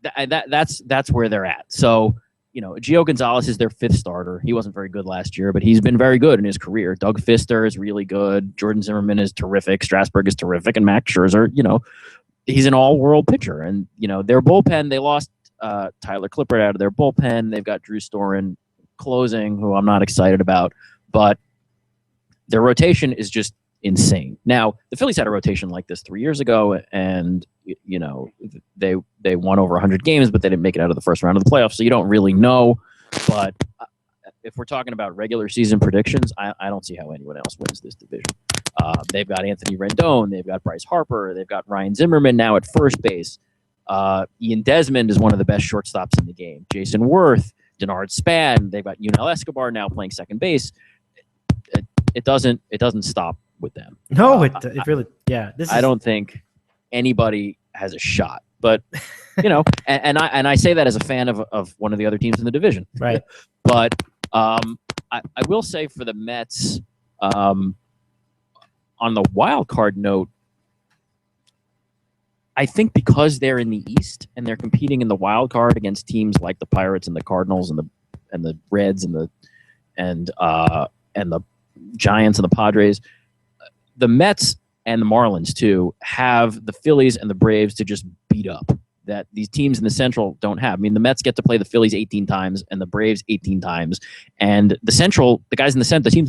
that's where they're at. So, Gio Gonzalez is their 5th starter. He wasn't very good last year, but he's been very good in his career. Doug Fister is really good. Jordan Zimmerman is terrific. Strasburg is terrific. And Max Scherzer, he's an all-world pitcher. And, their bullpen, they lost Tyler Clippard out of their bullpen. They've got Drew Storen closing, who I'm not excited about. But their rotation is just insane. Now, the Phillies had a rotation like this 3 years ago, and they won over 100 games, but they didn't make it out of the first round of the playoffs, so you don't really know. But if we're talking about regular season predictions, I don't see how anyone else wins this division. They've got Anthony Rendon, they've got Bryce Harper, they've got Ryan Zimmerman now at first base. Ian Desmond is one of the best shortstops in the game. Jason Worth, Denard Span, they've got Yunel Escobar now playing second base. It doesn't stop with them. No, it really, yeah. I don't think anybody has a shot, but and I say that as a fan of one of the other teams in the division, right? But I will say for the Mets, on the wild card note, I think because they're in the East and they're competing in the wild card against teams like the Pirates and the Cardinals and the Reds and the Giants and the Padres, the Mets and the Marlins too have the Phillies and the Braves to just beat up that these teams in the Central don't have. I mean, the Mets get to play the Phillies 18 times and the Braves 18 times, and the teams in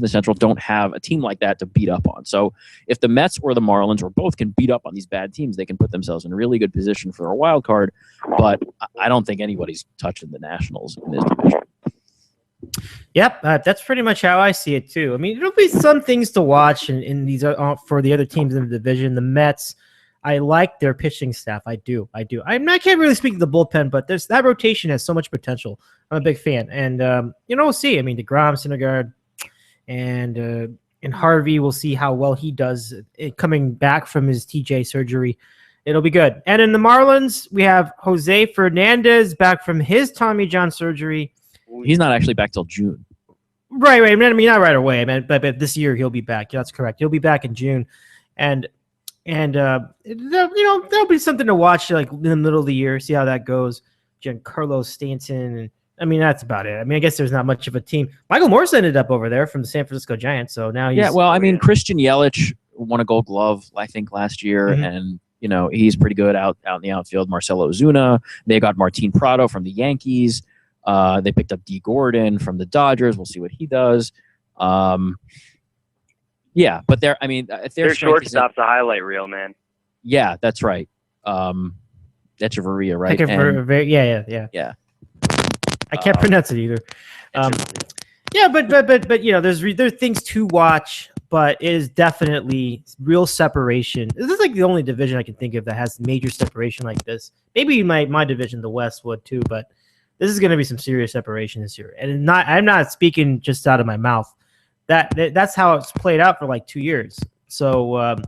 the Central don't have a team like that to beat up on. So if the Mets or the Marlins or both can beat up on these bad teams, they can put themselves in a really good position for a wild card. But I don't think anybody's touching the Nationals in this division. Yep, that's pretty much how I see it too. I mean, there'll be some things to watch in these for the other teams in the division. The Mets, I like their pitching staff. I do. I can't really speak to the bullpen, but that rotation has so much potential. I'm a big fan, and we'll see. I mean, DeGrom, Syndergaard, and Harvey. We'll see how well he does coming back from his TJ surgery. It'll be good. And in the Marlins, we have Jose Fernandez back from his Tommy John surgery. He's not actually back till June. Right. I mean, not right away, man. But this year he'll be back. Yeah, that's correct. He'll be back in June. And And there'll be something to watch like in the middle of the year, see how that goes. Giancarlo Stanton, and I mean that's about it. I mean, I guess there's not much of a team. Michael Morse ended up over there from the San Francisco Giants, so now he's Christian Yelich won a Gold Glove, I think, last year, and he's pretty good out in the outfield. Marcelo Ozuna, they got Martin Prado from the Yankees. They picked up D. Gordon from the Dodgers. We'll see what he does. Yeah, but their shortstop's a highlight reel, man. Yeah, that's right. Echeverria, right? Yeah. I can't pronounce it either. There's things to watch, but it is definitely real separation. This is like the only division I can think of that has major separation like this. Maybe my division, the West, would too, but this is going to be some serious separation this year. And I'm not speaking just out of my mouth. That's how it's played out for like 2 years. So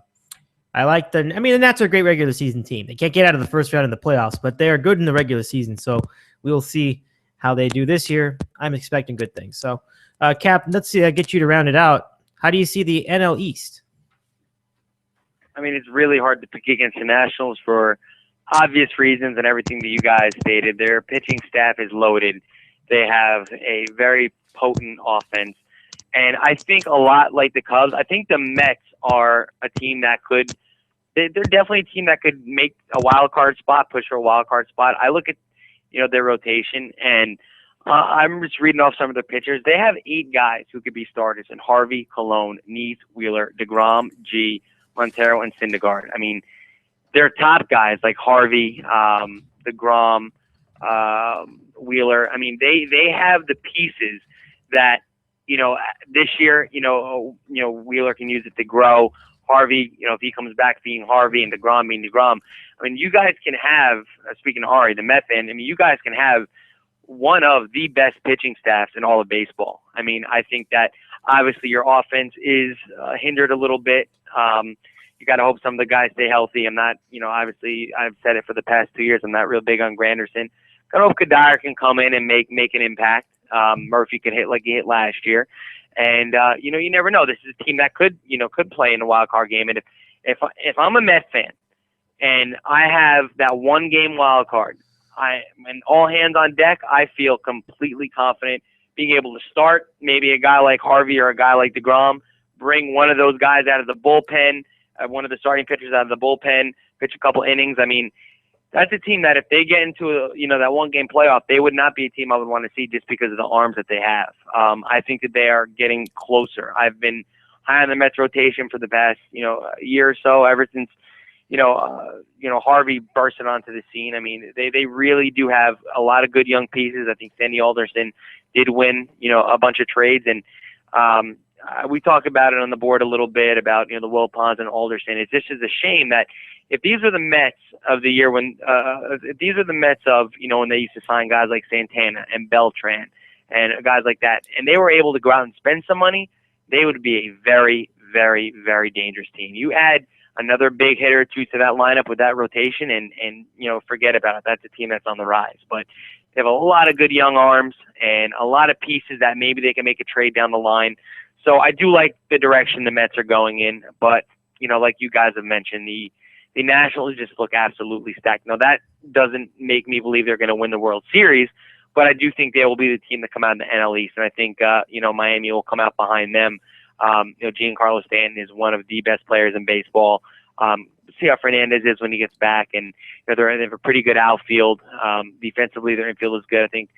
I like the Nats are a great regular season team. They can't get out of the first round in the playoffs, but they are good in the regular season. So we will see how they do this year. I'm expecting good things. So, Cap, let's see, get you to round it out. How do you see the NL East? I mean, it's really hard to pick against the Nationals for obvious reasons and everything that you guys stated. Their pitching staff is loaded. They have a very potent offense. And I think a lot like the Cubs, I think the Mets are a team that they're definitely a team that could make a wild card spot, push for a wild card spot. I look at, their rotation, and I'm just reading off some of their pitchers. They have 8 guys who could be starters, and Harvey, Colon, Neese, Wheeler, DeGrom, G, Montero, and Syndergaard. I mean, they're top guys like Harvey, DeGrom, Wheeler. I mean, they have the pieces that, this year, Wheeler can use it to grow. Harvey, if he comes back being Harvey and DeGrom being DeGrom, I mean, you guys can have, speaking of Ari, the Met fan, I mean, you guys can have one of the best pitching staffs in all of baseball. I mean, I think that obviously your offense is hindered a little bit. You got to hope some of the guys stay healthy. I'm not, obviously I've said it for the past 2 years. I'm not real big on Granderson. Got to hope Kadire can come in and make an impact. Murphy could hit like he hit last year. And, you never know. This is a team that could play in a wild card game. And if I'm a Mets fan and I have that 1 game wild card, and all hands on deck, I feel completely confident being able to start maybe a guy like Harvey or a guy like DeGrom, bring one of those guys out of the bullpen, one of the starting pitchers out of the bullpen, pitch a couple innings. I mean, that's a team that if they get into that 1 game playoff, they would not be a team I would want to see just because of the arms that they have. I think that they are getting closer. I've been high on the Mets rotation for the past year or so, ever since Harvey bursted onto the scene. I mean, they really do have a lot of good young pieces. I think Sandy Alderson did win a bunch of trades, and we talk about it on the board a little bit about the Wilpons and Alderson. It's just a shame that if these were the Mets of the year when if these are the Mets of when they used to sign guys like Santana and Beltran and guys like that, and they were able to go out and spend some money, they would be a very, very, very dangerous team. You add another big hitter or two to that lineup with that rotation, and forget about it. That's a team that's on the rise. But they have a lot of good young arms and a lot of pieces that maybe they can make a trade down the line. So I do like the direction the Mets are going in. But like you guys have mentioned, the Nationals just look absolutely stacked. Now that doesn't make me believe they're going to win the World Series, but I do think they will be the team to come out in the NL East, and I think Miami will come out behind them. Giancarlo Stanton is one of the best players in baseball. See how Fernandez is when he gets back, and they have a pretty good outfield. Defensively, their infield is good. I think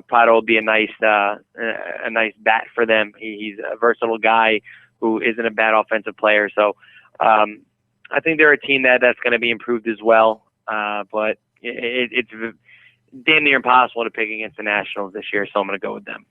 Prado will be a nice bat for them. He's a versatile guy who isn't a bad offensive player. So I think they're a team that's going to be improved as well. But it's damn near impossible to pick against the Nationals this year, so I'm going to go with them.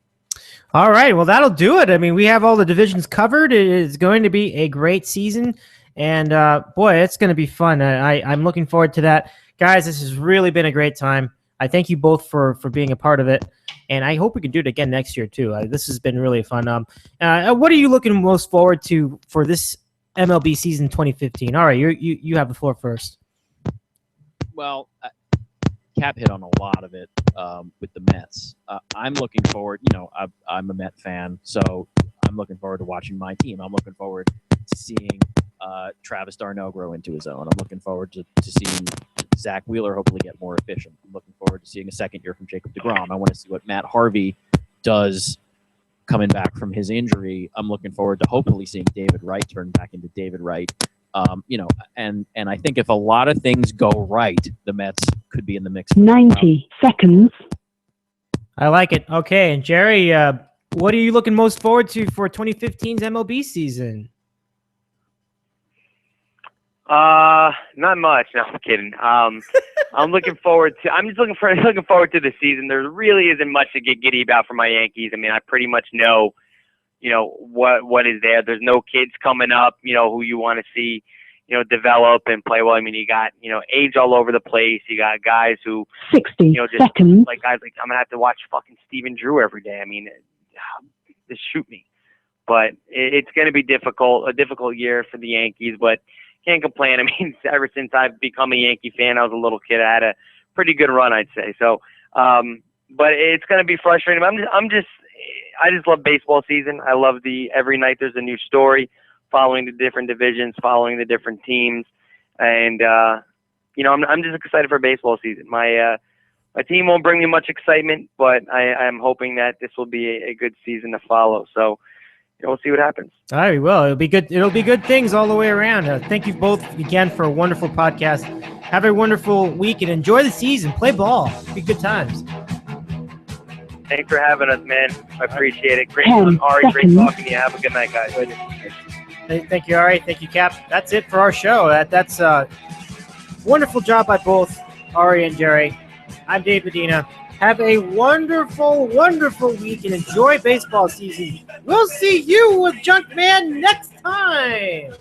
All right, well, that'll do it. I mean, we have all the divisions covered. It is going to be a great season, and boy, it's going to be fun. I'm looking forward to that. Guys, this has really been a great time. I thank you both for being a part of it, and I hope we can do it again next year, too. This has been really fun. What are you looking most forward to for this MLB season 2015? All right, you have the floor first. Well, Cap hit on a lot of it with the Mets. I'm looking forward, I'm a Met fan, so I'm looking forward to watching my team. I'm looking forward to seeing Travis d'Arnaud grow into his own. I'm looking forward to seeing Zach Wheeler hopefully get more efficient. I'm looking forward to seeing a second year from Jacob deGrom. I want to see what Matt Harvey does coming back from his injury. I'm looking forward to hopefully seeing David Wright turn back into David Wright. And I think if a lot of things go right, the Mets could be in the mix. 90 seconds. I like it. Okay, and Gerry, what are you looking most forward to for 2015's MLB season? Not much. No, I'm kidding. I'm just looking forward to the season. There really isn't much to get giddy about for my Yankees. I mean, I pretty much know, what is there. There's no kids coming up, who you want to see, develop and play well. I mean, you got, age all over the place. You got guys who, 60 just seconds. like guys like, I'm going to have to watch fucking Steven Drew every day. I mean, just shoot me. But it's going to be a difficult year for the Yankees, but can't complain. I mean, ever since I've become a Yankee fan, I was a little kid. I had a pretty good run, I'd say. So, but it's going to be frustrating. I just love baseball season. I love every night there's a new story, following the different divisions, following the different teams, and I'm just excited for baseball season. My team won't bring me much excitement, but I'm hoping that this will be a good season to follow. So. We'll see what happens. All right, well, it'll be good. It'll be good things all the way around. Thank you both again for a wonderful podcast. Have a wonderful week and enjoy the season. Play ball. Be good times. Thanks for having us, man. I appreciate it. Great, Ari. Great talking to you. Have a good night, guys. Thank you, Ari. Thank you, Cap. That's it for our show. That's a wonderful job by both Ari and Gerry. I'm Dave Medina. Have a wonderful, wonderful week and enjoy baseball season. We'll see you with Junkman next time.